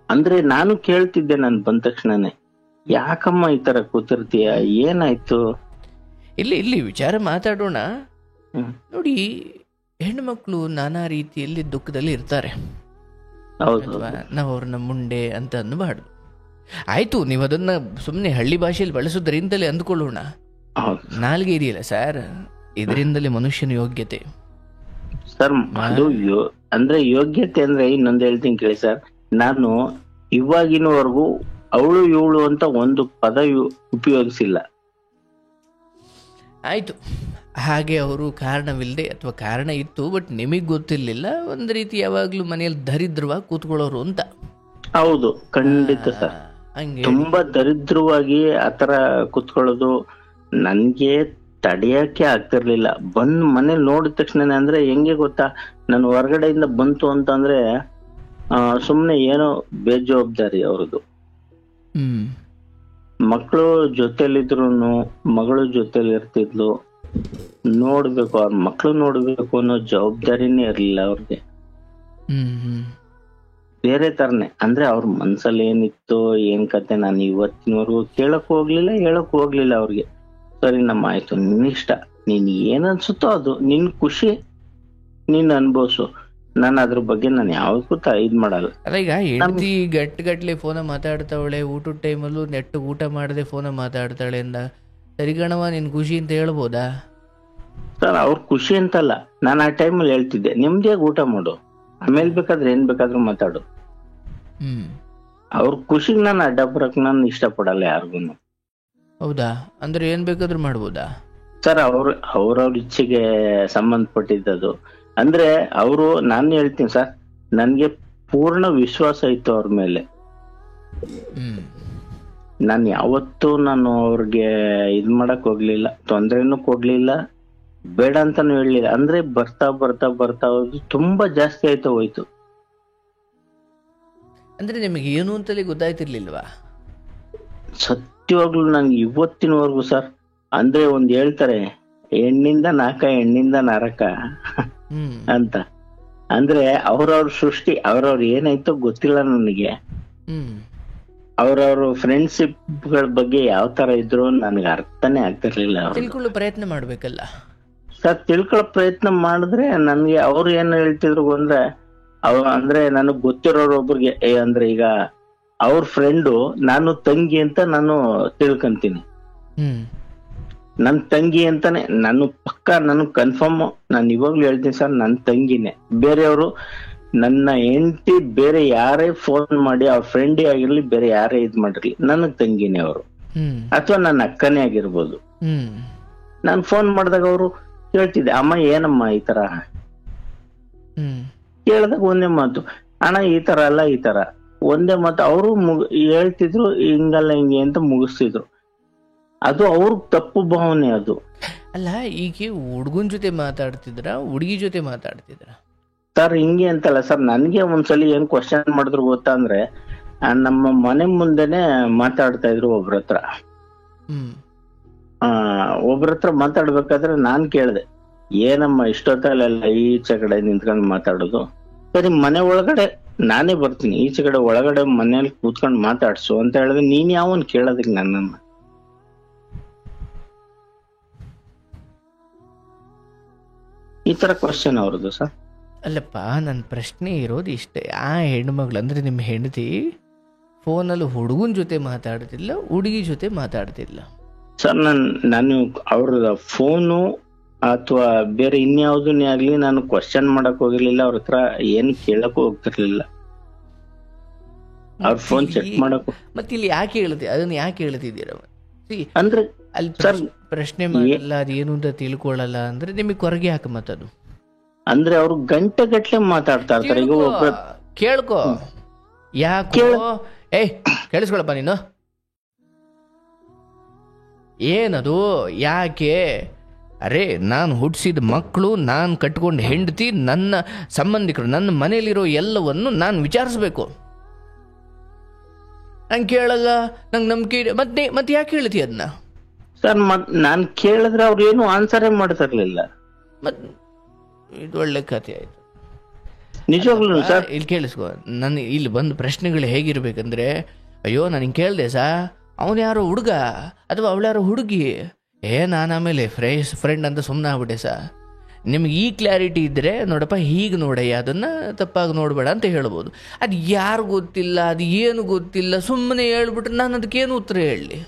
ಅಂದ್ರೆ ನಾನು ಕೇಳ್ತಿದ್ದೆ, ನಾನು ಬಂದ ತಕ್ಷಣನೇ, ಯಾಕಮ್ಮ ಈ ತರ ಕೂತಿರ್ತೀಯ, ಏನಾಯ್ತು? ಇಲ್ಲಿ ವಿಚಾರ ಮಾತಾಡೋಣ. ನೋಡಿ, ಹೆಣ್ಮಕ್ಳು ನಾನಾ ರೀತಿಯಲ್ಲಿ ದುಃಖದಲ್ಲಿ ಇರ್ತಾರೆ. ನಾವು ಅವ್ರನ್ನ ಮುಂಡೆ ಅಂತ ಅನ್ನಬಾರ್ದು. ಆಯಿತು, ನೀವು ಅದನ್ನು ಸುಮ್ಮನೆ ಹಳ್ಳಿ ಭಾಷೆಯಲ್ಲಿ ಬಳಸೋದ್ರಿಂದಲೇ ಅಂದ್ಕೊಳ್ಳೋಣ. ಹೌದು ನಾಲ್ಗೆ ಇದೆಯಲ್ಲ ಸರ್, ಇದರಿಂದಲೇ ಮನುಷ್ಯನ ಯೋಗ್ಯತೆ. ಸರ್. ಅದು ಅಂದ್ರೆ ಯೋಗ್ಯತೆ ಅಂದ್ರೆ ಇನ್ನೊಂದು ಹೇಳ್ತೀನಿ ಕೇಳಿ ಸರ್. ನಾನು ಇವಾಗಿನವರೆಗೂ ಅವಳು ಇವಳು ಅಂತ ಒಂದು ಪದ ಉಪಯೋಗಿಸಿಲ್ಲ. ಆಯಿತು, ಹಾಗೆ ಅವರು ಕಾರಣವಿಲ್ಲದೆ ಅಥವಾ ಕಾರಣ ಇತ್ತು ಬಟ್ ನಿಮಗೆ ಗೊತ್ತಿರಲಿಲ್ಲ, ಒಂದು ರೀತಿ ಯಾವಾಗಲೂ ಮನೆಯಲ್ಲಿ ದರಿದ್ರವಾಗಿ ಕೂತ್ಕೊಳ್ಳೋರು ಅಂತ. ಹೌದು, ಖಂಡಿತ ಸರ್. ಹಂಗೆ ತುಂಬಾ ದರಿದ್ರವಾಗಿ ಆತರ ಕುತ್ಕೊಳ್ಳೋದು ನನ್ಗೆ ತಡೆಯಕ್ಕೆ ಆಗ್ತಿರ್ಲಿಲ್ಲ. ಬಂದ್ ಮನೇಲಿ ನೋಡಿದ ತಕ್ಷಣ ಅಂದ್ರೆ ಹೆಂಗೆ ಗೊತ್ತಾ, ನಾನು ಹೊರಗಡೆಯಿಂದ ಬಂತು ಅಂತಂದ್ರೆ ಸುಮ್ನೆ ಏನೋ ಬೇಜವಾಬ್ದಾರಿ ಅವ್ರದ್ದು. ಮಕ್ಕಳು ಜೊತೆಲಿದ್ರು, ಮಗಳು ಜೊತೆಲಿ ಇರ್ತಿದ್ಲು, ನೋಡ್ಬೇಕು ಅವ್ರ ಮಕ್ಳು ನೋಡ್ಬೇಕು ಅನ್ನೋ ಜವಾಬ್ದಾರಿನೇ ಇರ್ಲಿಲ್ಲ ಅವ್ರಿಗೆ. ಬೇರೆ ತರನೇ ಅಂದ್ರೆ ಅವ್ರ ಮನ್ಸಲ್ಲಿ ಏನಿತ್ತು ಏನ್ ಕತೆ ನಾನು ಇವತ್ತಿನವರೆಗೂ ಕೇಳಕ್ ಹೋಗ್ಲಿಲ್ಲ, ಹೇಳಕ್ ಹೋಗ್ಲಿಲ್ಲ ಅವ್ರಿಗೆ. ಸರಿ ನಮ್ಮ ಆಯ್ತು, ನಿನ್ನಿಷ್ಟ, ನೀನ್ ಏನ್ ಅನ್ಸುತ್ತೋ ಅದು, ನಿನ್ ಖುಷಿ ನೀನ್ ಅನ್ಭವ್ಸು, ನಾನು ಅದ್ರ ಬಗ್ಗೆ ನಾನು ಯಾವತ್ತೂ ಇದ್ ಮಾಡಲ್ಲ. ಅಲ್ಲ, ಈಗ ಹೆಂಡತಿ ಗಟ್ಲೆ ಫೋನ ಮಾತಾಡ್ತಾವಳೆ, ಊಟದ ಟೈಮಲ್ಲೂ ನೆಟ್ಟು ಊಟ ಮಾಡದೆ ಫೋನ ಮಾತಾಡ್ತಾಳೆ ಅಂದ ಸರಿಗಣವ ನಿನ್ ಖುಷಿ ಅಂತ ಹೇಳ್ಬೋದಾ ಸರ್? ಅವ್ರ ಖುಷಿ ಅಂತಲ್ಲ, ನಾನು ಆ ಟೈಮಲ್ಲಿ ಹೇಳ್ತಿದ್ದೆ ನೆಮ್ಮದಿಯಾಗಿ ಊಟ ಮಾಡು, ಆಮೇಲೆ ಬೇಕಾದ್ರೆ ಏನ್ ಬೇಕಾದ್ರೂ ಮಾತಾಡು. ಅವ್ರ ಖುಷಿಗೆ ನಾನು ಅಡ್ಡ ಬರಕ್ ನಾನು ಇಷ್ಟಪಡಲ್ಲ ಯಾರಿಗೂ. ಹೌದಾ? ಅಂದ್ರೆ ಏನ್ ಬೇಕಾದ್ರೂ ಮಾಡ್ಬೋದಾ ಸರ್? ಅವ್ರವ್ರ ಇಚ್ಛೆಗೆ ಸಂಬಂಧಪಟ್ಟಿದ್ದದು. ಅಂದ್ರೆ ಅವರು, ನಾನು ಹೇಳ್ತೀನಿ ಸರ್, ನನ್ಗೆ ಪೂರ್ಣ ವಿಶ್ವಾಸ ಇತ್ತು ಅವ್ರ ಮೇಲೆ. ನಾನು ಯಾವತ್ತೂ ಅವ್ರಿಗೆ ಇದ್ ಮಾಡಕ್ ಹೋಗ್ಲಿಲ್ಲ, ತೊಂದ್ರೆನೂ ಕೊಡ್ಲಿಲ್ಲ, ಬೇಡ ಅಂತಾನು ಹೇಳಲಿಲ್ಲ. ಅಂದ್ರೆ ಬರ್ತಾ ಬರ್ತಾ ಬರ್ತಾ ಹೋಗಿ ತುಂಬಾ ಜಾಸ್ತಿ ಆಯ್ತಾ ಹೋಯ್ತು. ಅಂದ್ರೆ ನಿಮಗೆ ಏನು ಅಂತಲೇ ಗೊತ್ತಾಯ್ತಿರ್ಲಿಲ್ವಾ? ಸತ್ಯವಾಗ್ಲು ನಂಗೆ ಇವತ್ತಿನವರೆಗೂ ಸರ್, ಅಂದ್ರೆ ಒಂದ್ ಹೇಳ್ತಾರೆ ಹೆಣ್ಣಿಂದ ನಾಕ ಹೆಣ್ಣಿಂದ ನರಕ ಅಂತ. ಅಂದ್ರೆ ಅವ್ರವ್ರ ಸೃಷ್ಟಿ, ಅವ್ರವ್ರ ಏನಾಯ್ತೋ ಗೊತ್ತಿಲ್ಲ ನನಗೆ. ಅವ್ರವ್ರ ಫ್ರೆಂಡ್ಶಿಪ್ ಗಳ ಬಗ್ಗೆ ಯಾವ ತರ ಇದ್ರು ನನ್ಗೆ ಅರ್ಥನೇ ಆಗ್ತಿರ್ಲಿಲ್ಲ. ತಿಳ್ಕೊಳ್ಳೋ ಪ್ರಯತ್ನ ಮಾಡ್ಬೇಕಲ್ಲ ಸರ್. ತಿಳ್ಕೊಳ್ಳೋ ಪ್ರಯತ್ನ ಮಾಡಿದ್ರೆ ನನ್ಗೆ ಅವ್ರು ಏನ್ ಹೇಳ್ತಿದ್ರು ಅಂದ್ರೆ, ಅಂದ್ರೆ ನನಗ್ ಗೊತ್ತಿರೋರು ಒಬ್ರಿಗೆ, ಅಂದ್ರೆ ಈಗ ಅವ್ರ ಫ್ರೆಂಡು ನಾನು ತಂಗಿ ಅಂತ ನಾನು ತಿಳ್ಕೊಂತೀನಿ. ನನ್ ತಂಗಿ ಅಂತಾನೆ ನಾನು ಪಕ್ಕ, ನನಗ್ ಕನ್ಫರ್ಮ್, ನಾನು ಇವಾಗ್ಲೂ ಹೇಳ್ತೀನಿ ಸರ್, ನನ್ ತಂಗಿನೇ. ಬೇರೆಯವರು ನನ್ನ ಹೆಂಡತಿ ಬೇರೆ ಯಾರೇ ಫೋನ್ ಮಾಡಿ, ಅವ್ರ ಫ್ರೆಂಡೇ ಆಗಿರ್ಲಿ, ಬೇರೆ ಯಾರೇ ಇದ್ ಮಾಡಿರ್ಲಿ, ನನಗ್ ತಂಗಿನೇ ಅವರು, ಅಥವಾ ನನ್ನ ಅಕ್ಕನೇ ಆಗಿರ್ಬೋದು. ನಾನ್ ಫೋನ್ ಮಾಡಿದಾಗ ಅವರು ಕೇಳ್ತಿದ್ದೆ, ಅಮ್ಮ ಏನಮ್ಮ ಈ ತರ ಕೇಳಿದಾಗ ಒಂದೇ ಮಾತು, ಅಣ್ಣ ಈ ತರ ಅಲ್ಲ ಈ ತರ, ಒಂದೇ ಮಾತು. ಅವರು ಹೇಳ್ತಿದ್ರು ಹಿಂಗಲ್ಲ ಹಿಂಗೆ ಅಂತ ಮುಗಿಸ್ತಿದ್ರು. ಅದು ಅವ್ರ ತಪ್ಪು ಭಾವನೆ ಅದು. ಅಲ್ಲ, ಈಗ ಹುಡುಗನ್ ಜೊತೆ ಮಾತಾಡ್ತಿದ್ರ ಹುಡುಗಿ ಜೊತೆ ಮಾತಾಡ್ತಿದ್ರ? ಸರ್ ಹಿಂಗೆ ಅಂತಲ್ಲ ಸರ್, ನನ್ಗೆ ಒಂದ್ಸಲಿ ಏನ್ ಕ್ವಶನ್ ಮಾಡಿದ್ರು ಗೊತ್ತಾ ಅಂದ್ರೆ, ನಮ್ಮ ಮನೆ ಮುಂದೆನೆ ಮಾತಾಡ್ತಾ ಇದ್ರು ಒಬ್ರ ಹತ್ರ. ಒಬ್ರ ಹತ್ರ ಮಾತಾಡ್ಬೇಕಾದ್ರೆ ನಾನ್ ಕೇಳ್ದೆ, ಏನಮ್ಮ ಇಷ್ಟೊತ್ತಲ್ಲೆಲ್ಲ ಈಚೆ ಕಡೆ ನಿಂತ್ಕೊಂಡ್ ಮಾತಾಡೋದು? ಸರಿ ಮನೆ ಒಳಗಡೆ ನಾನೇ ಬರ್ತೀನಿ, ಈಚೆ ಕಡೆ ಒಳಗಡೆ ಮನೇಲಿ ಕೂತ್ಕೊಂಡ್ ಮಾತಾಡ್ಸು ಅಂತ ಹೇಳಿದ್ರೆ ನೀನ್ ಯಾವನ್ ಕೇಳೋದಕ್ಕೆ ನನ್ನನ್ನ? ಈ ತರ ಕ್ವಶನ್ ಅವ್ರದ್ದು ಸರ್. ಅಲ್ಲಪ್ಪ, ನನ್ನ ಪ್ರಶ್ನೆ ಇರೋದು ಇಷ್ಟೇ. ಆ ಹೆಣ್ಮಗಳು ಅಂದ್ರೆ ನಿಮ್ಮ ಹೆಂಡತಿ ಫೋನಲ್ಲಿ ಹುಡುಗನ ಜೊತೆ ಮಾತಾಡ್ತಿಲ್ಲ, ಹುಡುಗಿ ಜೊತೆ ಮಾತಾಡ್ತಿಲ್ಲ ಸರ್. ನಾನು ಅವ್ರ ಫೋನು ಅಥವಾ ಬೇರೆ ಇನ್ಯಾವುದನ್ನೇ ಆಗ್ಲಿ ನಾನು ಕ್ವಶನ್ ಮಾಡಕ್ ಹೋಗಿರ್ಲಿಲ್ಲ, ಅವ್ರ ಹತ್ರ ಏನು ಕೇಳಕ್ಕೂ ಹೋಗ್ತಿರ್ಲಿಲ್ಲ. ಅವ್ರ ಫೋನ್ ಚೆಕ್ ಮಾಡಕ್. ಮತ್ತೆ ಇಲ್ಲಿ ಯಾಕೆ ಹೇಳ್ತಿ, ಅದನ್ನ ಯಾಕೆ ಹೇಳ್ತಿದ್ದೀರ? ಅಂದ್ರೆ ಅಲ್ಲಿ ಪ್ರಶ್ನೆ ಮಾಡಲ್ಲ, ಅದೇನು ಅಂತ ತಿಳ್ಕೊಳ್ಳಲ್ಲ ಅಂದ್ರೆ ನಿಮಗೆ ಹೊರಗೆ ಹಾಕ ಮತ್ತದು. ಅಂದ್ರೆ ಅವ್ರು ಗಂಟೆ ಗಟ್ಲೆ ಮಾತಾಡ್ತಾ ಇರ್ತಾರೆ. ಈಗ ಒಬ್ಬ ಕೇಳ್ಕೊ, ಯಾಕೋ ಕೇಳಿಸ್ಕೊಳಪ್ಪ ನೀನು, ಏನದು ಯಾಕೆ? ಅರೆ, ನಾನು ಹುಟ್ಟಿಸಿದ ಮಕ್ಕಳು, ನಾನು ಕಟ್ಕೊಂಡು ಹೆಂಡತಿ, ನನ್ನ ಸಂಬಂಧಿಕರು, ನನ್ನ ಮನೇಲಿರೋ ಎಲ್ಲವನ್ನು ನಾನು ವಿಚಾರಿಸ್ಬೇಕು. ನಂಗೆ ಕೇಳಲ್ಲ, ನಂಗೆ ನಂಬಿಕೆ ಮತ್ತೆ ಯಾಕೆ ಹೇಳ್ತಿ ಅದನ್ನ? ಸರ್ ನಾನ್ ಕೇಳಿದ್ರೆ ಅವ್ರು ಏನು ಆನ್ಸರೇ ಮಾಡ್ತಿರ್ಲಿಲ್ಲ. ಮತ್ ಇದು ಒಳ್ಳೆ ಕಥೆ ಆಯ್ತು ನಿಜವಾಗ್ಲೂ ಸರ್. ಇಲ್ಲಿ ಕೇಳಿಸ್ಕೊ, ನಾನು ಇಲ್ಲಿ ಬಂದು ಪ್ರಶ್ನೆಗಳು ಹೇಗಿರ್ಬೇಕಂದ್ರೆ, ಅಯ್ಯೋ ನಾನು ಹಿಂಗೆ ಕೇಳಿದೆ ಅವನು ಯಾರೋ ಹುಡುಗ ಅಥವಾ ಅವಳು ಯಾರೋ ಹುಡುಗಿ, ನಾನು ಆಮೇಲೆ ಫ್ರೆಂಡ್ ಅಂತ ಸುಮ್ಮನೆ ಆಗ್ಬಿಟ್ಟೆ ನಿಮ್ಗೆ ಈ ಕ್ಲಾರಿಟಿ ಇದ್ದರೆ ನೋಡಪ್ಪ ಹೀಗೆ ನೋಡಯ್ಯ, ಅದನ್ನು ತಪ್ಪಾಗಿ ನೋಡಬೇಡ ಅಂತ ಹೇಳ್ಬೋದು. ಅದು ಯಾರು ಗೊತ್ತಿಲ್ಲ, ಅದು ಏನು ಗೊತ್ತಿಲ್ಲ, ಸುಮ್ಮನೆ ಹೇಳ್ಬಿಟ್ರೆ ನಾನು ಅದಕ್ಕೇನು ಉತ್ತರ ಹೇಳಲಿ?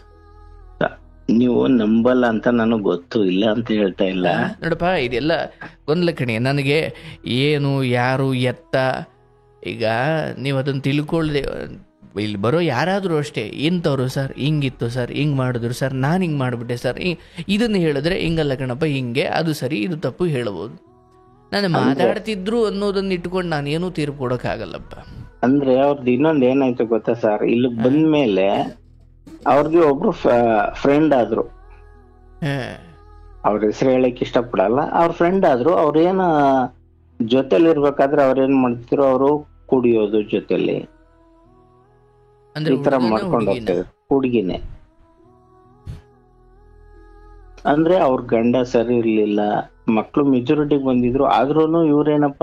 ನೀವು ನಂಬಲ್ಲ ಅಂತ ನನಗೆ ಗೊತ್ತು, ಇಲ್ಲ ಅಂತ ಹೇಳ್ತಾ ಇಲ್ಲ. ನೋಡಪ್ಪ ಇದೆಲ್ಲ ಗೊಂದಲ ಕಣೆ. ನನಗೆ ಏನು ಯಾರು ಎತ್ತ, ಈಗ ನೀವು ಅದನ್ನು ತಿಳ್ಕೊಳ್ಳದೆ ಇಲ್ಲಿ ಬರೋ ಯಾರಾದರೂ ಅಷ್ಟೇ, ಇಂಥವ್ರು ಸರ್ ಹಿಂಗಿತ್ತು ಸರ್, ಹಿಂಗೆ ಮಾಡಿದ್ರು ಸರ್, ನಾನು ಹಿಂಗೆ ಮಾಡಿಬಿಟ್ಟೆ ಸರ್, ಇದನ್ನು ಹೇಳಿದ್ರೆ ಹಿಂಗಲ್ಲ ಕಣಪ್ಪ, ಹಿಂಗೆ ಅದು ಸರಿ ಇದು ತಪ್ಪು ಹೇಳ್ಬೋದು. ನಾನು ಮಾತಾಡ್ತಿದ್ರು ಅನ್ನೋದನ್ನ ಇಟ್ಕೊಂಡು ನಾನೇನೂ ತೀರ್ಪು ಕೊಡೋಕ್ಕಾಗಲ್ಲಪ್ಪ. ಅಂದ್ರೆ ಅವ್ರದ್ದು ಇನ್ನೊಂದು ಏನಾಯ್ತು ಗೊತ್ತಾ ಸರ್, ಇಲ್ಲಿ ಬಂದ್ಮೇಲೆ ಅವ್ರಿಗೆ ಒಬ್ರು ಫ್ರೆಂಡ್ ಆದ್ರು, ಅವ್ರ ಹೆಸರು ಹೇಳಕ್ ಇಷ್ಟಪಡಲ್ಲ, ಅವ್ರ ಫ್ರೆಂಡ್ ಆದ್ರು. ಅವ್ರೇನ ಜೊತೆಲಿ ಇರ್ಬೇಕಾದ್ರೆ ಅವ್ರೇನ್ ಮಾಡ್ತಿದ್ರು, ಅವರು ಕುಡಿಯೋದು ಜೊತೆಲಿ ಈ ತರ ಮಾಡ್ಕೊಂಡು ಹೋಗ್ತಾರೆ. ಹುಡುಗಿನೇ ಅಂದ್ರೆ ಅವ್ರ ಗಂಡ ಸರಿ ಇರ್ಲಿಲ್ಲ, ಮಕ್ಳು ಮೆಚುರಿಟಿಗೆ ಬಂದಿದ್ರು. ಆದ್ರೂನು ಇವ್ರೇನಪ್ಪ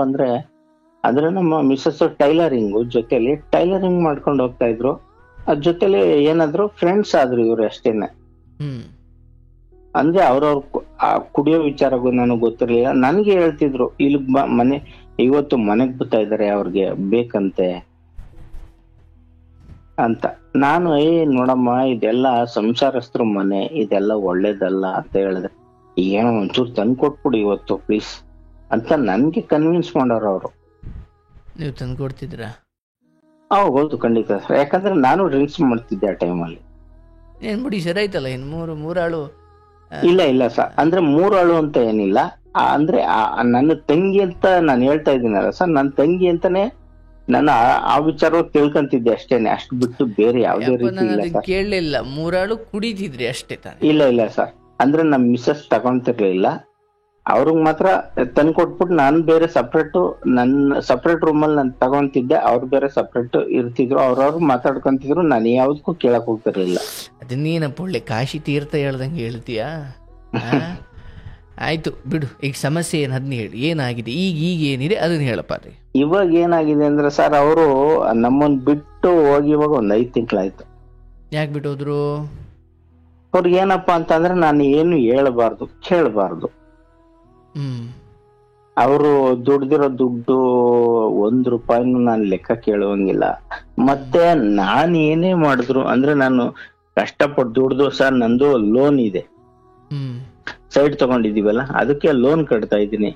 ಅಂದ್ರೆ ನಮ್ಮ ಮಿಸಸ್ ಟೈಲರಿಂಗ್ ಜೊತೆಲಿ ಟೈಲರಿಂಗ್ ಮಾಡ್ಕೊಂಡು ಹೋಗ್ತಾ ಇದ್ರು. ಅದ್ ಜೊತೆಲಿ ಏನಾದ್ರು ಫ್ರೆಂಡ್ಸ್ ಆದ್ರು ಇವ್ರು ಅಷ್ಟೇನೆ. ಅಂದ್ರೆ ಅವ್ರವ್ರ ಕುಡಿಯೋ ವಿಚಾರಗೂ ನನಗ್ ಗೊತ್ತಿರ್ಲಿಲ್ಲ. ನನ್ಗೆ ಹೇಳ್ತಿದ್ರು ಇಲ್ಲಿ ಮನೆ ಇವತ್ತು ಮನೆಗ್ ಬರ್ತಾ ಇದಾರೆ ಅವ್ರಿಗೆ ಬೇಕಂತೆ ಅಂತ. ನಾನು ನೋಡಮ್ಮ ಇದೆಲ್ಲ ಸಂಸಾರಸ್ಥರು ಮನೆ, ಇದೆಲ್ಲ ಒಳ್ಳೇದಲ್ಲ ಅಂತ ಹೇಳಿದ್ರೆ, ಏನೋ ಒಂಚೂರು ತಂದು ಕೊಟ್ಬಿಡಿ ಇವತ್ತು ಪ್ಲೀಸ್ ಅಂತ ನನ್ಗೆ ಕನ್ವಿನ್ಸ್ ಮಾಡೋರು ಅವರು. ನೀವು ತಂದು ಕೊಡ್ತಿದ್ರಾ? ಹೌದು ಖಂಡಿತ ಸರ್, ಯಾಕಂದ್ರೆ ನಾನು ಡ್ರಿಂಕ್ಸ್ ಮಾಡ್ತಿದ್ದೆ ಆ ಟೈಮಲ್ಲಿ. ಏನ್ ಬಿಡಿ ಸರ್ ಆಯ್ತಲ್ಲ, ಇನ್ನು ಮೂರಾಳು ಇಲ್ಲ ಸರ್, ಅಂದ್ರೆ ಮೂರಾಳು ಅಂತ ಏನಿಲ್ಲ. ಅಂದ್ರೆ ನನ್ನ ತಂಗಿ ಅಂತ ನಾನು ಹೇಳ್ತಾ ಇದ್ದೀನಲ್ಲ ಸರ್, ನನ್ನ ತಂಗಿ ಅಂತಾನೆ ನಾನು ಆ ವಿಚಾರ ತಿಳ್ಕೊಂತಿದ್ದೆ ಅಷ್ಟೇನೆ, ಅಷ್ಟು ಬಿಟ್ಟು ಬೇರೆ ಯಾವ್ದೇ ರೀತಿ ಇಲ್ಲ ಸರ್. ಕೇಳಲಿಲ್ಲ, ಮೂರಾಳು ಕುಡಿತಿದ್ರಿ ಅಷ್ಟೇ ತಾನೆ? ಇಲ್ಲ ಸರ್, ಅಂದ್ರೆ ನಮ್ ಮಿಸಸ್ ತಗೊಂತಿರ್ಲಿಲ್ಲ, ಅವ್ರಿಗೆ ಮಾತ್ರ ತಂದ್ಕೊಟ್ಬಿಟ್ಟು ನಾನು ಬೇರೆ ಸಪ್ರೇಟ್ ರೂಮ್ ಅಲ್ಲಿ ನಾನು ತಗೊಂತಿದ್ದೆ, ಅವ್ರು ಬೇರೆ ಸಪ್ರೇಟ್ ಇರ್ತಿದ್ರು, ಅವ್ರವ್ರು ಮಾತಾಡ್ಕೊಂತಿದ್ರು, ನಾನು ಯಾವ್ದಕ್ಕೂ ಕೇಳಕ್ ಹೋಗ್ತಿರ್ಲಿಲ್ಲ. ಅದನ್ನೇನಪ್ಪ ಒಳ್ಳೆ ಕಾಶಿ ತೀರ್ಥ ಹೇಳ್ದಂಗೆ ಹೇಳ್ತೀಯಾ? ಆಯ್ತು ಬಿಡು, ಈಗ ಸಮಸ್ಯೆ ಏನು ಅದನ್ನ ಹೇಳಿ, ಏನಾಗಿದೆ ಈಗ ಏನಿದೆ ಅದನ್ನ ಹೇಳಪ್ಪ. ಅದೇ ಇವಾಗ ಏನಾಗಿದೆ ಅಂದ್ರೆ ಸರ್, ಅವರು ನಮ್ಮನ್ ಬಿಟ್ಟು ಹೋಗಿ ಇವಾಗ ಒಂದ್ 5 ತಿಂಗಳಾಯ್ತು. ಯಾಕೆ ಬಿಟ್ಟು ಹೋದ್ರು? ಅವ್ರಿಗೆ ಏನಪ್ಪಾ ಅಂತಂದ್ರೆ ನಾನು ಏನು ಹೇಳಬಾರ್ದು ಕೇಳಬಾರ್ದು. ಅವರು ದುಡ್ದಿರೋ ದುಡ್ಡು ₹1 ನಾನು ಲೆಕ್ಕ ಕೇಳುವಂಗಿಲ್ಲ. ಮತ್ತೆ ನಾನ್ ಏನೇ ಮಾಡಿದ್ರು ಅಂದ್ರೆ, ನಾನು ಕಷ್ಟಪಟ್ಟು ದುಡ್ದು ಸರ್, ನಂದು ಲೋನ್ ಇದೆ, ಸೈಡ್ ತಗೊಂಡಿದೀವಲ್ಲ ಅದಕ್ಕೆ ಲೋನ್ ಕಟ್ತಾ ಇದ್ದೀನಿ.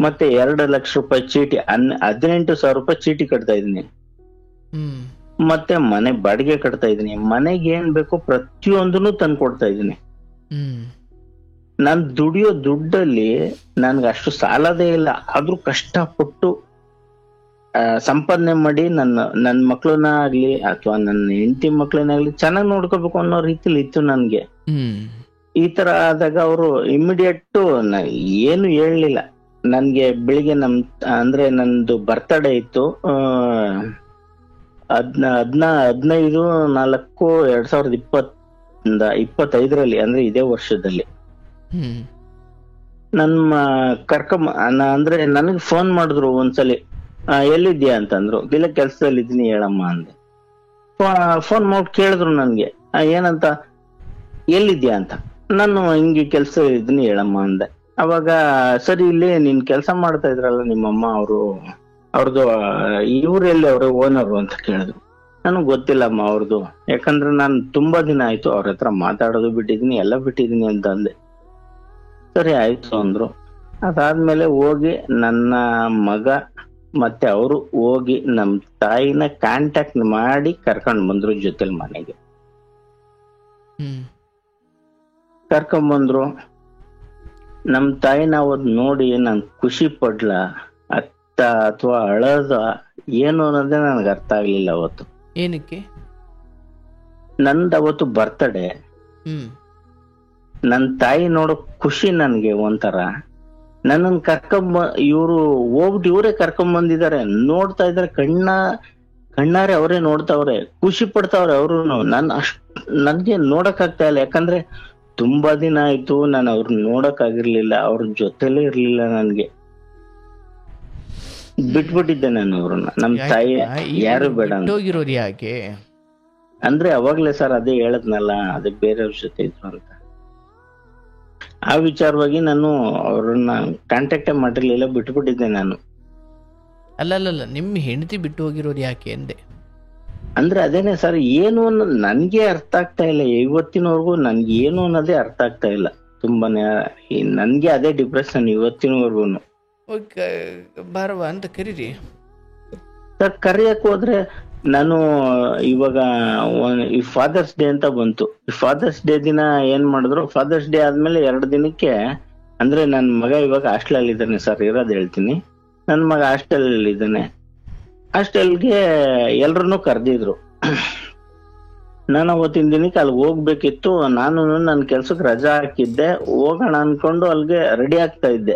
ಮತ್ತೆ ₹2 ಲಕ್ಷ ಚೀಟಿ, ₹18,000 ಚೀಟಿ ಕಟ್ತಾ ಇದೀನಿ. ಮತ್ತೆ ಮನೆ ಬಾಡಿಗೆ ಕಟ್ತಾ ಇದೀನಿ, ಮನೆಗೆ ಏನ್ ಬೇಕು ಪ್ರತಿಯೊಂದನ್ನು ತಂದು ಕೊಡ್ತಾ ಇದೀನಿ. ನಾನ್ ದುಡಿಯೋ ದುಡ್ಡಲ್ಲಿ ನನ್ಗೆ ಅಷ್ಟು ಸಾಲದೇ ಇಲ್ಲ, ಆದ್ರೂ ಕಷ್ಟಪಟ್ಟು ಸಂಪಾದನೆ ಮಾಡಿ ನನ್ನ ಮಕ್ಳನ್ನ ಆಗ್ಲಿ ಅಥವಾ ನನ್ನ ಹೆಂಡತಿ ಮಕ್ಳನ್ನಾಗ್ಲಿ ಚೆನ್ನಾಗಿ ನೋಡ್ಕೋಬೇಕು ಅನ್ನೋ ರೀತಿಲಿ ಇತ್ತು ನನ್ಗೆ. ಈ ತರ ಆದಾಗ ಅವರು ಇಮಿಡಿಯೇಟ್ ಏನು ಹೇಳಲಿಲ್ಲ ನನ್ಗೆ. ಬೆಳಿಗ್ಗೆ ಅಂದ್ರೆ ನಂದು ಬರ್ತಡೇ ಇತ್ತು, 15/4/2025 ಅಂದ್ರೆ ಇದೇ ವರ್ಷದಲ್ಲಿ. ನನ್ನ ಅಂದ್ರೆ ನನಗ್ ಫೋನ್ ಮಾಡಿದ್ರು ಒಂದ್ಸಲಿ, ಎಲ್ಲಿದ್ಯಾ ಅಂತಂದ್ರು. ಇಲ್ಲ ಕೆಲ್ಸದಲ್ಲಿ ಇದ್ದೀನಿ ಹೇಳಮ್ಮ ಅಂದೆ. ಫೋನ್ ಮಾಡಿ ಕೇಳಿದ್ರು ನನ್ಗೆ, ಏನಂತ, ಎಲ್ಲಿದ್ಯಾ ಅಂತ. ನಾನು ಹಿಂಗೆ ಕೆಲ್ಸ ಇದ್ದೀನಿ ಹೇಳಮ್ಮ ಅಂದೆ. ಅವಾಗ ಸರಿ, ಇಲ್ಲಿ ನೀನ್ ಕೆಲ್ಸ ಮಾಡ್ತಾ ಇದ್ರಲ್ಲ ನಿಮ್ಮಮ್ಮ, ಅವ್ರದ್ದು ಇವ್ರೆಲ್ಲಿ ಅವ್ರ ಓನರು ಅಂತ ಕೇಳಿದ್ರು. ನನಗ್ ಗೊತ್ತಿಲ್ಲಮ್ಮ ಅವ್ರದ್ದು, ಯಾಕಂದ್ರೆ ನಾನು ತುಂಬಾ ದಿನ ಆಯ್ತು ಅವ್ರ ಹತ್ರ ಮಾತಾಡೋದು ಬಿಟ್ಟಿದೀನಿ, ಎಲ್ಲ ಬಿಟ್ಟಿದೀನಿ ಅಂತ ಅಂದೆ. ಸರಿ ಆಯ್ತು ಅಂದ್ರು. ಅದಾದ್ಮೇಲೆ ಹೋಗಿ ನನ್ನ ಮಗ ಮತ್ತೆ ಅವರು ಹೋಗಿ ನಮ್ ತಾಯಿನ ಕಾಂಟ್ಯಾಕ್ಟ್ ಮಾಡಿ ಕರ್ಕೊಂಡ್ ಬಂದ್ರು ಜೊತೆಲಿ ಮನೆಗೆ. ಕರ್ಕೊಂಡ್ ಬಂದ್ರು. ನಮ್ ತಾಯಿನ ಅವತ್ತು ನೋಡಿ ನಾನ್ ಖುಷಿ ಪಡ್ಲ ಅಥವಾ ಅಳದ ಏನು ಅನ್ನೋದೇ ನನ್ಗೆ ಅರ್ಥ ಆಗ್ಲಿಲ್ಲ ಅವತ್ತು. ಏನಕ್ಕೆ? ನಂದ್ ಅವತ್ತು ಬರ್ತಡೇ, ನನ್ ತಾಯಿ ನೋಡೋ ಖುಷಿ ನನ್ಗೆ ಒಂಥರ. ನನ್ನನ್ ಇವರೇ ಕರ್ಕೊಂಡ್ ಬಂದಿದ್ದಾರೆ, ನೋಡ್ತಾ ಇದಾರೆ, ಕಣ್ಣಾರೆ ಅವರೇ ನೋಡ್ತಾವ್ರೆ, ಖುಷಿ ಪಡ್ತಾವ್ರೆ ಅವ್ರು. ನನ್ಗೆ ನೋಡಕ್ ಆಗ್ತಾ ಇಲ್ಲ, ಯಾಕಂದ್ರೆ ತುಂಬಾ ದಿನ ಆಯ್ತು ನಾನು ಅವ್ರನ್ನ ನೋಡಕ್ ಆಗಿರ್ಲಿಲ್ಲ, ಅವ್ರ ಜೊತೆಲೇ ಇರ್ಲಿಲ್ಲ. ನನ್ಗೆ ಬಿಟ್ಬಿಟ್ಟಿದ್ದೆ ನಾನು ಅವ್ರನ್ನ. ನಮ್ ತಾಯಿ ಯಾರು ಬೇಡ ಹೋಗಿರೋದು ಯಾಕೆ ಅಂದ್ರೆ ಅವಾಗ್ಲೇ ಸರ್ ಅದೇ ಹೇಳದ್ನಲ್ಲ, ಅದೇ ಬೇರೆಯವ್ರ ಜೊತೆ ಇದ್ರು ಅಂತ. ಆ ವಿಚಾರವಾಗಿ ನಾನು ಅವ್ರನ್ನ ಕಾಂಟ್ಯಾಕ್ಟೇ ಮಾಡಿರ್ಲಿಲ್ಲ, ಬಿಟ್ಬಿಟ್ಟಿದ್ದೆ ನಾನು. ಅಲ್ಲಲ್ಲಲ್ಲ, ನಿಮ್ಮ ಹೆಂಡತಿ ಬಿಟ್ಟು ಹೋಗಿರೋದು ಯಾಕೆ ಅಂದೆ. ಅಂದ್ರೆ ಅದೇನೆ ಸರ್, ಏನು ಅನ್ನೋದು ನನ್ಗೆ ಅರ್ಥ ಆಗ್ತಾ ಇಲ್ಲ ಇವತ್ತಿನವರೆಗೂ. ನನ್ಗೆ ಏನು ಅನ್ನೋದೇ ಅರ್ಥ ಆಗ್ತಾ ಇಲ್ಲ. ತುಂಬಾನೇ ನನ್ಗೆ ಅದೇ ಡಿಪ್ರೆಷನ್ ಇವತ್ತಿನವರೆಗೂ. ಓಕೆ, ಬಾರವಾ ಅಂತ ಕರೀರಿ. ಸರ್ ಕರಿಯಕ್ ಹೋದ್ರೆ ನಾನು ಇವಾಗ ಈ ಫಾದರ್ಸ್ ಡೇ ಅಂತ ಬಂತು. ಈ ಫಾದರ್ಸ್ ಡೇ ದಿನ ಏನ್ ಮಾಡಿದ್ರು, ಫಾದರ್ಸ್ ಡೇ ಆದ್ಮೇಲೆ 2 ದಿನಕ್ಕೆ, ಅಂದ್ರೆ ನನ್ ಮಗ ಇವಾಗ ಹಾಸ್ಟೆಲ್ ಅಲ್ಲಿ ಇದ್ದಾನೆ ಸರ್, ಇರೋದ್ ಹೇಳ್ತೀನಿ. ನನ್ ಮಗ ಹಾಸ್ಟೆಲ್ ಅಲ್ಲಿ ಇದ್ದಾನೆ. ಹಾಸ್ಟೆಲ್ಗೆ ಎಲ್ರನ್ನೂ ಕರೆದಿದ್ರು. ನಾನು ಅವತ್ತಿನ ದಿನಕ್ಕೆ ಅಲ್ಲಿ ಹೋಗ್ಬೇಕಿತ್ತು. ನಾನು ನನ್ನ ಕೆಲ್ಸಕ್ಕೆ ರಜಾ ಹಾಕಿದ್ದೆ, ಹೋಗೋಣ ಅನ್ಕೊಂಡು ಅಲ್ಲಿಗೆ ರೆಡಿ ಆಗ್ತಾ ಇದ್ದೆ.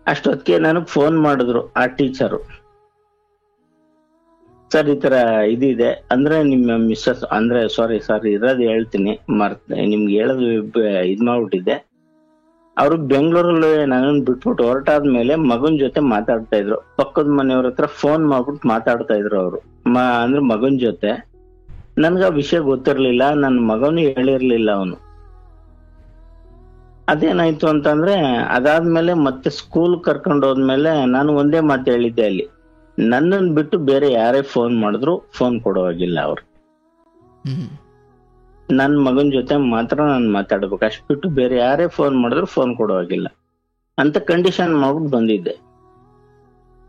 ಅಷ್ಟೊತ್ತಿಗೆ ನನಗ್ ಫೋನ್ ಮಾಡಿದ್ರು ಆ ಟೀಚರು. ಸರ್ ಈ ತರ ಇದಿದೆ, ಅಂದ್ರೆ ನಿಮ್ಮ ಮಿಸ್ಸಸ್, ಅಂದ್ರೆ ಸಾರಿ ಇರೋದು ಹೇಳ್ತೀನಿ, ನಿಮ್ಗೆ ಹೇಳೋದು ಇದ್ ಮಾಡ್ಬಿಟ್ಟಿದ್ದೆ. ಅವ್ರು ಬೆಂಗಳೂರಲ್ಲಿ ನನ್ನನ್ನು ಬಿಟ್ಬಿಟ್ಟು ಹೊರಟಾದ್ಮೇಲೆ ಮಗನ್ ಜೊತೆ ಮಾತಾಡ್ತಾ ಇದ್ರು. ಪಕ್ಕದ ಮನೆಯವ್ರ ಹತ್ರ ಫೋನ್ ಮಾಡ್ಬಿಟ್ಟು ಮಾತಾಡ್ತಾ ಇದ್ರು ಅವರು, ಅಂದ್ರೆ ಮಗನ್ ಜೊತೆ. ನನ್ಗ ಆ ವಿಷಯ ಗೊತ್ತಿರ್ಲಿಲ್ಲ, ನನ್ನ ಮಗನು ಹೇಳಿರ್ಲಿಲ್ಲ ಅವನು. ಅದೇನಾಯ್ತು ಅಂತಂದ್ರೆ, ಅದಾದ್ಮೇಲೆ ಮತ್ತೆ ಸ್ಕೂಲ್ ಕರ್ಕೊಂಡು ಹೋದ್ಮೇಲೆ ನಾನು ಒಂದೇ ಮಾತು ಹೇಳಿದ್ದೆ ಅಲ್ಲಿ, ನನ್ನನ್ನು ಬಿಟ್ಟು ಬೇರೆ ಯಾರೇ ಫೋನ್ ಮಾಡಿದ್ರು ಫೋನ್ ಕೊಡೋವಾಗಿಲ್ಲ ಅವ್ರು. ನನ್ ಮಗನ್ ಜೊತೆ ಮಾತ್ರ ನಾನು ಮಾತಾಡ್ಬೇಕು, ಅಷ್ಟ್ ಬಿಟ್ಟು ಬೇರೆ ಯಾರೇ ಫೋನ್ ಮಾಡಿದ್ರು ಫೋನ್ ಕೊಡೋವಾಗಿಲ್ಲ ಅಂತ ಕಂಡೀಷನ್ ಮಾಡ್ಬಿಟ್ಟು ಬಂದಿದ್ದೆ.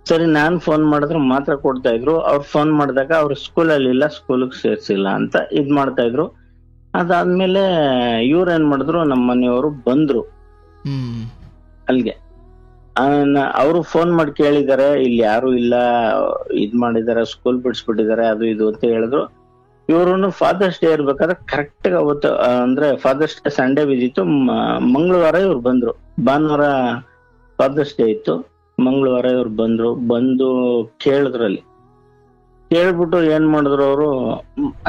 ಸರಿ, ನಾನ್ ಫೋನ್ ಮಾಡಿದ್ರು ಮಾತ್ರ ಕೊಡ್ತಾ ಇದ್ರು. ಅವ್ರು ಫೋನ್ ಮಾಡಿದಾಗ ಅವ್ರು ಸ್ಕೂಲಲ್ಲಿ ಇಲ್ಲ, ಸ್ಕೂಲಿಗೆ ಸೇರ್ಸಿಲ್ಲ ಅಂತ ಇದ್ ಮಾಡ್ತಾ ಇದ್ರು. ಅದಾದ್ಮೇಲೆ ಇವ್ರ ಏನ್ ಮಾಡಿದ್ರು, ನಮ್ಮ ಮನೆಯವರು ಬಂದ್ರು ಅಲ್ಲಿಗೆ. ಅವರು ಫೋನ್ ಮಾಡಿ ಕೇಳಿದಾರೆ, ಇಲ್ಲಿ ಯಾರು ಇಲ್ಲ, ಇದ್ ಮಾಡಿದಾರೆ, ಸ್ಕೂಲ್ ಬಿಡಿಸ್ಬಿಟ್ಟಿದ್ದಾರೆ, ಅದು ಇದು ಅಂತ ಹೇಳಿದ್ರು. ಇವ್ರು ಫಾದರ್ಸ್ ಡೇ ಇರ್ಬೇಕಾದ್ರೆ ಕರೆಕ್ಟ್ ಅವತ್ತು, ಅಂದ್ರೆ ಫಾದರ್ಸ್ ಡೇ ಸಂಡೇ ಬಿದ್ದಿತ್ತು, ಮಂಗಳವಾರ ಇವ್ರು ಬಂದ್ರು. ಭಾನುವಾರ ಫಾದರ್ಸ್ ಡೇ ಇತ್ತು, ಮಂಗಳವಾರ ಇವ್ರು ಬಂದು ಕೇಳಿದ್ರಲ್ಲಿ. ಕೇಳ್ಬಿಟ್ಟು ಏನ್ ಮಾಡಿದ್ರು ಅವರು,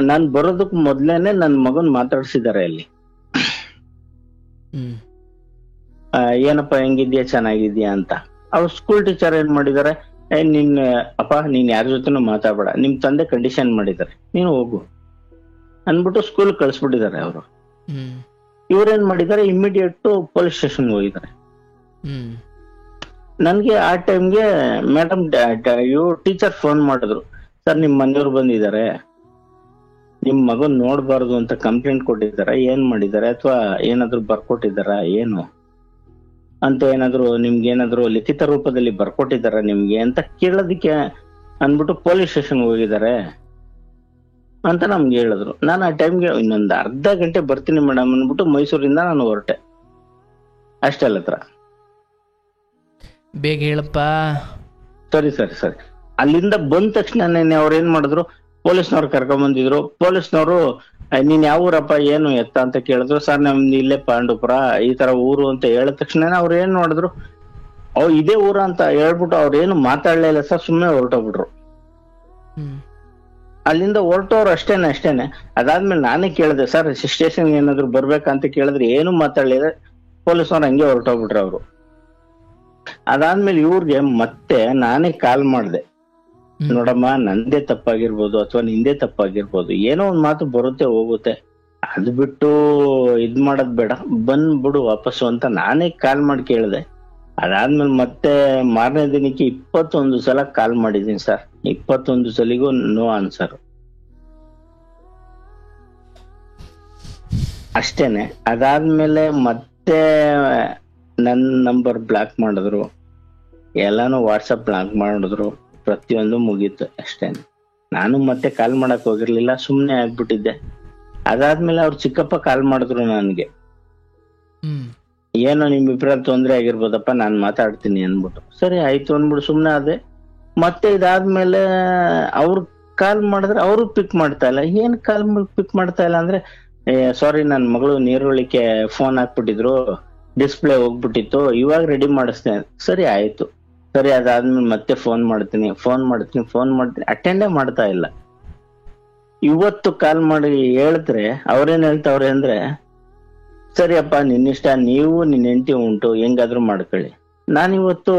ನಾನ್ ಬರೋದಕ್ ಮೊದ್ಲೇನೆ ನನ್ ಮಗನ್ ಮಾತಾಡ್ಸಿದಾರೆ ಅಲ್ಲಿ. ಏನಪ್ಪ ಹೆಂಗಿದ್ಯಾ, ಚೆನ್ನಾಗಿದ್ಯಾ ಅಂತ. ಅವ್ರ ಸ್ಕೂಲ್ ಟೀಚರ್ ಏನ್ ಮಾಡಿದಾರೆ, ನೀನ್ ಯಾರ ಜೊತೆನೂ ಮಾತಾಡ್ಬೇಡ, ನಿಮ್ ತಂದೆ ಕಂಡೀಷನ್ ಮಾಡಿದಾರೆ, ನೀನು ಹೋಗು ಅನ್ಬಿಟ್ಟು ಸ್ಕೂಲ್ ಕಳ್ಸ್ಬಿಟ್ಟಿದ್ದಾರೆ ಅವರು. ಇವ್ರೇನ್ ಮಾಡಿದಾರೆ, ಇಮಿಡಿಯೇಟ್ ಪೊಲೀಸ್ ಸ್ಟೇಷನ್ ಹೋಗಿದ್ದಾರೆ. ನನ್ಗೆ ಆ ಟೈಮ್ಗೆ ಮೇಡಮ್ ಟೀಚರ್ ಫೋನ್ ಮಾಡಿದ್ರು, ಸರ್ ನಿಮ್ ಮನೆಯವ್ರು ಬಂದಿದ್ದಾರೆ, ನಿಮ್ ಮಗನ್ ನೋಡ್ಬಾರ್ದು ಅಂತ ಕಂಪ್ಲೇಂಟ್ ಕೊಟ್ಟಿದಾರ, ಏನ್ ಮಾಡಿದಾರೆ, ಅಥವಾ ಏನಾದ್ರು ಬರ್ಕೊಟ್ಟಿದಾರ ಏನು ಅಂತ, ಏನಾದ್ರು ನಿಮ್ಗೆ ಏನಾದ್ರು ಲಿಖಿತ ರೂಪದಲ್ಲಿ ಬರ್ಕೊಟ್ಟಿದಾರ ನಿಮ್ಗೆ ಅಂತ ಕೇಳೋದಿಕ್ಕೆ ಅನ್ಬಿಟ್ಟು ಪೊಲೀಸ್ ಸ್ಟೇಷನ್ ಹೋಗಿದ್ದಾರೆ ಅಂತ ನಮ್ಗೆ ಹೇಳಿದ್ರು. ನಾನು ಆ ಟೈಮ್ಗೆ ಇನ್ನೊಂದು ಅರ್ಧ ಗಂಟೆ ಬರ್ತೀನಿ ಮೇಡಮ್ ಅನ್ಬಿಟ್ಟು ಮೈಸೂರಿಂದ ನಾನು ಹೊರಟೆ ಹಾಸ್ಟೆಲ್ ಹತ್ರ. ಬೇಗ ಹೇಳಪ್ಪ. ಸರಿ. ಅಲ್ಲಿಂದ ಬಂದ ತಕ್ಷಣನೇ ಅವ್ರು ಏನ್ ಮಾಡಿದ್ರು, ಪೊಲೀಸ್ನವ್ರು ಕರ್ಕೊಂಡ್ ಬಂದಿದ್ರು. ಪೊಲೀಸ್ನವರು ನೀನ್ ಯಾವ ಊರಪ್ಪ, ಏನು ಎತ್ತ ಅಂತ ಕೇಳಿದ್ರು. ಸರ್ ನಮ್ದು ಇಲ್ಲೇ ಪಾಂಡುಪುರ, ಈ ತರ ಊರು ಅಂತ ಹೇಳಿದ ತಕ್ಷಣ ಅವ್ರು ಏನ್ ಮಾಡಿದ್ರು, ಇದೇ ಊರ ಅಂತ ಹೇಳ್ಬಿಟ್ಟು ಅವ್ರೇನು ಮಾತಾಡ್ಲೇ ಇಲ್ಲ ಸರ್, ಸುಮ್ಮನೆ ಹೊರಟೋಗ್ಬಿಟ್ರು. ಅಲ್ಲಿಂದ ಹೊರಟೋರು ಅಷ್ಟೇನೆ. ಅದಾದ್ಮೇಲೆ ನಾನೇ ಕೇಳಿದೆ, ಸರ್ ಸ್ಟೇಷನ್ ಏನಾದ್ರು ಬರ್ಬೇಕಂತ ಕೇಳಿದ್ರೆ ಏನು ಮಾತಾಡ್ಲಿಲ್ಲ, ಪೊಲೀಸ್ನವ್ರು ಹಂಗೆ ಹೊರಟೋಗ್ಬಿಟ್ರು ಅವರು. ಅದಾದ್ಮೇಲೆ ಇವ್ರಿಗೆ ಮತ್ತೆ ನಾನೇ ಕಾಲ್ ಮಾಡ್ದೆ, ನೋಡಮ್ಮ ನಂದೇ ತಪ್ಪಾಗಿರ್ಬೋದು ಅಥವಾ ನಿಂದೇ ತಪ್ಪಾಗಿರ್ಬೋದು, ಏನೋ ಒಂದ್ ಮಾತು ಬರುತ್ತೆ ಹೋಗುತ್ತೆ, ಅದ್ ಬಿಟ್ಟು ಇದ್ ಮಾಡೋದ್ ಬೇಡ, ಬಂದ್ಬಿಡು ವಾಪಸ್ಸು ಅಂತ ನಾನೇ ಕಾಲ್ ಮಾಡಿ ಕೇಳಿದೆ. ಅದಾದ್ಮೇಲೆ ಮತ್ತೆ ಮಾರನೇ ದಿನಕ್ಕೆ 21 ಸಲ ಕಾಲ್ ಮಾಡಿದೀನಿ ಸರ್, 21 ಸಲಿಗೂ ನೋ ಆನ್ಸರ್ ಅಷ್ಟೇನೆ. ಅದಾದ್ಮೇಲೆ ಮತ್ತೆ ನನ್ ನಂಬರ್ ಬ್ಲಾಕ್ ಮಾಡಿದ್ರು, ಎಲ್ಲಾನು ವಾಟ್ಸಪ್ ಬ್ಲಾಕ್ ಮಾಡಿದ್ರು, ಪ್ರತಿಯೊಂದು ಮುಗೀತು ಅಷ್ಟೇನೆ. ನಾನು ಮತ್ತೆ ಕಾಲ್ ಮಾಡಕ್ ಹೋಗಿರ್ಲಿಲ್ಲ, ಸುಮ್ನೆ ಆಗ್ಬಿಟ್ಟಿದ್ದೆ. ಅದಾದ್ಮೇಲೆ ಅವ್ರ ಚಿಕ್ಕಪ್ಪ ಕಾಲ್ ಮಾಡಿದ್ರು ನನ್ಗೆ, ಏನೋ ನಿಮ್ ಇಬ್ರಲ್ಲಿ ತೊಂದ್ರೆ ಆಗಿರ್ಬೋದಪ್ಪ, ನಾನ್ ಮಾತಾಡ್ತೀನಿ ಅನ್ಬಿಟ್ಟು. ಸರಿ ಆಯ್ತು ಅನ್ಬಿಟ್ಟು ಸುಮ್ನೆ ಆದೆ. ಮತ್ತೆ ಇದಾದ್ಮೇಲೆ ಅವ್ರು ಕಾಲ್ ಮಾಡಿದ್ರೆ ಅವರು ಪಿಕ್ ಮಾಡ್ತಾ ಇಲ್ಲ. ಏನ್ ಕಾಲ್ ಪಿಕ್ ಮಾಡ್ತಾ ಇಲ್ಲ ಅಂದ್ರೆ, ಸಾರಿ ನನ್ ಮಗಳು ನೀರುಳಿಕೆ ಫೋನ್ ಹಾಕ್ಬಿಟ್ಟಿದ್ರು, ಡಿಸ್ಪ್ಲೇ ಹೋಗ್ಬಿಟ್ಟಿತ್ತು, ಇವಾಗ ರೆಡಿ ಮಾಡಿಸ್ತೇನೆ. ಸರಿ ಆಯ್ತು. ಸರಿ ಅದಾದ್ಮೇಲೆ ಮತ್ತೆ ಫೋನ್ ಮಾಡ್ತೀನಿ, ಅಟೆಂಡೇ ಮಾಡ್ತಾ ಇಲ್ಲ. ಇವತ್ತು ಕಾಲ್ ಮಾಡಿ ಹೇಳಿದ್ರೆ ಅವ್ರೇನ್ ಹೇಳ್ತಾವ್ರೆ ಅಂದ್ರೆ, ಸರಿಯಪ್ಪ ನಿನ್ನಿಷ್ಟ, ನೀವು ನಿನ್ ಹೆಂಡತಿ ಉಂಟು, ಹೆಂಗಾದ್ರೂ ಮಾಡ್ಕೊಳ್ಳಿ. ನಾನಿವತ್ತು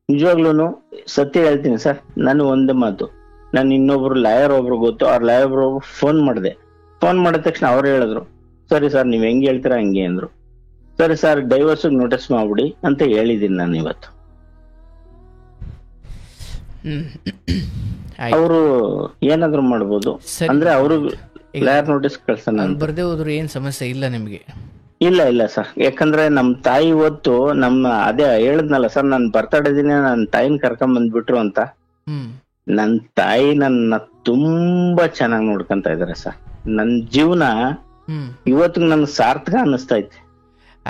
ನಿಜವಾಗ್ಲೂನು ಸತ್ಯ ಹೇಳ್ತೀನಿ ಸರ್, ನಾನು ಒಂದೇ ಮಾತು, ನಾನು ಇನ್ನೊಬ್ರು ಲಾಯರ್ ಒಬ್ರು ಗೊತ್ತು, ಅವ್ರ ಲಾಯರ್ ಫೋನ್ ಮಾಡಿದೆ. ಫೋನ್ ಮಾಡಿದ ತಕ್ಷಣ ಅವ್ರು ಹೇಳಿದ್ರು, ಸರಿ ಸರ್ ನೀವ್ ಹೆಂಗ್ ಹೇಳ್ತೀರಾ ಹಂಗೆ ಅಂದ್ರು. ಸರಿ ಸರ್ ಡೈವರ್ಸ್ ನೋಟಿಸ್ ಮಾಡ್ಬಿಡಿ ಅಂತ ಹೇಳಿದೀನಿ ನಾನು ಇವತ್ತು. ಅವರು ಏನಾದ್ರು ಮಾಡ್ಬೋದು ಅಂದ್ರೆ ಅವರು ಲಾಯರ್ ನೋಟಿಸ್ ಕಳ್ಸೋಣ. ಬರ್ದೇ ಹೋದ್ರು ಏನ್ ಸಮಸ್ಯೆ ಇಲ್ಲ ನಿಮ್ಗೆ? ಇಲ್ಲ ಇಲ್ಲ ಸರ್, ಯಾಕಂದ್ರೆ ನಮ್ ತಾಯಿ ಇವತ್ತು ನಮ್ಮ ಅದೇ ಹೇಳಿದ್ನಲ್ಲ ಸರ್, ನನ್ ಬರ್ತಡೇ ದಿನ ನನ್ ತಾಯಿನ ಕರ್ಕೊಂಡ್ ಬಂದ್ಬಿಟ್ರು ಅಂತ. ನನ್ ತಾಯಿ ನನ್ನ ತುಂಬಾ ಚೆನ್ನಾಗಿ ನೋಡ್ಕೊಂತ ಇದಾರೆ ಸರ್. ನನ್ ಜೀವನ ಇವತ್ತು ನನ್ ಸಾರ್ಥಕ ಅನ್ನಿಸ್ತಾ ಐತೆ.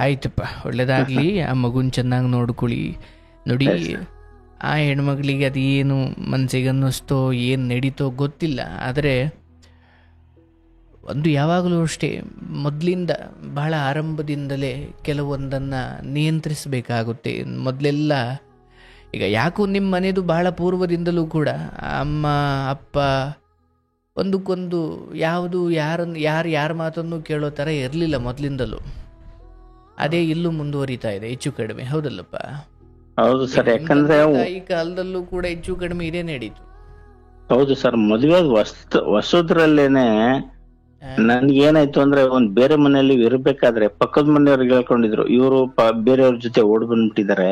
ಆಯ್ತಪ್ಪ, ಒಳ್ಳೇದಾಗ್ಲಿ. ಆ ಮಗುನ್ ಚೆನ್ನಾಗಿ ನೋಡ್ಕೊಳ್ಳಿ. ನೋಡಿ, ಆ ಹೆಣ್ಮಕ್ಳಿಗೆ ಅದೇನು ಮನ್ಸಿಗೆ ಅನ್ನಿಸ್ತೋ ಏನ್ ನಡೀತೋ ಗೊತ್ತಿಲ್ಲ. ಆದರೆ ಒಂದು ಯಾವಾಗಲೂ ಅಷ್ಟೇ ಮೊದಲಿಂದ ಬಹಳ ಆರಂಭದಿಂದಲೇ ಕೆಲವೊಂದನ್ನು ನಿಯಂತ್ರಿಸಬೇಕಾಗುತ್ತೆ. ಮೊದಲೆಲ್ಲ ಈಗ ಯಾಕೋ ನಿಮ್ಮ ಮನೆಯದು ಬಹಳ ಪೂರ್ವದಿಂದಲೂ ಕೂಡ ಅಮ್ಮ ಅಪ್ಪ ಒಂದಕ್ಕೊಂದು ಯಾವುದು ಯಾರ ಮಾತನ್ನು ಕೇಳೋ ಥರ ಇರಲಿಲ್ಲ ಮೊದಲಿಂದಲೂ. ಅದೇ ಇಲ್ಲೂ ಮುಂದುವರಿತಾ ಇದೆ ಹೆಚ್ಚು ಕಡಿಮೆ, ಹೌದಲ್ಲಪ್ಪ? ಹೌದು ಸರ್, ಯಾಕಂದ್ರೆ ಈ ಕಾಲದಲ್ಲೂ ಕೂಡ ಹೆಚ್ಚು ಕಡಿಮೆ ಇದೇ ನಡೀತು. ಹೌದು ಸರ್, ಮದುವೆ ಹೊಸದ್ರಲ್ಲೇನೆ ನನ್ಗೆ ಏನಾಯ್ತು ಅಂದ್ರೆ ಒಂದ್ ಬೇರೆ ಮನೆಯಲ್ಲಿ ಇರ್ಬೇಕಾದ್ರೆ ಪಕ್ಕದ ಮನೆಯವ್ರಿಗೆ ಹೇಳ್ಕೊಂಡಿದ್ರು, ಇವರು ಬೇರೆಯವ್ರ ಜೊತೆ ಓಡ್ ಬಂದ್ಬಿಟ್ಟಿದ್ದಾರೆ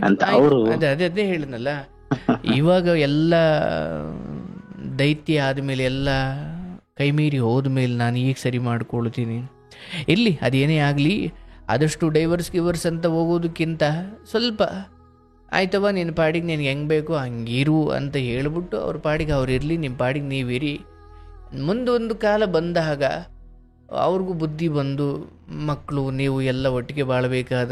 ಅಂತ. ಅವರು ಅದೇ ಹೇಳಿದ್ನಲ್ಲ, ಇವಾಗ ಎಲ್ಲ ದೈತ್ಯ ಆದ್ಮೇಲೆ ಎಲ್ಲ ಕೈಮೀರಿ ಹೋದ್ಮೇಲೆ ನಾನು ಈಗ ಸರಿ ಮಾಡ್ಕೊಳ್ತೀನಿ. ಇರ್ಲಿ, ಅದೇನೇ ಆಗಲಿ, ಆದಷ್ಟು ಡೈವರ್ಸ್ ಅಂತ ಹೋಗೋದಕ್ಕಿಂತ ಸ್ವಲ್ಪ ಆಯ್ತವ ನಿನ್ನ ಪಾಡಿಗೆ ನಿನಗೆ ಹೆಂಗೆ ಬೇಕೋ ಹಂಗಿರು ಅಂತ ಹೇಳ್ಬಿಟ್ಟು ಅವ್ರ ಪಾಡಿಗೆ ಅವ್ರು ಇರಲಿ, ನಿಮ್ಮ ಪಾಡಿಗೆ ನೀವಿರಿ. ಮುಂದೊಂದು ಕಾಲ ಬಂದಾಗ ಅವ್ರಿಗೂ ಬುದ್ಧಿ ಬಂದು ಮಕ್ಕಳು ನೀವು ಎಲ್ಲ ಒಟ್ಟಿಗೆ ಬಾಳಬೇಕಾದ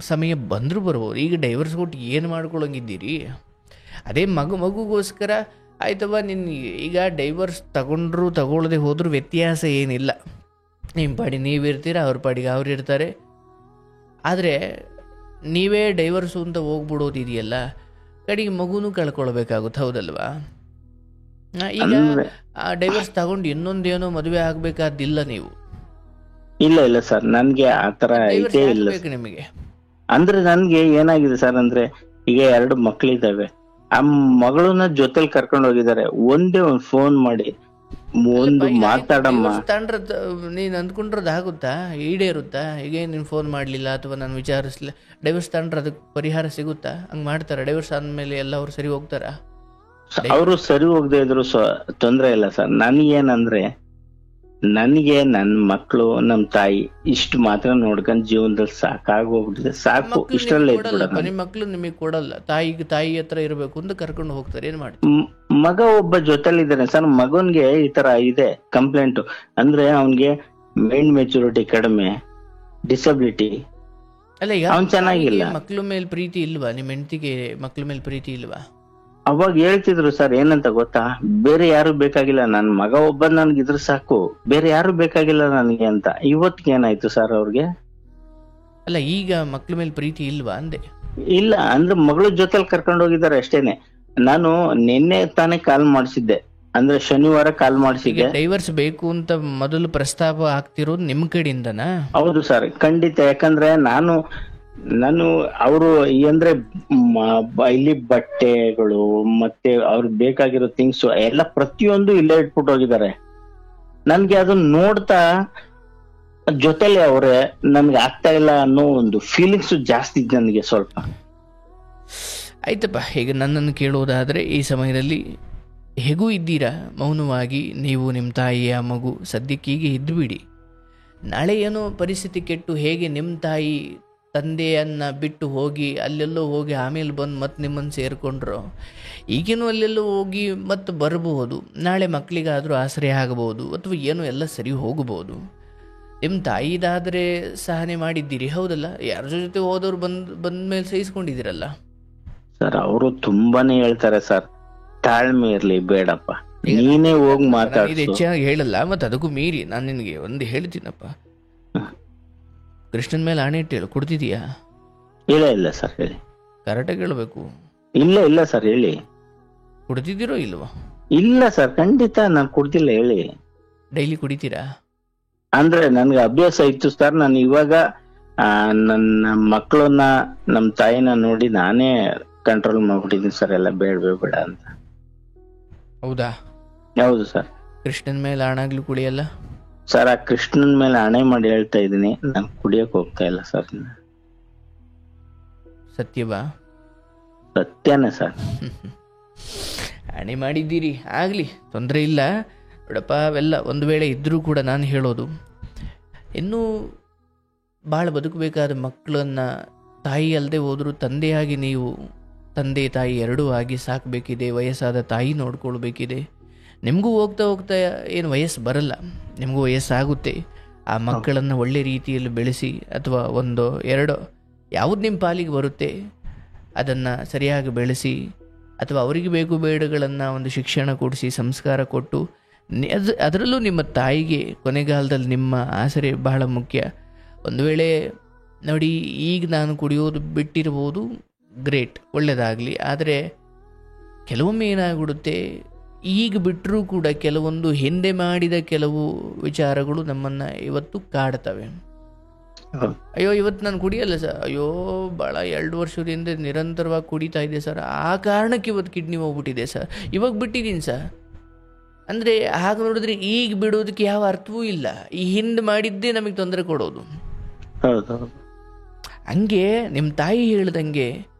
ಸಮಯ ಬಂದರೂ ಬರ್ಬೋದು. ಈಗ ಡೈವರ್ಸ್ ಕೊಟ್ಟು ಏನು ಮಾಡ್ಕೊಳಂಗಿದ್ದೀರಿ? ಅದೇ ಮಗುಗೋಸ್ಕರ ಆಯ್ತವ ನಿನ್ನ ಈಗ ಡೈವರ್ಸ್ ತಗೊಳ್ಳದೆ ಹೋದ್ರೂ ವ್ಯತ್ಯಾಸ ಏನಿಲ್ಲ. ನಿಮ್ಮ ಪಾಡಿ ನೀವಿರ್ತೀರ, ಅವ್ರ ಪಾಡಿಗೆ ಅವ್ರು ಇರ್ತಾರೆ. ಆದರೆ ನೀವೇ ಡೈವರ್ಸು ಅಂತ ಹೋಗ್ಬಿಡೋದಿದೆಯಲ್ಲ, ಕಡೆಗೆ ಮಗುನೂ ಕಳ್ಕೊಳ್ಬೇಕಾಗುತ್ತೆ, ಹೌದಲ್ವಾ? ಈಗ ಡೈವರ್ಸ್ ತಗೊಂಡು ಇನ್ನೊಂದೇನೋ ಮದುವೆ ಆಗ್ಬೇಕಾದಿಲ್ಲ ನೀವು. ಇಲ್ಲ ಇಲ್ಲ ಸರ್, ನನ್ಗೆ ಆತರ ಇದೇ ಇಲ್ಲ ನಿಮಗೆ. ಅಂದ್ರೆ ನನ್ಗೆ ಏನಾಗಿದೆ ಸರ್ ಅಂದ್ರೆ, ಈಗ 2 ಮಕ್ಳಿದಾವೆ, ಆ ಮಗಳನ್ನ ಜೊತೆಲಿ ಕರ್ಕೊಂಡು ಹೋಗಿದ್ದಾರೆ. ಒಂದೇ ಒಂದ್ ಫೋನ್ ಮಾಡಿ ಒಂದು ಮಾತಾಡಮ್ಮ ನೀನ್ ಅಂದ್ಕೊಂಡ್ರದ್ದು ಆಗುತ್ತಾ, ಈಡೇರುತ್ತಾ? ಈಗ ನೀನ್ ಫೋನ್ ಮಾಡ್ಲಿಲ್ಲ ಅಥವಾ ನಾನು ವಿಚಾರಿಸ್ಲಿಲ್ಲ, ಡೈವರ್ಸ್ ತಗೊಂಡ್ರೆ ಅದಕ್ಕೆ ಪರಿಹಾರ ಸಿಗುತ್ತಾ? ಹಂಗ್ ಮಾಡ್ತಾರ? ಡೈವರ್ಸ್ ಆದ್ಮೇಲೆ ಎಲ್ಲ ಅವ್ರು ಸರಿ ಹೋಗ್ತಾರ? ಅವರು ಸರಿ ಹೋಗದೆ ಇದ್ರು ತೊಂದ್ರೆ ಇಲ್ಲ ಸರ್. ನನಗೇನಂದ್ರೆ, ನನಗೆ ನನ್ ಮಕ್ಳು ನಮ್ ತಾಯಿ ಇಷ್ಟು ಮಾತ್ರ ನೋಡ್ಕೊಂಡ್ ಜೀವನದಲ್ಲಿ ಸಾಕಾಗೋಗ್ಬಿಟ್ಟಿದೆ. ಸಾಕು, ಇಷ್ಟರಲ್ಲೇ ಇದ್ಬಿಡೋದು. ನಿಮ್ ಮಕ್ಳು ನಿಮಗೆ ಕೊಡಲ್ಲ, ತಾಯಿ ಹತ್ರ ಇರ್ಬೇಕು ಅಂತ ಕರ್ಕೊಂಡು ಹೋಗ್ತಾರೆ. ಏನ್ ಮಾಡಿ? ಮಗ ಒಬ್ಬ ಜೊತೆಲಿ ಇದ್ದಾನೆ ಸರ್. ಮಗನ್ಗೆ ಈ ತರ ಇದೆ ಕಂಪ್ಲೇಂಟ್. ಅಂದ್ರೆ ಅವನ್ಗೆ ಮೈಂಡ್ ಮೆಚುರಿಟಿ ಕಡಿಮೆ, ಡಿಸಬಿಲಿಟಿ. ಅಲ್ಲ, ಈಗ ಅವ್ನ್ ಚೆನ್ನಾಗಿಲ್ಲ. ಮಕ್ಳ ಮೇಲೆ ಪ್ರೀತಿ ಇಲ್ವಾ? ನಿಮ್ ಹೆಂಡತಿಗೆ ಮಕ್ಳ ಮೇಲೆ ಪ್ರೀತಿ ಇಲ್ವಾ? ಅವಾಗ ಹೇಳ್ತಿದ್ರು ಸರ್, ಏನಂತ ಗೊತ್ತಾ, ಬೇರೆ ಯಾರು ಬೇಕಾಗಿಲ್ಲ, ನನ್ ಮಗ ಒಬ್ಬ ನನ್ಗಿದ್ರು ಸಾಕು, ಬೇರೆ ಯಾರು ಬೇಕಾಗಿಲ್ಲ ನನಗೆ ಅಂತ. ಇವತ್ತಿಗೆ ಏನಾಯ್ತು ಸರ್ ಅವ್ರಿಗೆ? ಅಲ್ಲ, ಈಗ ಮಕ್ಳ ಮೇಲೆ ಪ್ರೀತಿ ಇಲ್ವಾ ಅಂದೆ. ಇಲ್ಲ ಅಂದ್ರೆ ಮಗಳ ಜೊತೆಲಿ ಕರ್ಕೊಂಡು ಹೋಗಿದ್ದಾರೆ ಅಷ್ಟೇನೆ. ನಾನು ನಿನ್ನೆ ತಾನೇ ಕಾಲ್ ಮಾಡಿಸಿದ್ದೆ, ಅಂದ್ರೆ ಶನಿವಾರ ಕಾಲ್ ಮಾಡಿಸಿದ್ದೆ. ಡೈವರ್ಸ್ ಬೇಕು ಅಂತ ಮೊದಲು ಪ್ರಸ್ತಾಪ ಆಗ್ತಿರೋದು ನಿಮ್ ಕಡೆಯಿಂದನಾ? ಹೌದು ಸರ್, ಖಂಡಿತ. ಯಾಕಂದ್ರೆ ನಾನು ಅವರು ಅಂದ್ರೆ ಇಲ್ಲಿ ಬಟ್ಟೆಗಳು ಮತ್ತೆ ಅವ್ರಿಗೆ ಬೇಕಾಗಿರೋ ಥಿಂಗ್ಸ್ ಎಲ್ಲ ಪ್ರತಿಯೊಂದು ಇಲ್ಲೇ ಇಟ್ಬಿಟ್ಟು ಹೋಗಿದ್ದಾರೆ. ನನ್ಗೆ ಅದನ್ನ ನೋಡ್ತಾ ಜೊತೆಲೆ ಅವ್ರೆ ನನ್ಗೆ ಆಗ್ತಾ ಇಲ್ಲ ಅನ್ನೋ ಒಂದು ಫೀಲಿಂಗ್ಸ್ ಜಾಸ್ತಿ ಇದೆ ನನಗೆ ಸ್ವಲ್ಪ. ಆಯ್ತಪ್ಪ, ಈಗ ನನ್ನನ್ನು ಕೇಳೋದಾದ್ರೆ, ಈ ಸಮಯದಲ್ಲಿ ಹೇಗೂ ಇದ್ದೀರಾ ಮೌನವಾಗಿ ನೀವು, ನಿಮ್ಮ ತಾಯಿಯ ಮಗು ಸದ್ಯಕ್ಕೀಗೆ ಇದ್ದುಬಿಡಿ. ನಾಳೆ ಏನೋ ಪರಿಸ್ಥಿತಿ ಕೆಟ್ಟು ಹೇಗೆ ನಿಮ್ಮ ತಾಯಿ ತಂದೆಯನ್ನು ಬಿಟ್ಟು ಹೋಗಿ ಅಲ್ಲೆಲ್ಲೋ ಹೋಗಿ ಆಮೇಲೆ ಬಂದು ಮತ್ತೆ ನಿಮ್ಮನ್ನು ಸೇರಿಕೊಂಡ್ರು, ಈಗೇನೋ ಅಲ್ಲೆಲ್ಲೋ ಹೋಗಿ ಮತ್ತೆ ಬರಬಹುದು. ನಾಳೆ ಮಕ್ಕಳಿಗಾದರೂ ಆಶ್ರಯ ಆಗಬಹುದು, ಅಥವಾ ಏನೋ ಎಲ್ಲ ಸರಿ ಹೋಗಬಹುದು. ನಿಮ್ಮ ತಾಯಿದಾದರೆ ಸಹನೆ ಮಾಡಿದ್ದೀರಿ, ಹೌದಲ್ಲ? ಯಾರ ಜೊತೆ ಹೋದವ್ರು ಬಂದ ಮೇಲೆ ಸಹಿಸ್ಕೊಂಡಿದ್ದೀರಲ್ಲ ಸರ್. ಅವರು ತುಂಬಾನೇ ಹೇಳ್ತಾರೆ ಸರ್, ತಾಳ್ಮೆ ಇರ್ಲಿ, ಬೇಡಪ್ಪ ನೀನೇ ಹೋಗಿ ಮಾತಾಡ. ಇದು ಹೆಚ್ಚಾಗಿ ಹೇಳಲ್ಲ, ಮತ್ತೆ ಅದಕ್ಕೂ ಮೀರಿ ನಾನು ನಿನಗೆ ಒಂದು ಹೇಳ್ತೀನಪ್ಪ. ಕೃಷ್ಣನ್ ಮೇಲೆ ಆಣೆ ಇಟ್ಟು ಹೇಳು, ಕೊಡ್ತಿದೀಯಾ? ಇಲ್ಲ ಇಲ್ಲ ಸರ್, ಹೇಳಿ. ಕರೆಕ್ಟಾಗಿ ಹೇಳ್ಬೇಕು. ಇಲ್ಲ ಇಲ್ಲ ಸರ್, ಹೇಳಿ. ಕುಡ್ತಿದ್ದೀರೋ ಇಲ್ವಾ? ಇಲ್ಲ ಸರ್, ಖಂಡಿತ ನಾನು ಕುಡ್ದಿಲ್ಲ, ಹೇಳಿ. ಡೈಲಿ ಕುಡಿತೀರಾ? ಅಂದ್ರೆ ನನ್ಗೆ ಅಭ್ಯಾಸ ಇತ್ತು ಸರ್. ನಾನು ಇವಾಗ ನನ್ನ ಮಕ್ಕಳನ್ನ ನಮ್ ತಾಯಿನ ನೋಡಿ ನಾನೇ ಕಂಟ್ರೋಲ್ ಮಾಡ್ಬಿಟ್ಟಿದ್ದೀನಿ ಸರ್, ಎಲ್ಲ ಬೇಡ ಅಂತ. ಹೌದಾ? ಹೌದು ಸರ್. ಕೃಷ್ಣನ್ ಮೇಲೆ ಆಣಾಗ್ಲೂ ಕುಡಿಯಲ್ಲ? ಸರ್ ಆ ಕೃಷ್ಣನ್ ಮೇಲೆ ಹಣೆ ಮಾಡಿ ಹೇಳ್ತಾ ಇದೀನಿ, ನಾನು ಕುಡಿಯಕ್ ಹೋಗ್ತಾ ಇಲ್ಲ ಸರ್. ಸತ್ಯವಾ? ಸತ್ಯನೇ ಸರ್. ಹಣೆ ಮಾಡಿದ್ದೀರಿ, ಆಗಲಿ, ತೊಂದರೆ ಇಲ್ಲ ನೋಡಪ್ಪ. ಅವೆಲ್ಲ ಒಂದು ವೇಳೆ ಇದ್ದರೂ ಕೂಡ ನಾನು ಹೇಳೋದು, ಇನ್ನೂ ಭಾಳ ಬದುಕಬೇಕಾದ ಮಕ್ಕಳನ್ನು ತಾಯಿ ಅಲ್ಲದೆ ಹೋದರೂ ತಂದೆಯಾಗಿ ನೀವು ತಂದೆ ತಾಯಿ ಎರಡೂ ಆಗಿ ಸಾಕಬೇಕಿದೆ. ವಯಸ್ಸಾದ ತಾಯಿ ನೋಡ್ಕೊಳ್ಬೇಕಿದೆ. ನಿಮಗೂ ಹೋಗ್ತಾ ಹೋಗ್ತಾ ಏನು ವಯಸ್ಸು ಬರಲ್ಲ, ನಿಮಗೂ ವಯಸ್ಸಾಗುತ್ತೆ. ಆ ಮಕ್ಕಳನ್ನು ಒಳ್ಳೆ ರೀತಿಯಲ್ಲಿ ಬೆಳೆಸಿ, ಅಥವಾ ಒಂದೋ ಎರಡೋ ಯಾವುದು ನಿಮ್ಮ ಪಾಲಿಗೆ ಬರುತ್ತೆ ಅದನ್ನು ಸರಿಯಾಗಿ ಬೆಳೆಸಿ, ಅಥವಾ ಅವರಿಗೆ ಬೇಕು ಬೇಡಗಳನ್ನು ಒಂದು ಶಿಕ್ಷಣ ಕೊಡಿಸಿ, ಸಂಸ್ಕಾರ ಕೊಟ್ಟು, ಅದರಲ್ಲೂ ನಿಮ್ಮ ತಾಯಿಗೆ ಕೊನೆಗಾಲದಲ್ಲಿ ನಿಮ್ಮ ಆಸರೆ ಬಹಳ ಮುಖ್ಯ. ಒಂದು ವೇಳೆ ನೋಡಿ, ಈಗ ನಾನು ಕುಡಿಯೋದು ಬಿಟ್ಟಿರ್ಬೋದು, ಗ್ರೇಟ್, ಒಳ್ಳೆಯದಾಗಲಿ. ಆದರೆ ಕೆಲವೊಮ್ಮೆ ಏನಾಗ್ಬಿಡುತ್ತೆ, ಈಗ ಬಿಟ್ಟರೂ ಕೂಡ ಕೆಲವೊಂದು ಹಿಂದೆ ಮಾಡಿದ ಕೆಲವು ವಿಚಾರಗಳು ನಮ್ಮನ್ನು ಇವತ್ತು ಕಾಡ್ತವೆ. ಅಯ್ಯೋ ಇವತ್ತು ನಾನು ಕುಡಿಯಲ್ಲ ಸರ್, ಅಯ್ಯೋ ಭಾಳ 2 ವರ್ಷದಿಂದ ನಿರಂತರವಾಗಿ ಕುಡಿತಾ ಇದೆ ಸರ್, ಆ ಕಾರಣಕ್ಕೆ ಇವತ್ತು ಕಿಡ್ನಿ ಹೋಗ್ಬಿಟ್ಟಿದೆ ಸರ್, ಇವಾಗ ಬಿಟ್ಟಿದ್ದೀನಿ ಸರ್. ಅಂದರೆ ಹಾಗೆ ನೋಡಿದ್ರೆ ಈಗ ಬಿಡೋದಕ್ಕೆ ಯಾವ ಅರ್ಥವೂ ಇಲ್ಲ. ಈ ಹಿಂದೆ ಮಾಡಿದ್ದೇ ನಮಗೆ ತೊಂದರೆ ಕೊಡೋದು. ಹಂಗೆ ನಿಮ್ಮ ತಾಯಿ ಹೇಳ್ದಂಗೆ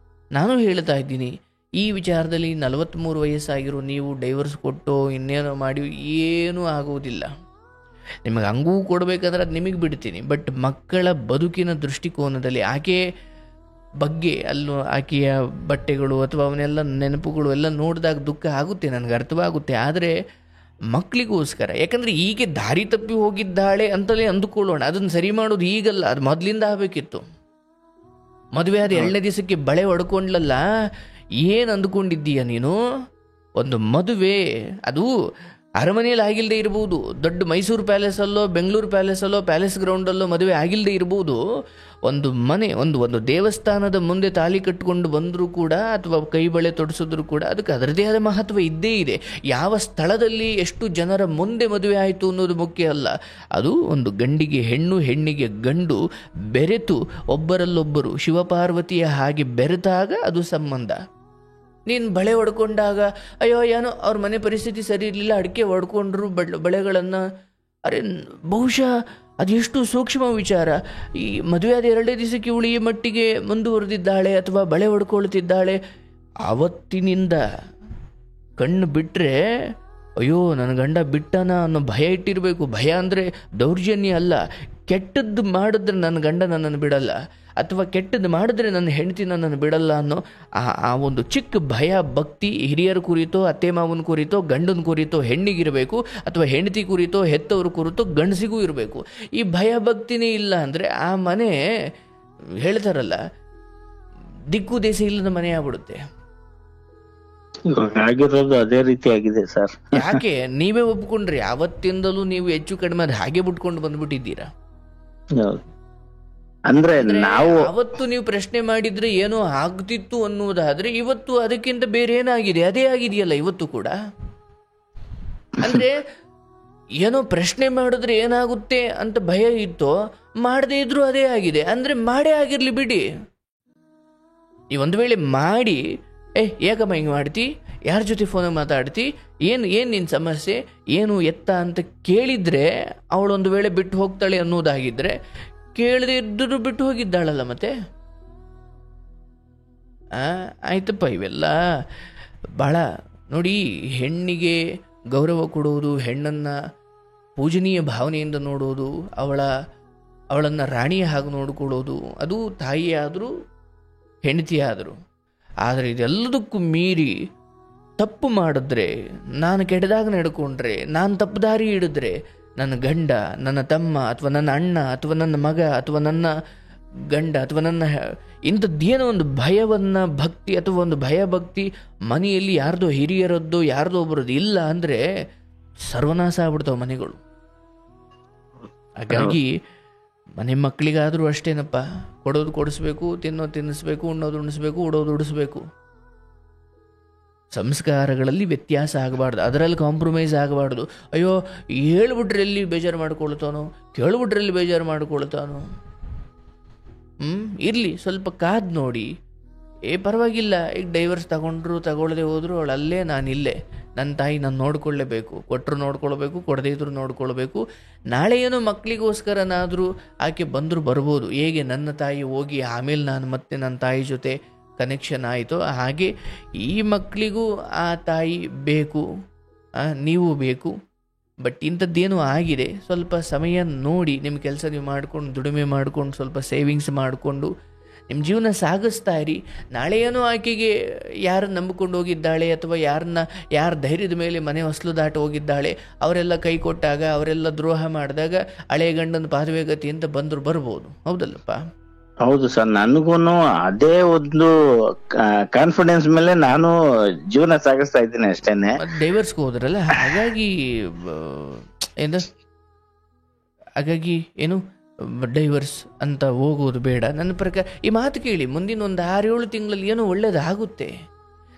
ನಾನು ಹೇಳ್ತಾ ಇದ್ದೀನಿ, ಈ ವಿಚಾರದಲ್ಲಿ 43 ವಯಸ್ಸಾಗಿರೋ ನೀವು ಡೈವರ್ಸ್ ಕೊಟ್ಟು ಇನ್ನೇನೋ ಮಾಡಿ ಏನೂ ಆಗುವುದಿಲ್ಲ. ನಿಮಗೆ ಹಂಗೂ ಕೊಡಬೇಕಾದ್ರೆ ಅದು ನಿಮಗೆ ಬಿಡ್ತೀನಿ. ಬಟ್ ಮಕ್ಕಳ ಬದುಕಿನ ದೃಷ್ಟಿಕೋನದಲ್ಲಿ ಆಕೆ ಬಗ್ಗೆ ಆಕೆಯ ಬಟ್ಟೆಗಳು ಅಥವಾ ಅವನ್ನೆಲ್ಲ ನೆನಪುಗಳು ಎಲ್ಲ ನೋಡಿದಾಗ ದುಃಖ ಆಗುತ್ತೆ, ನನಗೆ ಅರ್ಥವಾಗುತ್ತೆ. ಆದರೆ ಮಕ್ಕಳಿಗೋಸ್ಕರ, ಯಾಕಂದರೆ ಹೀಗೆ ದಾರಿ ತಪ್ಪಿ ಹೋಗಿದ್ದಾಳೆ ಅಂತಲೇ ಅಂದುಕೊಳ್ಳೋಣ. ಅದನ್ನು ಸರಿ ಮಾಡೋದು ಈಗಲ್ಲ, ಅದು ಮೊದಲಿಂದ ಆಗಬೇಕಿತ್ತು. ಮದುವೆ ಆದ 2ನೇ ದಿವಸಕ್ಕೆ ಬಳೆ ಹೊಡ್ಕೊಂಡ್ಲಲ್ಲ, ಏನು ಅಂದುಕೊಂಡಿದ್ದೀಯ ನೀನು? ಒಂದು ಮದುವೆ ಅದು ಅರಮನೆಯಲ್ಲಿ ಆಗಿಲ್ಲದೆ ಇರ್ಬೋದು, ದೊಡ್ಡ ಮೈಸೂರು ಪ್ಯಾಲೇಸಲ್ಲೋ ಬೆಂಗಳೂರು ಪ್ಯಾಲೇಸಲ್ಲೋ ಪ್ಯಾಲೇಸ್ ಗ್ರೌಂಡಲ್ಲೋ ಮದುವೆ ಆಗಿಲ್ಲದೆ ಇರ್ಬೋದು. ಒಂದು ಮನೆ, ಒಂದು ದೇವಸ್ಥಾನದ ಮುಂದೆ ತಾಲಿ ಕಟ್ಟಿಕೊಂಡು ಬಂದರೂ ಕೂಡ, ಅಥವಾ ಕೈ ಬಳೆ ತೊಡಿಸಿದ್ರು ಕೂಡ ಅದಕ್ಕೆ ಅದರದೇ ಆದ ಮಹತ್ವ ಇದ್ದೇ ಇದೆ. ಯಾವ ಸ್ಥಳದಲ್ಲಿ ಎಷ್ಟು ಜನರ ಮುಂದೆ ಮದುವೆ ಆಯಿತು ಅನ್ನೋದು ಮುಖ್ಯ ಅಲ್ಲ. ಅದು ಒಂದು ಗಂಡಿಗೆ ಹೆಣ್ಣು, ಹೆಣ್ಣಿಗೆ ಗಂಡು ಬೆರೆತು ಒಬ್ಬರಲ್ಲೊಬ್ಬರು ಶಿವಪಾರ್ವತಿಯ ಹಾಗೆ ಬೆರೆತಾಗ ಅದು ಸಂಬಂಧ. ನೀನು ಬಳೆ ಹೊಡ್ಕೊಂಡಾಗ ಅಯ್ಯೋ ಏನೋ ಅವ್ರ ಮನೆ ಪರಿಸ್ಥಿತಿ ಸರಿ ಇರಲಿಲ್ಲ, ಅಡಿಕೆ ಹೊಡ್ಕೊಂಡ್ರು ಬಳೆಗಳನ್ನು, ಅರೆ ಬಹುಶಃ ಅದೆಷ್ಟು ಸೂಕ್ಷ್ಮ ವಿಚಾರ. ಈ ಮದುವೆ ಆದ 2ನೇ ದಿವಸಕ್ಕೆ ಇವಳು ಈ ಮಟ್ಟಿಗೆ ಮುಂದುವರೆದಿದ್ದಾಳೆ ಅಥವಾ ಬಳೆ ಹೊಡ್ಕೊಳ್ತಿದ್ದಾಳೆ, ಆವತ್ತಿನಿಂದ ಕಣ್ಣು ಬಿಟ್ಟರೆ ಅಯ್ಯೋ ನನ್ನ ಗಂಡ ಬಿಟ್ಟನ ಅನ್ನೋ ಭಯ ಇಟ್ಟಿರಬೇಕು. ಭಯ ಅಂದರೆ ದೌರ್ಜನ್ಯ ಅಲ್ಲ, ಕೆಟ್ಟದ್ದು ಮಾಡಿದ್ರೆ ನನ್ನ ಗಂಡ ನನ್ನನ್ನು ಬಿಡಲ್ಲ, ಅಥವಾ ಕೆಟ್ಟದ್ದು ಮಾಡಿದ್ರೆ ನನ್ನ ಹೆಂಡತಿ ನನ್ನನ್ನು ಬಿಡಲ್ಲ ಅನ್ನೋ ಆ ಒಂದು ಚಿಕ್ಕ ಭಯ ಭಕ್ತಿ ಹಿರಿಯರ ಕುರಿತೋ, ಅತ್ತೆ ಮಾವನ ಕುರಿತೋ, ಗಂಡನ ಕುರಿತೋ ಹೆಣ್ಣಿಗಿರಬೇಕು, ಅಥವಾ ಹೆಂಡತಿ ಕುರಿತೋ ಹೆತ್ತವ್ರ ಕುರಿತೋ ಗಂಡಸಿಗೂ ಇರಬೇಕು. ಈ ಭಯ ಭಕ್ತಿನೇ ಇಲ್ಲ ಅಂದರೆ ಆ ಮನೆ ಹೇಳ್ತಾರಲ್ಲ, ದಿಕ್ಕು ದೇಶ ಇಲ್ಲದ ಮನೆ ಆಗ್ಬಿಡುತ್ತೆ. ಆಗಿರೋದು ಅದೇ ರೀತಿ ಆಗಿದೆ ಸರ್. ಯಾಕೆ ನೀವೇ ಒಪ್ಕೊಂಡ್ರಿ? ಅವತ್ತಿಂದಲೂ ನೀವು ಹೆಚ್ಚು ಕಡಿಮೆ ಅದು ಹಾಗೆ ಬಿಟ್ಕೊಂಡು ಬಂದ್ಬಿಟ್ಟಿದ್ದೀರಾ. ಅಂದ್ರೆ ನಾವು ಅವತ್ತು ನೀವು ಪ್ರಶ್ನೆ ಮಾಡಿದ್ರೆ ಏನೋ ಆಗ್ತಿತ್ತು ಅನ್ನುವುದಾದ್ರೆ, ಇವತ್ತು ಅದಕ್ಕಿಂತ ಬೇರೆ ಏನಾಗಿದೆ? ಅದೇ ಆಗಿದೆಯಲ್ಲ ಇವತ್ತು ಕೂಡ. ಅಂದ್ರೆ ಏನೋ ಪ್ರಶ್ನೆ ಮಾಡಿದ್ರೆ ಏನಾಗುತ್ತೆ ಅಂತ ಭಯ ಇತ್ತೋ, ಮಾಡದೇ ಇದ್ರು ಅದೇ ಆಗಿದೆ. ಅಂದ್ರೆ ಮಾಡೇ ಆಗಿರ್ಲಿ ಬಿಡಿ. ಈ ಒಂದು ವೇಳೆ ಮಾಡಿ ಏಕಮ್ಮ ಹಿಂಗೆ ಮಾಡ್ತಿ, ಯಾರ ಜೊತೆ ಫೋನಾಗ ಮಾತಾಡ್ತಿ, ಏನು ನಿನ್ನ ಸಮಸ್ಯೆ ಏನು ಎತ್ತ ಅಂತ ಕೇಳಿದರೆ ಅವಳೊಂದು ವೇಳೆ ಬಿಟ್ಟು ಹೋಗ್ತಾಳೆ ಅನ್ನೋದಾಗಿದ್ದರೆ, ಕೇಳದೆ ಇದ್ದರೂ ಬಿಟ್ಟು ಹೋಗಿದ್ದಾಳಲ್ಲ ಮತ್ತೆ. ಆಯ್ತಪ್ಪ, ಇವೆಲ್ಲ ಭಾಳ ನೋಡಿ, ಹೆಣ್ಣಿಗೆ ಗೌರವ ಕೊಡುವುದು, ಹೆಣ್ಣನ್ನು ಪೂಜನೀಯ ಭಾವನೆಯಿಂದ ನೋಡೋದು, ಅವಳನ್ನು ರಾಣಿಯ ಹಾಗೆ ನೋಡಿಕೊಳ್ಳೋದು, ಅದು ತಾಯಿ ಆದರೂ ಹೆಂಡತಿ ಆದರೂ. ಆದರೆ ಇದೆಲ್ಲದಕ್ಕೂ ಮೀರಿ ತಪ್ಪು ಮಾಡಿದ್ರೆ, ನಾನು ಕೆಟ್ಟದಾಗ ನಡ್ಕೊಂಡ್ರೆ, ನಾನು ತಪ್ಪು ದಾರಿ ಹಿಡಿದ್ರೆ, ನನ್ನ ಗಂಡ, ನನ್ನ ತಮ್ಮ, ಅಥವಾ ನನ್ನ ಅಣ್ಣ, ಅಥವಾ ನನ್ನ ಮಗ, ಅಥವಾ ನನ್ನ ಗಂಡ, ಅಥವಾ ನನ್ನ ಇಂಥದ್ದೇನೋ ಒಂದು ಭಯವನ್ನು, ಭಕ್ತಿ ಅಥವಾ ಒಂದು ಭಯಭಕ್ತಿ ಮನೆಯಲ್ಲಿ ಯಾರ್ದೋ ಹಿರಿಯರದ್ದು ಯಾರ್ದೋ ಒಬ್ಬರದ್ದು ಇಲ್ಲ ಅಂದರೆ ಸರ್ವನಾಶ ಆಗ್ಬಿಡ್ತಾವೆ ಮನೆಗಳು. ಹಾಗಾಗಿ ಮನೆ ಮಕ್ಕಳಿಗಾದರೂ ಅಷ್ಟೇನಪ್ಪ, ಕೊಡೋದು ಕೊಡಿಸ್ಬೇಕು, ತಿನ್ನಿಸ್ಬೇಕು, ಉಣ್ಣೋದು ಉಣಿಸ್ಬೇಕು, ಉಡೋದು ಉಡಿಸ್ಬೇಕು. ಸಂಸ್ಕಾರಗಳಲ್ಲಿ ವ್ಯತ್ಯಾಸ ಆಗಬಾರ್ದು, ಅದರಲ್ಲಿ ಕಾಂಪ್ರಮೈಸ್ ಆಗಬಾರ್ದು. ಅಯ್ಯೋ ಹೇಳ್ಬಿಟ್ರೆ ಎಲ್ಲಿ ಬೇಜಾರು ಮಾಡ್ಕೊಳ್ತಾನೋ, ಕೇಳ್ಬಿಟ್ರೆ ಎಲ್ಲಿ ಬೇಜಾರು ಮಾಡ್ಕೊಳ್ತಾನೋ. ಇರಲಿ, ಸ್ವಲ್ಪ ಕಾದು ನೋಡಿ. ಪರವಾಗಿಲ್ಲ, ಈಗ ಡೈವರ್ಸ್ ತಗೊಂಡ್ರು ತಗೊಳ್ಳದೆ ಹೋದ್ರು ಅವಳಲ್ಲೇ, ನಾನಿಲ್ಲೇ, ನನ್ನ ತಾಯಿ ನಾನು ನೋಡ್ಕೊಳ್ಳೇಬೇಕು, ಕೊಟ್ಟರು ನೋಡ್ಕೊಳ್ಬೇಕು, ಕೊಡದೇ ಇದ್ರು ನೋಡ್ಕೊಳ್ಬೇಕು. ನಾಳೆ ಏನೋ ಮಕ್ಕಳಿಗೋಸ್ಕರನಾದರೂ ಆಕೆ ಬಂದರೂ ಬರ್ಬೋದು. ಹೇಗೆ ನನ್ನ ತಾಯಿ ಹೋಗಿ ಆಮೇಲೆ ನಾನು ಮತ್ತೆ ನನ್ನ ತಾಯಿ ಜೊತೆ ಕನೆಕ್ಷನ್ ಆಯಿತು, ಹಾಗೆ ಈ ಮಕ್ಕಳಿಗೂ ಆ ತಾಯಿ ಬೇಕು, ನೀವು ಬೇಕು. ಬಟ್ ಇಂಥದ್ದೇನೋ ಆಗಿದೆ, ಸ್ವಲ್ಪ ಸಮಯ ನೋಡಿ ನಿಮ್ಮ ಕೆಲಸ ನೀವು ಮಾಡ್ಕೊಂಡು ದುಡಿಮೆ ಮಾಡ್ಕೊಂಡು ಸ್ವಲ್ಪ ಸೇವಿಂಗ್ಸ್ ಮಾಡಿಕೊಂಡು ನಿಮ್ಮ ಜೀವನ ಸಾಗಿಸ್ತಾ ಇರಿ. ನಾಳೆ ಏನೋ ಆಕೆಗೆ ಯಾರು ನಂಬಿಕೊಂಡು ಹೋಗಿದ್ದಾಳೆ ಅಥವಾ ಯಾರ ಧೈರ್ಯದ ಮೇಲೆ ಮನೆ ಹೊಸಲು ದಾಟಿ ಹೋಗಿದ್ದಾಳೆ, ಅವರೆಲ್ಲ ಕೈ ಕೊಟ್ಟಾಗ, ಅವರೆಲ್ಲ ದ್ರೋಹ ಮಾಡಿದಾಗ ಹಳೆ ಗಂಡನ ಪಾದವೇಗತಿ ಅಂತ ಬಂದರು ಬರ್ಬೋದು. ಹೌದಲ್ಲಪ್ಪ? ಹೌದು ಸರ್, ನನಗೂನು ಅದೇ ಒಂದು ಕಾನ್ಫಿಡೆನ್ಸ್ ಮೇಲೆ ನಾನು ಜೀವನ ಸಾಗಿಸ್ತಾ ಇದ್ದೀನಿ ಅಷ್ಟೇನೆ. ಡೈವರ್ಸ್ಗೆ ಹೋದ್ರಲ್ಲ, ಹಾಗಾಗಿ ಏನು ಡೈವರ್ಸ್ ಅಂತ ಹೋಗೋದು ಬೇಡ ನನ್ನ ಪ್ರಕಾರ. ಈ ಮಾತು ಕೇಳಿ, ಮುಂದಿನ ಒಂದು 6-7 ತಿಂಗಳಲ್ಲಿ ಏನೋ ಒಳ್ಳೇದಾಗುತ್ತೆ.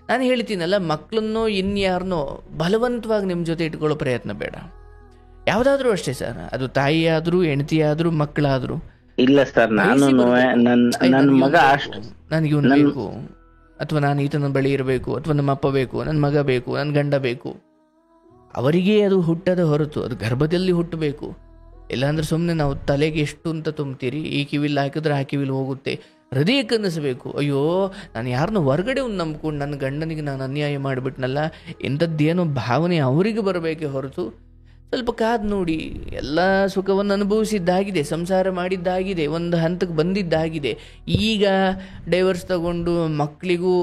ನಾನು ಹೇಳ್ತೀನಲ್ಲ, ಮಕ್ಕಳನ್ನೋ ಇನ್ಯಾರನ್ನೋ ಬಲವಂತವಾಗಿ ನಿಮ್ಮ ಜೊತೆ ಇಟ್ಕೊಳ್ಳೋ ಪ್ರಯತ್ನ ಬೇಡ. ಯಾವುದಾದ್ರೂ ಅಷ್ಟೇ ಸರ್, ಅದು ತಾಯಿ ಆದರೂ, ಹೆಂಡತಿ ಆದರೂ, ಮಕ್ಕಳಾದರೂ. ಇಲ್ಲ ಸರ್, ನಾನು ನನ್ನ ಮಗ ಅಷ್ಟು ನನಗೆ ಇವನು ಬೇಕು, ಅಥವಾ ನಾನು ಈತನ ಬಳಿ ಇರಬೇಕು, ಅಥವಾ ನಮ್ಮ ಅಪ್ಪ ಬೇಕು, ನನ್ನ ಮಗ ಬೇಕು, ನನ್ನ ಗಂಡ ಬೇಕು, ಅವರಿಗೆ ಅದು ಹುಟ್ಟದ ಹೊರತು ಅದು ಗರ್ಭದಲ್ಲಿ ಹುಟ್ಟಬೇಕು. ಇಲ್ಲಾಂದ್ರೆ ಸುಮ್ಮನೆ ನಾವು ತಲೆಗೆ ಎಷ್ಟು ಅಂತ ತುಂಬ್ತೀರಿ, ಈ ಕಿವಿಲ್ ಹಾಕಿದ್ರೆ ಆ ಕಿವಿಲ್ ಹೋಗುತ್ತೆ. ಹೃದಯಕ್ಕೆ ಅನ್ನಿಸ್ಬೇಕು, ಅಯ್ಯೋ ನಾನು ಯಾರನ್ನೋ ಹೊರಗಡೆ ನಂಬ್ಕೊಂಡು ನನ್ನ ಗಂಡನಿಗೆ ನಾನು ಅನ್ಯಾಯ ಮಾಡಿಬಿಟ್ನಲ್ಲ, ಇಂಥದ್ದೇನೋ ಭಾವನೆ ಅವರಿಗೆ ಬರಬೇಕೆ ಹೊರತು ಸ್ವಲ್ಪ ಕಾದು ನೋಡಿ. ಎಲ್ಲ ಸುಖವನ್ನು ಅನುಭವಿಸಿದ್ದಾಗಿದೆ, ಸಂಸಾರ ಮಾಡಿದ್ದಾಗಿದೆ, ಒಂದು ಹಂತಕ್ಕೆ ಬಂದಿದ್ದಾಗಿದೆ. ಈಗ ಡೈವರ್ಸ್ ತಗೊಂಡು ಮಕ್ಕಳಿಗೂ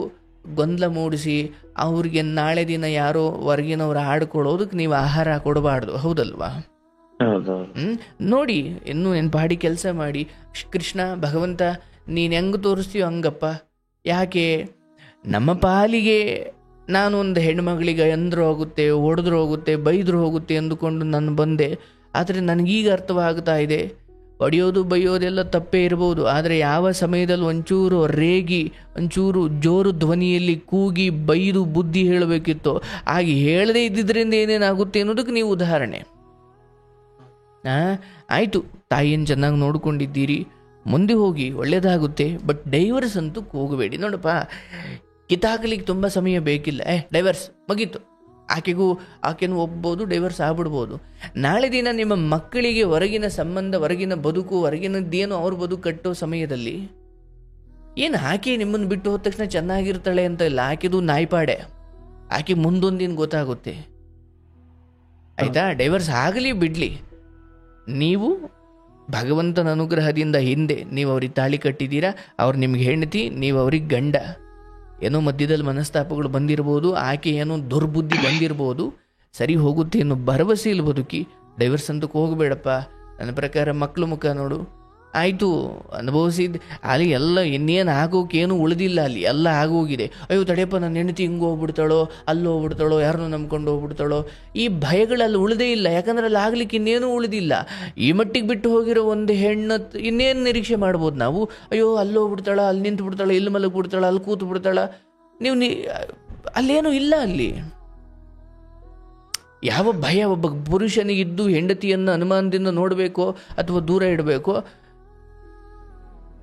ಗೊಂದಲ ಮೂಡಿಸಿ ಅವ್ರಿಗೆ ನಾಳೆ ದಿನ ಯಾರೋ ಹೊರಗಿನವ್ರು ಆಡ್ಕೊಳ್ಳೋದಕ್ಕೆ ನೀವು ಆಹಾರ ಕೊಡಬಾರ್ದು. ಹೌದಲ್ವಾ? ನೋಡಿ, ಇನ್ನೂ ಪಾಡಿ ಕೆಲಸ ಮಾಡಿ. ಕೃಷ್ಣ ಭಗವಂತ ನೀನು ಹೆಂಗೆ ತೋರಿಸ್ತೀಯೋ ಹಂಗಪ್ಪ. ಯಾಕೆ ನಮ್ಮ ಪಾಲಿಗೆ ನಾನು ಒಂದು ಹೆಣ್ಮಗಳಿಗೆ ಅಂದ್ರೂ ಹೋಗುತ್ತೆ, ಹೊಡೆದ್ರೂ ಹೋಗುತ್ತೆ, ಬೈದ್ರೂ ಹೋಗುತ್ತೆ ಅಂದುಕೊಂಡು ನಾನು ಬಂದೆ. ಆದರೆ ನನಗೀಗ ಅರ್ಥವಾಗ್ತಾ ಇದೆ, ಹೊಡೆಯೋದು ಬೈಯೋದೆಲ್ಲ ತಪ್ಪೇ ಇರ್ಬೋದು, ಆದರೆ ಯಾವ ಸಮಯದಲ್ಲಿ ಒಂಚೂರು ರೇಗಿ, ಒಂಚೂರು ಜೋರು ಧ್ವನಿಯಲ್ಲಿ ಕೂಗಿ ಬೈದು ಬುದ್ಧಿ ಹೇಳಬೇಕಿತ್ತು, ಹಾಗೆ ಹೇಳದೇ ಇದ್ದಿದ್ದರಿಂದ ಏನೇನಾಗುತ್ತೆ ಅನ್ನೋದಕ್ಕೆ ನೀವು ಉದಾಹರಣೆ. ಆಯಿತು, ತಾಯಿಯನ್ನು ಚೆನ್ನಾಗಿ ನೋಡ್ಕೊಂಡಿದ್ದೀರಿ, ಮುಂದೆ ಹೋಗಿ ಒಳ್ಳೆಯದಾಗುತ್ತೆ. ಬಟ್ ಡೈವರ್ಸ್ ಅಂತೂ ಹೋಗಬೇಡಿ. ನೋಡಪ್ಪ, ಕಿತ್ತಾಕಲಿಕ್ಕೆ ತುಂಬ ಸಮಯ ಬೇಕಿಲ್ಲ. ಡೈವರ್ಸ್ ಮುಗೀತು, ಆಕೆನೂ ಒಪ್ಬೋದು, ಡೈವರ್ಸ್ ಆಗ್ಬಿಡ್ಬೋದು. ನಾಳೆ ದಿನ ನಿಮ್ಮ ಮಕ್ಕಳಿಗೆ ಹೊರಗಿನ ಸಂಬಂಧ, ಹೊರಗಿನ ಬದುಕು, ಹೊರಗಿನದ್ದೇನು ಅವ್ರ ಬದುಕು ಕಟ್ಟೋ ಸಮಯದಲ್ಲಿ ಏನು ಆಕೆ ನಿಮ್ಮನ್ನು ಬಿಟ್ಟು ಹೋದ ತಕ್ಷಣ ಚೆನ್ನಾಗಿರ್ತಾಳೆ ಅಂತ ಇಲ್ಲ. ಆಕೆದು ನಾಯ್ಪಾಡೆ, ಆಕೆ ಮುಂದೊಂದಿನ ಗೊತ್ತಾಗುತ್ತೆ. ಆಯಿತಾ? ಡೈವರ್ಸ್ ಆಗಲಿ ಬಿಡಲಿ, ನೀವು ಭಗವಂತನ ಅನುಗ್ರಹದಿಂದ ಹಿಂದೆ ನೀವು ಅವ್ರಿಗೆ ತಾಳಿ ಕಟ್ಟಿದ್ದೀರಾ, ಅವ್ರು ನಿಮ್ಗೆ ಹೆಂಡತಿ, ನೀವು ಅವ್ರಿಗೆ ಗಂಡ. ಏನೋ ಮಧ್ಯದಲ್ಲಿ ಮನಸ್ತಾಪಗಳು ಬಂದಿರ್ಬೋದು, ಆಕೆ ಏನೋ ದುರ್ಬುದ್ಧಿ ಬಂದಿರ್ಬೋದು, ಸರಿ ಹೋಗುತ್ತೆ ಅನ್ನೋ ಭರವಸೆ ಇಲ್ಲಿ ಬದುಕಿ. ಡೈವರ್ಸ್ ಅಂತಕ್ಕೆ ಹೋಗಬೇಡಪ್ಪ. ನನ್ನ ಪ್ರಕಾರ ಮಕ್ಕಳು ಮುಖ ನೋಡು, ಆಯಿತು ಅನುಭವಿಸಿದ್ದು ಅಲ್ಲಿ ಎಲ್ಲ, ಇನ್ನೇನು ಆಗೋಕೇನು ಉಳಿದಿಲ್ಲ, ಅಲ್ಲಿ ಎಲ್ಲ ಆಗೋಗಿದೆ. ಅಯ್ಯೋ ತಡೆಯಪ್ಪ, ನನ್ನ ಹೆಂಡತಿ ಹಿಂಗೆ ಹೋಗ್ಬಿಡ್ತಾಳೋ, ಅಲ್ಲಿ ಹೋಗ್ಬಿಡ್ತಾಳೋ, ಯಾರನ್ನೂ ನಂಬ್ಕೊಂಡು ಹೋಗ್ಬಿಡ್ತಾಳೋ, ಈ ಭಯಗಳಲ್ಲಿ ಉಳಿದೇ ಇಲ್ಲ. ಯಾಕಂದ್ರೆ ಅಲ್ಲಿ ಆಗ್ಲಿಕ್ಕೆ ಇನ್ನೇನು ಉಳಿದಿಲ್ಲ. ಈ ಮಟ್ಟಿಗೆ ಬಿಟ್ಟು ಹೋಗಿರೋ ಒಂದು ಹೆಣ್ಣು ಇನ್ನೇನು ನಿರೀಕ್ಷೆ ಮಾಡ್ಬೋದು ನಾವು? ಅಯ್ಯೋ ಅಲ್ಲಿ ಹೋಗ್ಬಿಡ್ತಾಳ, ಅಲ್ಲಿ ನಿಂತು ಬಿಡ್ತಾಳ, ಇಲ್ಲಿ ಮಲಗಿ ಬಿಡ್ತಾಳ, ಅಲ್ಲಿ ಕೂತು ಬಿಡ್ತಾಳ. ನೀವು ಅಲ್ಲೇನೂ ಇಲ್ಲ. ಅಲ್ಲಿ ಯಾವ ಭಯ ಒಬ್ಬ ಪುರುಷನಿಗಿದ್ದು ಹೆಂಡತಿಯನ್ನು ಅನುಮಾನದಿಂದ ನೋಡಬೇಕೋ ಅಥವಾ ದೂರ ಇಡಬೇಕೋ,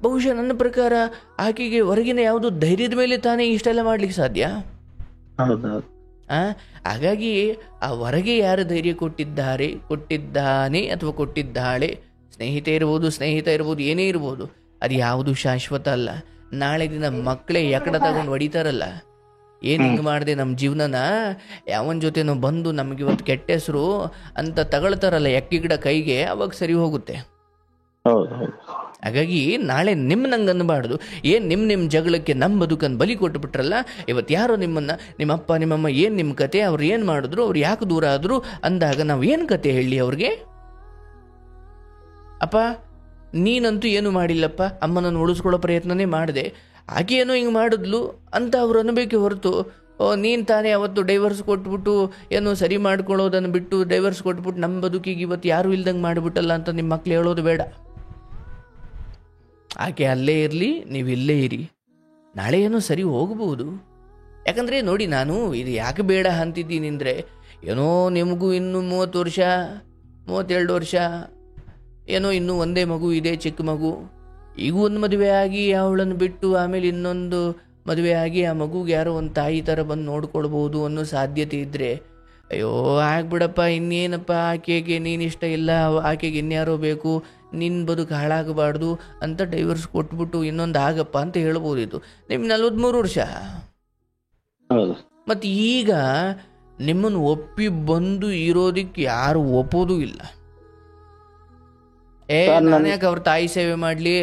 ಬಹುಶಃ ನನ್ನ ಪ್ರಕಾರ ಆಕೆಗೆ ಹೊರಗಿನ ಯಾವುದು ಧೈರ್ಯದ ಮೇಲೆ ತಾನೇ ಇಷ್ಟೆಲ್ಲ ಮಾಡ್ಲಿಕ್ಕೆ ಸಾಧ್ಯ. ಹಾಗಾಗಿ ಆ ಹೊರಗೆ ಯಾರು ಧೈರ್ಯ ಕೊಟ್ಟಿದ್ದಾನೆ ಅಥವಾ ಕೊಟ್ಟಿದ್ದಾಳೆ, ಸ್ನೇಹಿತ ಇರ್ಬೋದು, ಏನೇ ಇರ್ಬೋದು, ಅದು ಯಾವುದು ಶಾಶ್ವತ ಅಲ್ಲ. ನಾಳೆ ದಿನ ಮಕ್ಕಳೇ ಎಕಡ ತಗೊಂಡು ಹೊಡಿತಾರಲ್ಲ, ಏನು ಹಿಂಗೆ ಮಾಡಿದೆ ನಮ್ಮ ಜೀವನನ, ಯಾವನ ಜೊತೆನೋ ಬಂದು ನಮಗಿವತ್ತು ಕೆಟ್ಟ ಹೆಸರು ಅಂತ ತಗೊಳ್ತಾರಲ್ಲ ಎಕ್ಕಿ ಗಿಡ ಕೈಗೆ, ಅವಾಗ ಸರಿ ಹೋಗುತ್ತೆ. ಹಾಗಾಗಿ ನಾಳೆ ನಂಗೆ ಅನ್ನಬಾರ್ದು, ಏನು ನಿಮ್ಮ ಜಗಳಕ್ಕೆ ನಮ್ಮ ಬದುಕನ್ನು ಬಲಿ ಕೊಟ್ಟು ಬಿಟ್ರಲ್ಲ, ಇವತ್ತು ಯಾರೋ ನಿಮ್ಮ ಅಪ್ಪ ನಿಮ್ಮಮ್ಮ ಏನು ನಿಮ್ಮ ಕತೆ, ಅವ್ರು ಏನು ಮಾಡಿದ್ರು, ಅವ್ರು ಯಾಕೆ ದೂರ ಆದರು ಅಂದಾಗ ನಾವು ಏನು ಕತೆ ಹೇಳಿ ಅವ್ರಿಗೆ? ಅಪ್ಪ ನೀನಂತೂ ಏನು ಮಾಡಿಲ್ಲಪ್ಪ, ಅಮ್ಮನನ್ನು ಉಳಿಸ್ಕೊಳ್ಳೋ ಪ್ರಯತ್ನನೇ ಮಾಡಿದೆ, ಆಕೆ ಏನೋ ಹಿಂಗೆ ಮಾಡಿದ್ಲು ಅಂತ ಅವ್ರು ಅನ್ನಬೇಕೆ ಹೊರತು, ನೀನು ತಾನೇ ಅವತ್ತು ಡೈವರ್ಸ್ ಕೊಟ್ಬಿಟ್ಟು ಏನೋ ಸರಿ ಮಾಡ್ಕೊಳ್ಳೋದನ್ನು ಬಿಟ್ಟು ಡೈವರ್ಸ್ ಕೊಟ್ಬಿಟ್ಟು ನಮ್ಮ ಬದುಕಿಗೆ ಇವತ್ತು ಯಾರೂ ಇಲ್ದಂಗೆ ಮಾಡಿಬಿಟ್ಟಲ್ಲ ಅಂತ ನಿಮ್ಮ ಮಕ್ಳು ಹೇಳೋದು ಬೇಡ. ಆಕೆ ಅಲ್ಲೇ ಇರಲಿ, ನೀವು ಇಲ್ಲೇ ಇರಿ, ನಾಳೆ ಏನೋ ಸರಿ ಹೋಗ್ಬೋದು. ಯಾಕಂದರೆ ನೋಡಿ, ನಾನು ಇದು ಯಾಕೆ ಬೇಡ ಅಂತಿದ್ದೀನಿ ಅಂದರೆ, ಏನೋ ನಿಮಗೂ ಇನ್ನೂ 30 ವರ್ಷ 32 ವರ್ಷ, ಏನೋ ಇನ್ನೂ ಒಂದೇ ಮಗು ಇದೆ, ಚಿಕ್ಕ ಮಗು. ಈಗ ಒಂದು ಮದುವೆ ಆಗಿ ಅವಳನ್ನು ಬಿಟ್ಟು ಆಮೇಲೆ ಇನ್ನೊಂದು ಮದುವೆ ಆಗಿ ಆ ಮಗುಗೆ ಯಾರೋ ಒಂದು ತಾಯಿ ಥರ ಬಂದು ನೋಡ್ಕೊಳ್ಬೋದು ಅನ್ನೋ ಸಾಧ್ಯತೆ ಇದ್ದರೆ, ಅಯ್ಯೋ ಆಗ್ಬಿಡಪ್ಪ, ಇನ್ನೇನಪ್ಪ, ಆಕೆಗೆ ನೀನಿಷ್ಟ ಇಲ್ಲ, ಆಕೆಗೆ ಇನ್ಯಾರೋ ಬೇಕು, ನಿನ್ನ ಬದುಕು ಹಾಳಾಗಬಾರ್ದು ಅಂತ ಡೈವರ್ಸ್ ಕೊಟ್ಬಿಟ್ಟು ಇನ್ನೊಂದು ಆಗಪ್ಪ ಅಂತ ಹೇಳ್ಬೋದಿತ್ತು. ನಿಮ್ಗೆ 43 ವರ್ಷ. ಮತ್ತು ಈಗ ನಿಮ್ಮನ್ನು ಒಪ್ಪಿ ಬಂದು ಇರೋದಕ್ಕೆ ಯಾರು ಒಪ್ಪೋದು ಇಲ್ಲ. ನಾನ್ಯಾಕೆ ಅವ್ರ ತಾಯಿ ಸೇವೆ ಮಾಡಲಿ,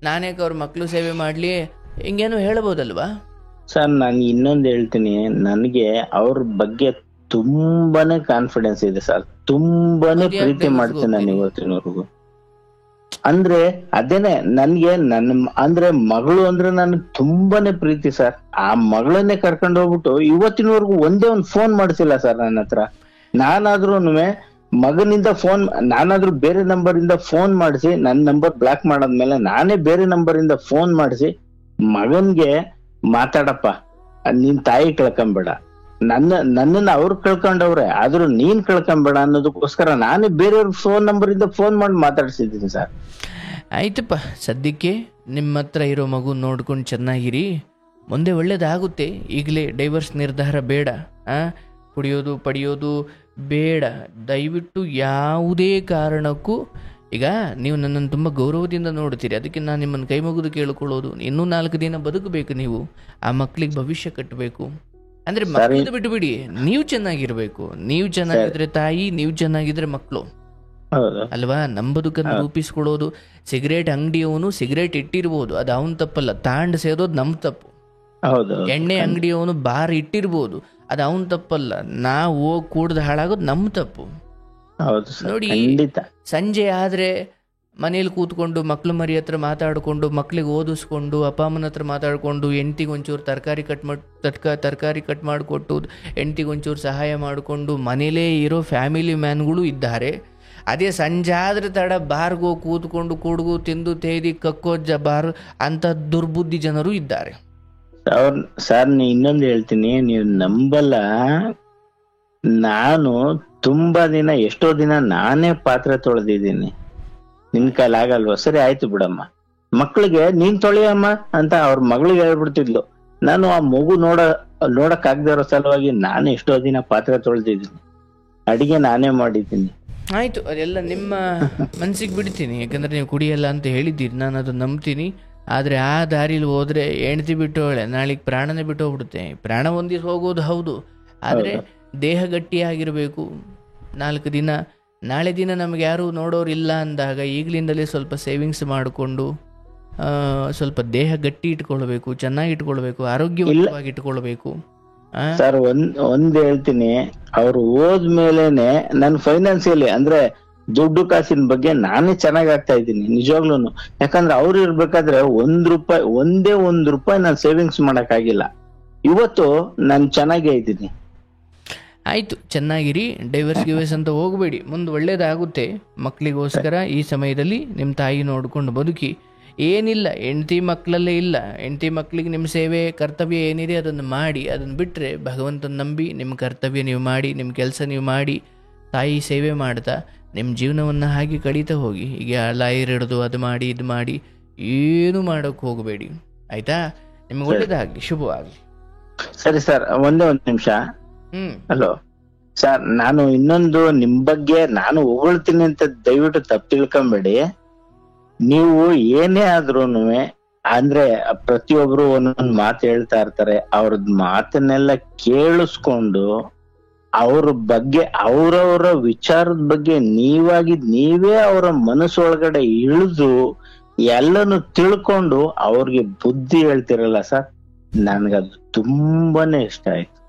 ನಾನ್ಯಾಕೆ ಅವ್ರ ಮಕ್ಕಳು ಸೇವೆ ಮಾಡಲಿ, ಹಿಂಗೇನು ಹೇಳ್ಬೋದಲ್ವಾ ಸರ್? ನಾನು ಇನ್ನೊಂದು ಹೇಳ್ತೀನಿ, ನನಗೆ ಅವ್ರ ಬಗ್ಗೆ ತುಂಬಾನೇ ಕಾನ್ಫಿಡೆನ್ಸ್ ಇದೆ ಸರ್, ತುಂಬಾನೇ ಪ್ರೀತಿ ಮಾಡ್ತೀನಿ ನಾನು ಇವತ್ತಿನವರೆಗೂ. ಅಂದ್ರೆ ಅದೇನೆ ನನ್ಗೆ ಅಂದ್ರೆ ಮಗಳು ಅಂದ್ರೆ ನನಗೆ ತುಂಬಾನೇ ಪ್ರೀತಿ ಸರ್. ಆ ಮಗಳನ್ನೇ ಕರ್ಕೊಂಡು ಹೋಗ್ಬಿಟ್ಟು ಇವತ್ತಿನವರೆಗೂ ಒಂದೇ ಒಂದು ಫೋನ್ ಮಾಡ್ಸಿಲ್ಲ ಸರ್ ನನ್ನ ಹತ್ರ. ನಾನಾದ್ರೂನುವೆ ಮಗನಿಂದ ನಾನಾದ್ರೂ ಬೇರೆ ನಂಬರ್ ಇಂದ ಫೋನ್ ಮಾಡಿಸಿ, ನನ್ನ ನಂಬರ್ ಬ್ಲಾಕ್ ಮಾಡಾದ್ಮೇಲೆ ನಾನೇ ಬೇರೆ ನಂಬರ್ ಇಂದ ಫೋನ್ ಮಾಡಿಸಿ ಮಗನ್ಗೆ ಮಾತಾಡಪ್ಪ, ನಿನ್ ತಾಯಿ ಕಳ್ಕೊಂಬೇಡ, ನನ್ನನ್ನ ಅವ್ರು ಕಳ್ಕೊಂಡವ್ರೆ, ಆದ್ರೂ ನೀನ್ ಕಳ್ಕೊಂಬೇಡ ಅನ್ನೋದಕ್ಕೋಸ್ಕರ ನಾನೇ ಬೇರೆಯವ್ರ ಫೋನ್ ನಂಬರ್ ಇಂದ ಫೋನ್ ಮಾಡಿ ಮಾತಾಡ್ಸಿದ್ದೀನಿ ಸರ್. ಆಯ್ತಪ್ಪ, ಸದ್ಯಕ್ಕೆ ನಿಮ್ಮ ಹತ್ರ ಇರೋ ಮಗು ನೋಡ್ಕೊಂಡು ಚೆನ್ನಾಗಿರಿ, ಮುಂದೆ ಒಳ್ಳೇದಾಗುತ್ತೆ. ಈಗಲೇ ಡೈವರ್ಸ್ ನಿರ್ಧಾರ ಬೇಡ, ಕುಡಿಯೋದು ಪಡೆಯೋದು ಬೇಡ. ದಯವಿಟ್ಟು ಯಾವುದೇ ಕಾರಣಕ್ಕೂ, ಈಗ ನೀವು ನನ್ನನ್ನು ತುಂಬ ಗೌರವದಿಂದ ನೋಡ್ತೀರಿ, ಅದಕ್ಕೆ ನಾನು ನಿಮ್ಮನ್ನು ಕೈ ಮುಗಿದು ಕೇಳ್ಕೊಳ್ಳೋದು, ಇನ್ನೂ 4 ದಿನ ಬದುಕಬೇಕು ನೀವು, ಆ ಮಕ್ಕಳಿಗೆ ಭವಿಷ್ಯ ಕಟ್ಟಬೇಕು. ಅಂದರೆ ಮಕ್ಕಳದ್ದು ಬಿಟ್ಟುಬಿಡಿ, ನೀವು ಚೆನ್ನಾಗಿರ್ಬೇಕು. ನೀವು ಚೆನ್ನಾಗಿದ್ರೆ ತಾಯಿ, ನೀವು ಚೆನ್ನಾಗಿದ್ರೆ ಮಕ್ಕಳು ಅಲ್ವಾ? ನಮ್ಮ ಬದುಕನ್ನು ರೂಪಿಸ್ಕೊಳ್ಳೋದು. ಸಿಗರೇಟ್ ಅಂಗಡಿಯವನು ಸಿಗರೇಟ್ ಇಟ್ಟಿರ್ಬೋದು, ಅದು ಅವನ ತಪ್ಪಲ್ಲ. ತಾಂಡ್ ಸೇದೋದು ನಮ್ಮ ತಪ್ಪು. ಎಣ್ಣೆ ಅಂಗಡಿಯವನು ಬಾರ್ ಇಟ್ಟಿರ್ಬೋದು, ಅದು ಅವನ ತಪ್ಪಲ್ಲ. ನಾವು ಹೋಗಿ ಕೂಡ್ದು ಹಾಳಾಗೋದು ನಮ್ಮ ತಪ್ಪು. ನೋಡಿ, ಸಂಜೆ ಆದ್ರೆ ಮನೇಲಿ ಕೂತ್ಕೊಂಡು ಮಕ್ಳು ಮರಿ ಹತ್ರ ಮಾತಾಡ್ಕೊಂಡು, ಮಕ್ಳಿಗೆ ಓದಿಸ್ಕೊಂಡು, ಅಪ್ಪ ಅಮ್ಮನ ಹತ್ರ ಮಾತಾಡ್ಕೊಂಡು, ಹೆಂಡ್ತಿಗೆ ಒಂಚೂರು ತರಕಾರಿ ಕಟ್ ಮಾಡಿಕೊಟ್ಟು, ಹೆಂಡ್ತಿಗೆ ಒಂಚೂರು ಸಹಾಯ ಮಾಡಿಕೊಂಡು ಮನೇಲೇ ಇರೋ ಫ್ಯಾಮಿಲಿ ಮ್ಯಾನ್ಗಳು ಇದ್ದಾರೆ. ಅದೇ ಸಂಜೆ ಆದ್ರೆ ತಡ ಬಾರ್ಗೋ ಕೂತ್ಕೊಂಡು ಕುಡ್ಗು ತಿಂದು ತೇದಿ ಕಕ್ಕೋಜ್ಜ ಬಾರ್ ಅಂತ ದುರ್ಬುದ್ಧಿ ಜನರು ಇದ್ದಾರೆ. ಸರ್ ಇನ್ನೊಂದು ಹೇಳ್ತೀನಿ, ನೀವು ನಂಬಲ್ಲ, ನಾನು ತುಂಬಾ ದಿನ, ಎಷ್ಟೋ ದಿನ ನಾನೇ ಪಾತ್ರೆ ತೊಳೆದಿದ್ದೀನಿ. ನಿನ್ ಕೈಲಿ ಆಗಲ್ವಾ? ಸರಿ ಆಯ್ತು ಬಿಡಮ್ಮ, ಮಕ್ಳಿಗೆ ನೀನ್ ತೊಳೆಯಮ್ಮ ಅಂತ ಅವ್ರ ಮಗಳಿಗೆ ಹೇಳ್ಬಿಡ್ತಿದ್ಲು. ನಾನು ಆ ಮಗು ನೋಡಕ್ ಆಗದೆ ಇರೋ ಸಲುವಾಗಿ ನಾನು ಎಷ್ಟೋ ದಿನ ಪಾತ್ರೆ ತೊಳೆದಿದ್ದೀನಿ, ಅಡಿಗೆ ನಾನೇ ಮಾಡಿದ್ದೀನಿ. ಆಯ್ತು, ಅದೆಲ್ಲ ನಿಮ್ಮ ಮನ್ಸಿಗೆ ಬಿಡ್ತೀನಿ, ಯಾಕಂದ್ರೆ ನೀವು ಕುಡಿಯಲ್ಲ ಅಂತ ಹೇಳಿದ್ದೀರಿ, ನಾನು ಅದನ್ನ ನಂಬ್ತೀನಿ. ಆದರೆ ಆ ದಾರಿಲಿ ಹೋದ್ರೆ ಹೆಂಡ್ತಿ ಬಿಟ್ಟೋಳೆ, ನಾಳೆಗೆ ಪ್ರಾಣನೇ ಬಿಟ್ಟು ಹೋಗ್ಬಿಡುತ್ತೆ. ಪ್ರಾಣ ಒಂದಿವ್ಸ ಹೋಗೋದು ಹೌದು, ಆದರೆ ದೇಹ ಗಟ್ಟಿಯಾಗಿರಬೇಕು. 4 ದಿನ, ನಾಳೆ ದಿನ ನಮ್ಗೆ ಯಾರು ನೋಡೋರಿಲ್ಲ ಅಂದಾಗ ಈಗಲಿಂದಲೇ ಸ್ವಲ್ಪ ಸೇವಿಂಗ್ಸ್ ಮಾಡಿಕೊಂಡು ಸ್ವಲ್ಪ ದೇಹ ಗಟ್ಟಿ ಇಟ್ಕೊಳ್ಬೇಕು, ಚೆನ್ನಾಗಿ ಇಟ್ಕೊಳ್ಬೇಕು, ಆರೋಗ್ಯವಾಗಿ ಇಟ್ಕೊಳ್ಬೇಕು. ಸರ್ ಒಂದ್ ಹೇಳ್ತೀನಿ, ಅವ್ರು ಹೋದ್ಮೇಲೆನೆ ನನ್ ಫೈನಾನ್ಸಿಯಲಿ ಅಂದ್ರೆ ದುಡ್ಡು ಕಾಸಿನ ಬಗ್ಗೆ ನಾನೇ ಚೆನ್ನಾಗ್ ಆಗ್ತಾ ಇದ್ದೀನಿ ನಿಜವಾಗ್ಲೂನು. ಯಾಕಂದ್ರೆ ಅವ್ರು ಇರ್ಬೇಕಾದ್ರೆ ಒಂದೇ ಒಂದ್ ರೂಪಾಯಿ ನಾನು ಸೇವಿಂಗ್ಸ್ ಮಾಡಕ್ ಆಗಿಲ್ಲ. ಇವತ್ತು ನಾನು ಚೆನ್ನಾಗೇ ಇದ್ದೀನಿ. ಆಯ್ತು, ಚೆನ್ನಾಗಿರಿ. ಡೈವರ್ಸ್ ಅಂತ ಹೋಗಬೇಡಿ, ಮುಂದೆ ಒಳ್ಳೇದಾಗುತ್ತೆ. ಮಕ್ಕಳಿಗೋಸ್ಕರ ಈ ಸಮಯದಲ್ಲಿ ನಿಮ್ಮ ತಾಯಿ ನೋಡ್ಕೊಂಡು ಬದುಕಿ. ಏನಿಲ್ಲ, ಹೆಂಡತಿ ಮಕ್ಕಳಲ್ಲೇ ಇಲ್ಲ. ಹೆಂಡತಿ ಮಕ್ಕಳಿಗೆ ನಿಮ್ಮ ಸೇವೆ ಕರ್ತವ್ಯ ಏನಿದೆ ಅದನ್ನು ಮಾಡಿ, ಅದನ್ನು ಬಿಟ್ಟರೆ ಭಗವಂತನ ನಂಬಿ ನಿಮ್ಮ ಕರ್ತವ್ಯ ನೀವು ಮಾಡಿ, ನಿಮ್ಮ ಕೆಲಸ ನೀವು ಮಾಡಿ, ತಾಯಿ ಸೇವೆ ಮಾಡ್ತಾ ನಿಮ್ಮ ಜೀವನವನ್ನು ಹಾಗೆ ಕಳೀತಾ ಹೋಗಿ. ಈಗ ಲಾಯರ್ ಹಿಡಿದು ಅದು ಮಾಡಿ ಇದು ಮಾಡಿ ಏನು ಮಾಡೋಕ್ಕೆ ಹೋಗಬೇಡಿ, ಆಯ್ತಾ? ನಿಮ್ಗೆ ಒಳ್ಳೇದಾಗಲಿ, ಶುಭವಾಗಲಿ. ಸರಿ ಸರ್, ಒಂದೇ ಒಂದು ನಿಮಿಷ. ಹಲೋ ಸರ್, ನಾನು ಇನ್ನೊಂದು ನಿಮ್ ಬಗ್ಗೆ ನಾನು ಹೊಗಳ್ತೀನಿ ಅಂತ ದಯವಿಟ್ಟು ತಪ್ಪು ತಿಳ್ಕೊಂಬೇಡಿ. ನೀವು ಏನೇ ಆದ್ರೂನುವೆ ಅಂದ್ರೆ ಪ್ರತಿಯೊಬ್ರು ಒಂದೊಂದು ಮಾತು ಹೇಳ್ತಾ ಇರ್ತಾರೆ, ಅವ್ರದ್ ಮಾತನ್ನೆಲ್ಲ ಕೇಳಿಸ್ಕೊಂಡು ಅವ್ರ ಬಗ್ಗೆ, ಅವರವರ ವಿಚಾರದ ಬಗ್ಗೆ ನೀವೇ ಅವರ ಮನಸ್ಸೊಳಗಡೆ ಇಳಿದು ಎಲ್ಲನು ತಿಳ್ಕೊಂಡು ಅವ್ರಿಗೆ ಬುದ್ಧಿ ಹೇಳ್ತಿರಲ್ಲ ಸರ್, ನನ್ಗದು ತುಂಬಾನೇ ಇಷ್ಟ ಆಯ್ತು.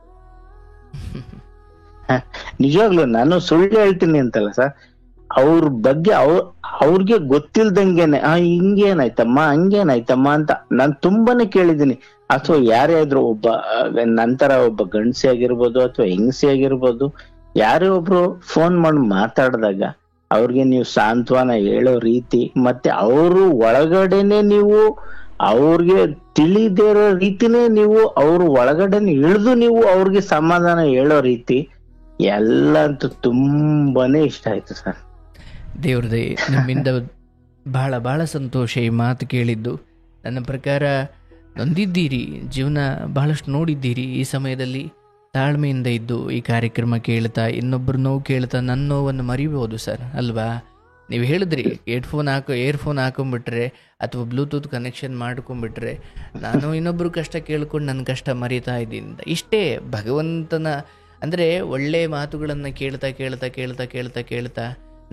ನಿಜವಾಗ್ಲು ನಾನು ಸುಳ್ಳು ಹೇಳ್ತೀನಿ ಅಂತಲ್ಲ ಸರ್, ಅವ್ರ ಬಗ್ಗೆ ಅವ್ರಿಗೆ ಗೊತ್ತಿಲ್ದಂಗೆನೆ ಹಿಂಗೇನಾಯ್ತಮ್ಮ ಹಂಗೇನಾಯ್ತಮ್ಮ ಅಂತ ನಾನ್ ತುಂಬಾನೇ ಕೇಳಿದೀನಿ. ಅಥವಾ ಯಾರೇ ಆದ್ರೂ ಒಬ್ಬ ನಂತರ ಒಬ್ಬ ಗಂಡಸಿ ಆಗಿರ್ಬೋದು ಅಥವಾ ಹೆಂಗಸಿ ಆಗಿರ್ಬೋದು, ಯಾರೇ ಒಬ್ರು ಫೋನ್ ಮಾಡಿ ಮಾತಾಡಿದಾಗ ಅವ್ರಿಗೆ ನೀವು ಸಾಂತ್ವನ ಹೇಳೋ ರೀತಿ, ಮತ್ತೆ ಅವರು ಒಳಗಡೆನೆ ನೀವು ಅವ್ರಿಗೆ ತಿಳಿದೇ ಇರೋ ರೀತಿನೇ ನೀವು ಅವ್ರ ಒಳಗಡೆನೆ ಇಳಿದು ನೀವು ಅವ್ರಿಗೆ ಸಮಾಧಾನ ಹೇಳೋ ರೀತಿ ಎಲ್ಲ ಅಂತೂ ತುಂಬಾನೇ ಇಷ್ಟ ಆಯ್ತು ಸರ್. ದೇವ್ರದೇ, ನಿಮ್ಮಿಂದ ಬಹಳ ಸಂತೋಷ ಈ ಮಾತು ಕೇಳಿದ್ದು. ನನ್ನ ಪ್ರಕಾರ ನೊಂದಿದ್ದೀರಿ, ಜೀವನ ಬಹಳಷ್ಟು ನೋಡಿದ್ದೀರಿ. ಈ ಸಮಯದಲ್ಲಿ ತಾಳ್ಮೆಯಿಂದ ಇದ್ದು ಈ ಕಾರ್ಯಕ್ರಮ ಕೇಳ್ತಾ ಇನ್ನೊಬ್ಬರು ನೋವು ಕೇಳ್ತಾ ನನ್ನ ನೋವನ್ನು ಮರಿಬೋದು ಸರ್, ಅಲ್ವಾ? ನೀವು ಹೇಳಿದ್ರಿ ಏರ್ಫೋನ್ ಹಾಕೊಂಡ್ಬಿಟ್ರೆ ಅಥವಾ ಬ್ಲೂಟೂತ್ ಕನೆಕ್ಷನ್ ಮಾಡ್ಕೊಂಡ್ಬಿಟ್ರೆ ನಾನು ಇನ್ನೊಬ್ಬರು ಕಷ್ಟ ಕೇಳ್ಕೊಂಡು ನನ್ನ ಕಷ್ಟ ಮರಿತಾ ಇದ್ದೀನಿ. ಇಷ್ಟೇ ಭಗವಂತನ ಅಂದರೆ ಒಳ್ಳೆಯ ಮಾತುಗಳನ್ನು ಕೇಳ್ತಾ ಕೇಳ್ತಾ ಕೇಳ್ತಾ ಕೇಳ್ತಾ ಕೇಳ್ತಾ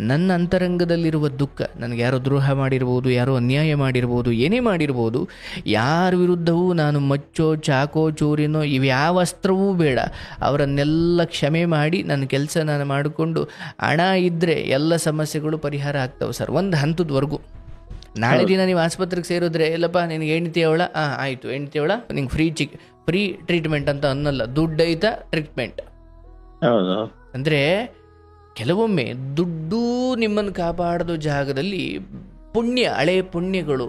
ನನ್ನ ಅಂತರಂಗದಲ್ಲಿರುವ ದುಃಖ, ನನಗೆ ಯಾರೋ ದ್ರೋಹ ಮಾಡಿರ್ಬೋದು, ಯಾರೋ ಅನ್ಯಾಯ ಮಾಡಿರ್ಬೋದು, ಏನೇ ಮಾಡಿರ್ಬೋದು, ಯಾರ ವಿರುದ್ಧವೂ ನಾನು ಮಚ್ಚೋ ಚಾಕೋ ಚೂರಿನೋ ಇವ್ಯಾವ ಅಸ್ತ್ರವೂ ಬೇಡ, ಅವರನ್ನೆಲ್ಲ ಕ್ಷಮೆ ಮಾಡಿ ನನ್ನ ಕೆಲಸ ನಾನು ಮಾಡಿಕೊಂಡು ಹಣ ಇದ್ದರೆ ಎಲ್ಲ ಸಮಸ್ಯೆಗಳು ಪರಿಹಾರ ಆಗ್ತವೆ ಸರ್, ಒಂದು ಹಂತದವರೆಗೂ. ನಾಳೆ ದಿನ ನೀವು ಆಸ್ಪತ್ರೆಗೆ ಸೇರಿದ್ರೆ ಎಲ್ಲಪ್ಪ ನಿನಗೆ ಹೆಂಡ್ತಿ ಅವಳ, ಆಯಿತು ಹೆಂಡ್ತಿ ಅವಳ, ನಿಂಗೆ ಫ್ರೀ ಟ್ರೀಟ್ಮೆಂಟ್ ಅಂತ ಅನ್ನಲ್ಲ, ದುಡ್ಡು ಐತಾ ಟ್ರೀಟ್ಮೆಂಟ್. ಅಂದರೆ ಕೆಲವೊಮ್ಮೆ ದುಡ್ಡು ನಿಮ್ಮನ್ನು ಕಾಪಾಡೋ ಜಾಗದಲ್ಲಿ ಹಳೆಯ ಪುಣ್ಯಗಳು,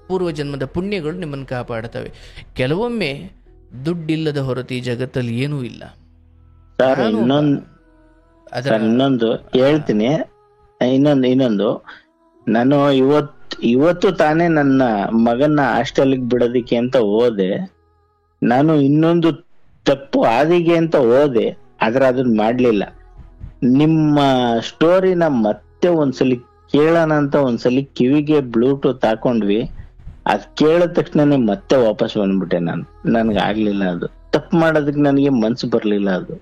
ಪೂರ್ವಜನ್ಮದ ಪುಣ್ಯಗಳು ನಿಮ್ಮನ್ನು ಕಾಪಾಡ್ತವೆ. ಕೆಲವೊಮ್ಮೆ ದುಡ್ಡಿಲ್ಲದ ಹೊರತು ಈ ಜಗತ್ತಲ್ಲಿ ಏನೂ ಇಲ್ಲ. ಇನ್ನೊಂದು ಹೇಳ್ತೀನಿ, ಇನ್ನೊಂದು ನಾನು ಇವತ್ತು ತಾನೇ ನನ್ನ ಮಗನ್ನ ಹಾಸ್ಟೆಲ್ಗೆ ಬಿಡೋದಿಕ್ಕೆ ಅಂತ ಹೋದೆ. ನಾನು ಇನ್ನೊಂದು ತಪ್ಪು ಆದಿಗೆ ಅಂತ ಹೋದೆ, ಆದ್ರೆ ಅದನ್ನ ಮಾಡ್ಲಿಲ್ಲ. ನಿಮ್ಮ ಸ್ಟೋರಿನ ಮತ್ತೆ ಒಂದ್ಸಲಿ ಕೇಳೋಣ ಅಂತ ಒಂದ್ಸಲಿ ಕಿವಿಗೆ ಬ್ಲೂಟೂತ್ ಹಾಕೊಂಡ್ವಿ. ಅದ್ ಕೇಳಿದ ತಕ್ಷಣ ಮತ್ತೆ ವಾಪಸ್ ಬಂದ್ಬಿಟ್ಟೆ. ನನ್ಗೆ ಆಗ್ಲಿಲ್ಲ, ಅದು ತಪ್ಪು ಮಾಡೋದಕ್ಕೆ ನನಗೆ ಮನ್ಸು ಬರ್ಲಿಲ್ಲ. ಅದು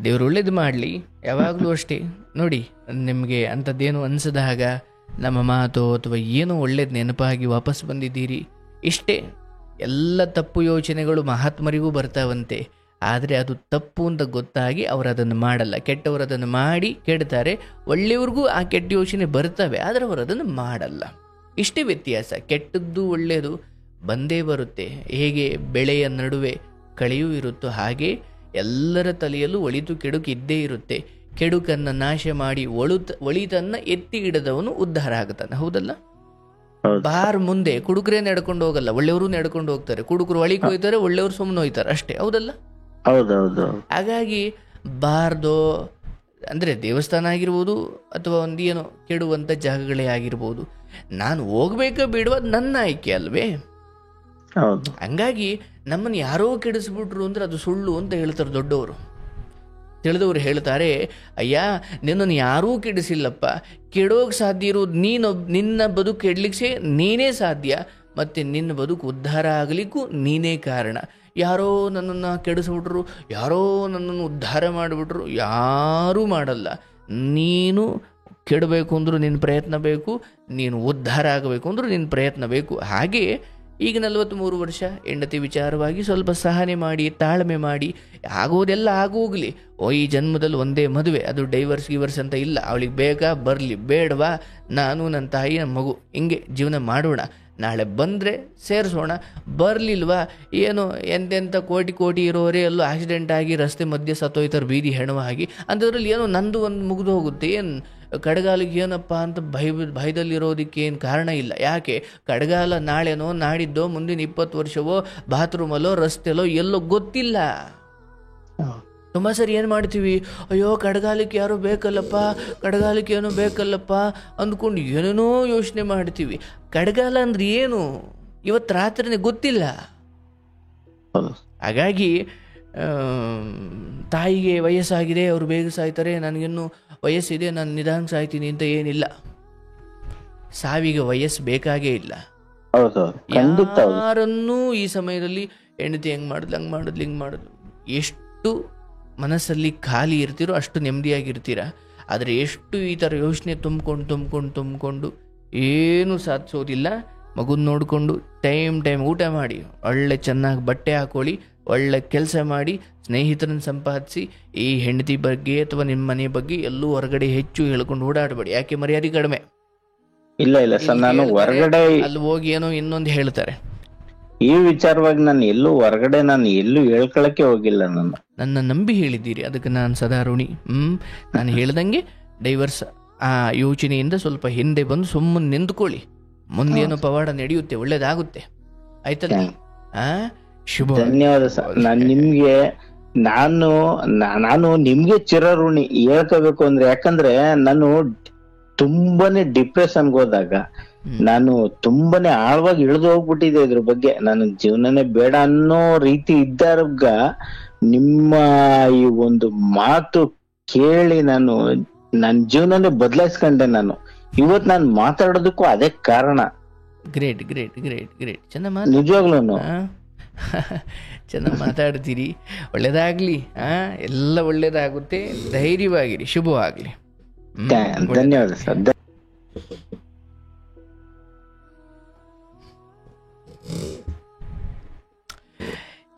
ದೇವ್ರು ಒಳ್ಳೇದು ಮಾಡಲಿ. ಯಾವಾಗಲೂ ಅಷ್ಟೇ ನೋಡಿ, ನಿಮಗೆ ಅಂಥದ್ದೇನು ಅನಿಸಿದಾಗ ನಮ್ಮ ಮಾತು ಅಥವಾ ಏನೋ ಒಳ್ಳೇದು ನೆನಪಾಗಿ ವಾಪಸ್ ಬಂದಿದ್ದೀರಿ, ಇಷ್ಟೇ. ಎಲ್ಲ ತಪ್ಪು ಯೋಚನೆಗಳು ಮಹಾತ್ಮರಿಗೂ ಬರ್ತಾವಂತೆ, ಆದರೆ ಅದು ತಪ್ಪು ಅಂತ ಗೊತ್ತಾಗಿ ಅವರು ಅದನ್ನು ಮಾಡಲ್ಲ. ಕೆಟ್ಟವರು ಅದನ್ನು ಮಾಡಿ ಕೆಡ್ತಾರೆ, ಒಳ್ಳೆಯವ್ರಿಗೂ ಆ ಕೆಟ್ಟ ಯೋಚನೆ ಬರ್ತವೆ, ಆದರೆ ಅವರು ಅದನ್ನು ಮಾಡಲ್ಲ. ಇಷ್ಟೇ ವ್ಯತ್ಯಾಸ. ಕೆಟ್ಟದ್ದು ಒಳ್ಳೆಯದು ಬಂದೇ ಬರುತ್ತೆ. ಹೇಗೆ ಬೆಳೆಯ ನಡುವೆ ಕಳೆಯೂ ಇರುತ್ತೋ ಹಾಗೆ ಎಲ್ಲರ ತಲೆಯಲ್ಲೂ ಒಳಿತು ಕೆಡುಕು ಇದ್ದೇ ಇರುತ್ತೆ. ಕೆಡುಕನ್ನು ನಾಶ ಮಾಡಿ ಒಳಿತನ್ನು ಎತ್ತಿ ಹಿಡಿದವನು ಉದ್ಧಾರ ಆಗುತ್ತಾನೆ, ಹೌದಲ್ಲ? ಬಾರ್ ಮುಂದೆ ಕುಡುಕರೇ ನಡ್ಕೊಂಡು ಹೋಗಲ್ಲ, ಒಳ್ಳೆಯವರು ನಡ್ಕೊಂಡು ಹೋಗ್ತಾರೆ. ಕುಡುಕರು ಒಳಿಗೆ ಹೋಯ್ತಾರೆ, ಒಳ್ಳೆಯವರು ಸುಮ್ಮನೆ ಹೋಯ್ತಾರೆ, ಅಷ್ಟೇ, ಹೌದಲ್ಲ? ಹೌದೌದು. ಹಾಗಾಗಿ ಬಾರ್ದೋ ಅಂದರೆ ದೇವಸ್ಥಾನ ಆಗಿರ್ಬೋದು ಅಥವಾ ಒಂದು ಏನೋ ಕೆಡುವಂಥ ಜಾಗಗಳೇ ಆಗಿರ್ಬೋದು, ನಾನು ಹೋಗ್ಬೇಕಾ ಬಿಡುವ ನನ್ನ ಆಯ್ಕೆ ಅಲ್ವೇ? ಹಂಗಾಗಿ ನಮ್ಮನ್ನು ಯಾರೋ ಕೆಡಿಸ್ಬಿಟ್ರು ಅಂದರೆ ಅದು ಸುಳ್ಳು ಅಂತ ಹೇಳ್ತಾರೆ ದೊಡ್ಡವರು. ತಿಳಿದವರು ಹೇಳ್ತಾರೆ, ಅಯ್ಯ ನಿನ್ನನ್ನು ಯಾರೂ ಕೆಡಿಸಿಲ್ಲಪ್ಪ, ಕೆಡೋಕೆ ಸಾಧ್ಯ ಇರೋದು ನಿನ್ನ ಬದುಕು ಕೆಡ್ಲಿಕ್ಕೆ ನೀನೇ ಸಾಧ್ಯ, ಮತ್ತು ನಿನ್ನ ಬದುಕು ಉದ್ಧಾರ ಆಗಲಿಕ್ಕೂ ನೀನೇ ಕಾರಣ. ಯಾರೋ ನನ್ನನ್ನು ಕೆಡಿಸ್ಬಿಟ್ರು, ಯಾರೋ ನನ್ನನ್ನು ಉದ್ಧಾರ ಮಾಡಿಬಿಟ್ರು, ಯಾರೂ ಮಾಡಲ್ಲ. ನೀನು ಕೆಡಬೇಕು ಅಂದರೂ ನಿನ್ನ ಪ್ರಯತ್ನ ಬೇಕು, ನೀನು ಉದ್ಧಾರ ಆಗಬೇಕು ಅಂದರೂ ನಿನ್ನ ಪ್ರಯತ್ನ ಬೇಕು. ಹಾಗೆ ಈಗ 43 ವರ್ಷ ಹೆಂಡತಿ ವಿಚಾರವಾಗಿ ಸ್ವಲ್ಪ ಸಹನೆ ಮಾಡಿ, ತಾಳ್ಮೆ ಮಾಡಿ, ಆಗೋದೆಲ್ಲ ಆಗೋಗ್ಲಿ. ಈ ಜನ್ಮದಲ್ಲಿ ಒಂದೇ ಮದುವೆ, ಅದು ಡೈವರ್ಸ್ ಅಂತ ಇಲ್ಲ. ಅವಳಿಗೆ ಬೇಕಾ ಬರಲಿ, ಬೇಡವಾ ನಾನು ನನ್ನ ತಾಯಿ ನನ್ನ ಮಗು ಹಿಂಗೆ ಜೀವನ ಮಾಡೋಣ. ನಾಳೆ ಬಂದರೆ ಸೇರಿಸೋಣ, ಬರಲಿಲ್ವಾ ಏನೋ ಎಂತೆಂಥ ಕೋಟಿ ಇರೋರೇ ಎಲ್ಲೋ ಆಕ್ಸಿಡೆಂಟ್ ಆಗಿ ರಸ್ತೆ ಮಧ್ಯೆ ಸತ್ತೋಯ್ತಾರೆ ಬೀದಿ ಹೆಣವಾಗಿ. ಅಂಥದ್ರಲ್ಲಿ ಏನೋ ನಂದು ಒಂದು ಮುಗಿದು ಹೋಗುತ್ತೆ, ಏನು ಕಡಗಾಲಿಗೆ ಏನಪ್ಪ ಅಂತ ಭಯದಲ್ಲಿರೋದಕ್ಕೆ ಏನು ಕಾರಣ ಇಲ್ಲ. ಯಾಕೆ ಕಡಗಾಲ ನಾಳೆನೋ ನಾಡಿದ್ದೋ ಮುಂದಿನ 20 ವರ್ಷವೋ ಬಾತ್ರೂಮಲ್ಲೋ ರಸ್ತೆಲೋ ಎಲ್ಲೋ ಗೊತ್ತಿಲ್ಲ. ತುಂಬ ಸರಿ ಏನು ಮಾಡ್ತೀವಿ, ಅಯ್ಯೋ ಕಡಗಾಲಕ್ಕೆ ಯಾರೋ ಬೇಕಲ್ಲಪ್ಪ, ಕಡಗಾಲಕ್ಕೆ ಏನೋ ಬೇಕಲ್ಲಪ್ಪ ಅಂದ್ಕೊಂಡು ಏನೇನೋ ಯೋಚನೆ ಮಾಡ್ತೀವಿ. ಕಡಗಾಲ ಅಂದ್ರೆ ಏನು ಇವತ್ತು ರಾತ್ರಿನೇ ಗೊತ್ತಿಲ್ಲ. ಹಾಗಾಗಿ ತಾಯಿಗೆ ವಯಸ್ಸಾಗಿದೆ, ಅವರು ಬೇಗ ಸಾಯ್ತಾರೆ, ನನಗಿನ್ನೂ ವಯಸ್ಸಿದೆ, ನಾನು ನಿಧಾನ ಸಾಯ್ತೀನಿ ಅಂತ ಏನಿಲ್ಲ. ಸಾವಿಗೆ ವಯಸ್ಸು ಬೇಕಾಗೇ ಇಲ್ಲ. ಯಾರನ್ನೂ ಈ ಸಮಯದಲ್ಲಿ ಹೆಂಡತಿ ಹೆಂಗೆ ಮಾಡಿದ್ಲು, ಹಂಗೆ ಮಾಡಿದ್ಲು, ಹಿಂಗೆ ಮಾಡಿದ್ಲು, ಎಷ್ಟು ಮನಸ್ಸಲ್ಲಿ ಖಾಲಿ ಇರ್ತೀರೋ ಅಷ್ಟು ನೆಮ್ಮದಿಯಾಗಿರ್ತೀರ. ಆದರೆ ಎಷ್ಟು ಈ ಥರ ಯೋಚನೆ ತುಂಬಿಕೊಂಡು ಏನೂ ಸಾಧಿಸೋದಿಲ್ಲ. ಮಗುನ ನೋಡಿಕೊಂಡು ಟೈಮ್ ಊಟ ಮಾಡಿ, ಒಳ್ಳೆ ಚೆನ್ನಾಗಿ ಬಟ್ಟೆ ಹಾಕೊಳ್ಳಿ, ಒಳ್ಳೆ ಕೆಲಸ ಮಾಡಿ, ಸ್ನೇಹಿತರನ್ನು ಸಂಪಾದಿಸಿ. ಈ ಹೆಂಡತಿ ಬಗ್ಗೆ ಅಥವಾ ನಿಮ್ಮ ಮನೆ ಬಗ್ಗೆ ಎಲ್ಲೂ ಹೊರಗಡೆ ಹೆಚ್ಚು ಹೇಳ್ಕೊಂಡು ಓಡಾಡಬೇಡಿ. ಯಾಕೆ ಮರ್ಯಾದೆ ಕಡಿಮೆ. ಇಲ್ಲ ಸರ್, ನಾನು ಹೊರಗಡೆ ಅಲ್ಲಿ ಹೋಗಿ ಏನೋ ಇನ್ನೊಂದು ಹೇಳ್ತಾರೆ. ಈ ವಿಚಾರವಾಗಿ ನಾನು ಎಲ್ಲೂ ಹೇಳ್ಕೊಳಕ್ಕೆ ಹೋಗಿಲ್ಲ. ನನ್ನ ನಂಬಿ ಹೇಳಿದ್ದೀರಿ, ಅದಕ್ಕೆ ನಾನು ಸದಾ ಋಣಿ. ನಾನು ಹೇಳ್ದಂಗೆ ಡೈವರ್ಸ್ ಆ ಯೋಚನೆಯಿಂದ ಸ್ವಲ್ಪ ಹಿಂದೆ ಬಂದು ಸುಮ್ಮನೆ ನಿಂತ್ಕೊಳ್ಳಿ. ಮುಂದೇನೋ ಪವಾಡ ನಡೆಯುತ್ತೆ, ಒಳ್ಳೇದಾಗುತ್ತೆ, ಆಯ್ತಲ್ಲ? ಶುಭ. ಧನ್ಯವಾದ ಸರ್. ನಾನು ನಿಮ್ಗೆ ಚಿರಋಣಿ ಹೇಳ್ಕೋಬೇಕು ಅಂದ್ರೆ, ಯಾಕಂದ್ರೆ ನಾನು ತುಂಬಾನೇ ಡಿಪ್ರೆಷನ್ಗೆ ಹೋದಾಗ ನಾನು ತುಂಬಾನೇ ಆಳವಾಗಿ ಇಳಿದು ಹೋಗ್ಬಿಟ್ಟಿದೆ ಇದ್ರ ಬಗ್ಗೆ. ನನ್ನ ಜೀವನನೇ ಬೇಡ ಅನ್ನೋ ರೀತಿ ಇದ್ದಾಗ ನಿಮ್ಮ ಈ ಒಂದು ಮಾತು ಕೇಳಿ ನನ್ನ ಜೀವನನೇ ಬದಲಾಯಿಸ್ಕೊಂಡೆ. ಇವತ್ ನಾನು ಮಾತಾಡೋದಕ್ಕೂ ಅದೇ ಕಾರಣ. Great great great great. ನಿಜವಾಗ್ಲೂ ಚೆನ್ನಾಗಿ ಮಾತಾಡ್ತೀರಿ. ಒಳ್ಳೇದಾಗ್ಲಿ, ಎಲ್ಲ ಒಳ್ಳೇದಾಗುತ್ತೆ. ಧೈರ್ಯವಾಗಿರಿ, ಶುಭವಾಗ್ಲಿ. ಧನ್ಯವಾದ ಸರ್.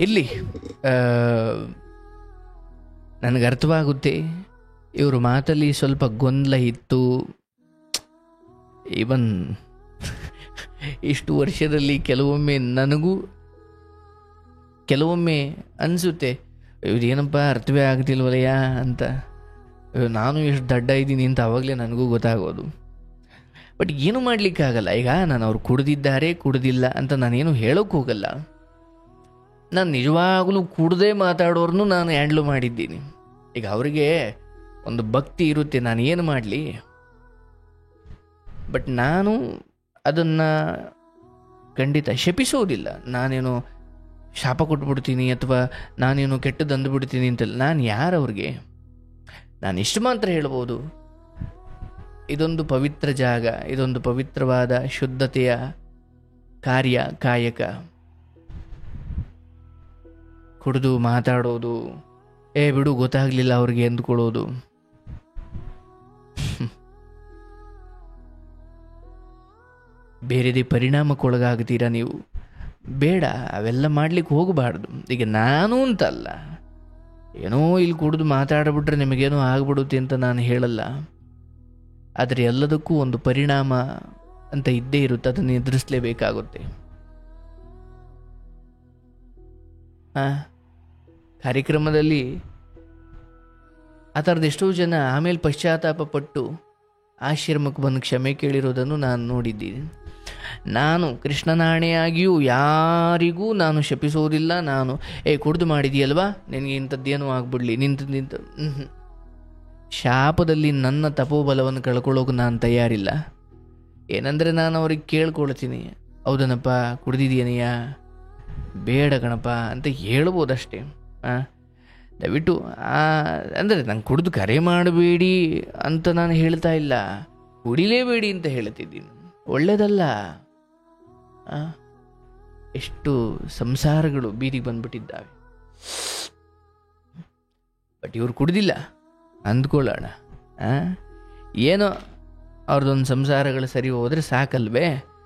ಇಲ್ಲಿ ನನಗೆ ಅರ್ಥವಾಗುತ್ತೆ, ಇವ್ರ ಮಾತಲ್ಲಿ ಸ್ವಲ್ಪ ಗೊಂದಲ ಇತ್ತು. ಇವನ್ ಇಷ್ಟು ವರ್ಷದಲ್ಲಿ ಕೆಲವೊಮ್ಮೆ ಅನಿಸುತ್ತೆ, ಇದೇನಪ್ಪ ಅರ್ಥವೇ ಆಗ್ತಿಲ್ವಲಯ್ಯ ಅಂತ. ನಾನು ಎಷ್ಟು ದಡ್ಡ ಇದ್ದೀನಿ ಅಂತ ಅವಾಗಲೇ ನನಗೂ ಗೊತ್ತಾಗೋದು. ಬಟ್ ಏನು ಮಾಡಲಿಕ್ಕಾಗಲ್ಲ. ಈಗ ನಾನು ಅವ್ರು ಕುಡ್ದಿಲ್ಲ ಅಂತ ನಾನೇನು ಹೇಳೋಕ್ಕೆ ಹೋಗಲ್ಲ. ನಾನು ನಿಜವಾಗಲೂ ಕುಡ್ದೇ ಮಾತಾಡೋರ್ನು ನಾನು ಹ್ಯಾಂಡ್ಲು ಮಾಡಿದ್ದೀನಿ. ಈಗ ಅವರಿಗೆ ಒಂದು ಭಕ್ತಿ ಇರುತ್ತೆ, ನಾನು ಏನು ಮಾಡಲಿ. ಬಟ್ ನಾನು ಅದನ್ನು ಖಂಡಿತ ಶಪಿಸೋದಿಲ್ಲ. ನಾನೇನು ಶಾಪ ಕೊಟ್ಬಿಡ್ತೀನಿ ಅಥವಾ ನಾನೇನು ಕೆಟ್ಟದ್ದು ಅಂದುಬಿಡ್ತೀನಿ ಅಂತಲ್ಲ. ನಾನು ಯಾರವ್ರಿಗೆ? ನಾನು ಇಷ್ಟು ಮಾತ್ರ ಹೇಳ್ಬೋದು, ಇದೊಂದು ಪವಿತ್ರ ಜಾಗ, ಇದೊಂದು ಪವಿತ್ರವಾದ ಶುದ್ಧತೆಯ ಕಾಯಕ. ಕುಡಿದು ಮಾತಾಡೋದು, ಬಿಡು ಗೊತ್ತಾಗಲಿಲ್ಲ ಅವ್ರಿಗೆ ಅಂದ್ಕೊಳ್ಳೋದು, ಬೇರೆದೇ ಪರಿಣಾಮಕ್ಕೊಳಗಾಗ್ತೀರಾ ನೀವು. ಬೇಡ, ಅವೆಲ್ಲ ಮಾಡ್ಲಿಕ್ಕೆ ಹೋಗಬಾರ್ದು. ಈಗ ನಾನು ಅಂತಲ್ಲ, ಏನೋ ಇಲ್ಲಿ ಕುಡಿದು ಮಾತಾಡ್ಬಿಟ್ರೆ ನಿಮಗೇನೋ ಆಗ್ಬಿಡುತ್ತೆ ಅಂತ ನಾನು ಹೇಳಲ್ಲ. ಆದರೆ ಎಲ್ಲದಕ್ಕೂ ಒಂದು ಪರಿಣಾಮ ಅಂತ ಇದ್ದೇ ಇರುತ್ತೆ, ಅದನ್ನು ಎದುರಿಸಲೇಬೇಕಾಗುತ್ತೆ. ಕಾರ್ಯಕ್ರಮದಲ್ಲಿ ಆ ಥರದ್ದು ಎಷ್ಟೋ ಜನ ಆಮೇಲೆ ಪಶ್ಚಾತ್ತಾಪ ಪಟ್ಟು ಆಶ್ರಮಕ್ಕೆ ಬಂದು ಕ್ಷಮೆ ಕೇಳಿರೋದನ್ನು ನಾನು ನೋಡಿದ್ದೀನಿ. ನಾನು ಕೃಷ್ಣನಾಣೆಯಾಗಿಯೂ ಯಾರಿಗೂ ನಾನು ಶಪಿಸೋದಿಲ್ಲ. ನಾನು ಕುಡಿದು ಮಾಡಿದೆಯಲ್ವಾ, ನಿನಗೆ ಇಂಥದ್ದೇನೂ ಆಗ್ಬಿಡ್ಲಿ, ನಿಂತ ಶಾಪದಲ್ಲಿ ನನ್ನ ತಪೋಬಲವನ್ನು ಕಳ್ಕೊಳ್ಳೋಕೆ ನಾನು ತಯಾರಿಲ್ಲ. ಏನಂದರೆ ನಾನು ಅವ್ರಿಗೆ ಕೇಳ್ಕೊಳ್ತೀನಿ, ಹೌದನಪ್ಪ ಕುಡ್ದಿದ್ದೀನಯ್ಯ, ಬೇಡ ಕಣಪ್ಪ ಅಂತ ಹೇಳ್ಬೋದಷ್ಟೇ. ದಯವಿಟ್ಟು ಅಂದರೆ ನಂಗೆ ಕುಡಿದು ಕರೆ ಮಾಡಬೇಡಿ ಅಂತ ನಾನು ಹೇಳ್ತಾ ಇಲ್ಲ, ಕುಡಿಲೇಬೇಡಿ ಅಂತ ಹೇಳ್ತಿದ್ದೀನಿ. ಒಳ್ಳೆಯದಲ್ಲ. ಎಷ್ಟು ಸಂಸಾರಗಳು ಬೀದಿಗೆ ಬಂದ್ಬಿಟ್ಟಿದ್ದಾವೆ. ಬಟ್ ಇವ್ರು ಕುಡ್ದಿಲ್ಲ ಅಂದ್ಕೊಳ್ಳೋಣ, ಏನೋ ಅವ್ರದ್ದೊಂದು ಸಂಸಾರಗಳು ಸರಿ ಹೋದರೆ ಸಾಕಲ್ವೇ.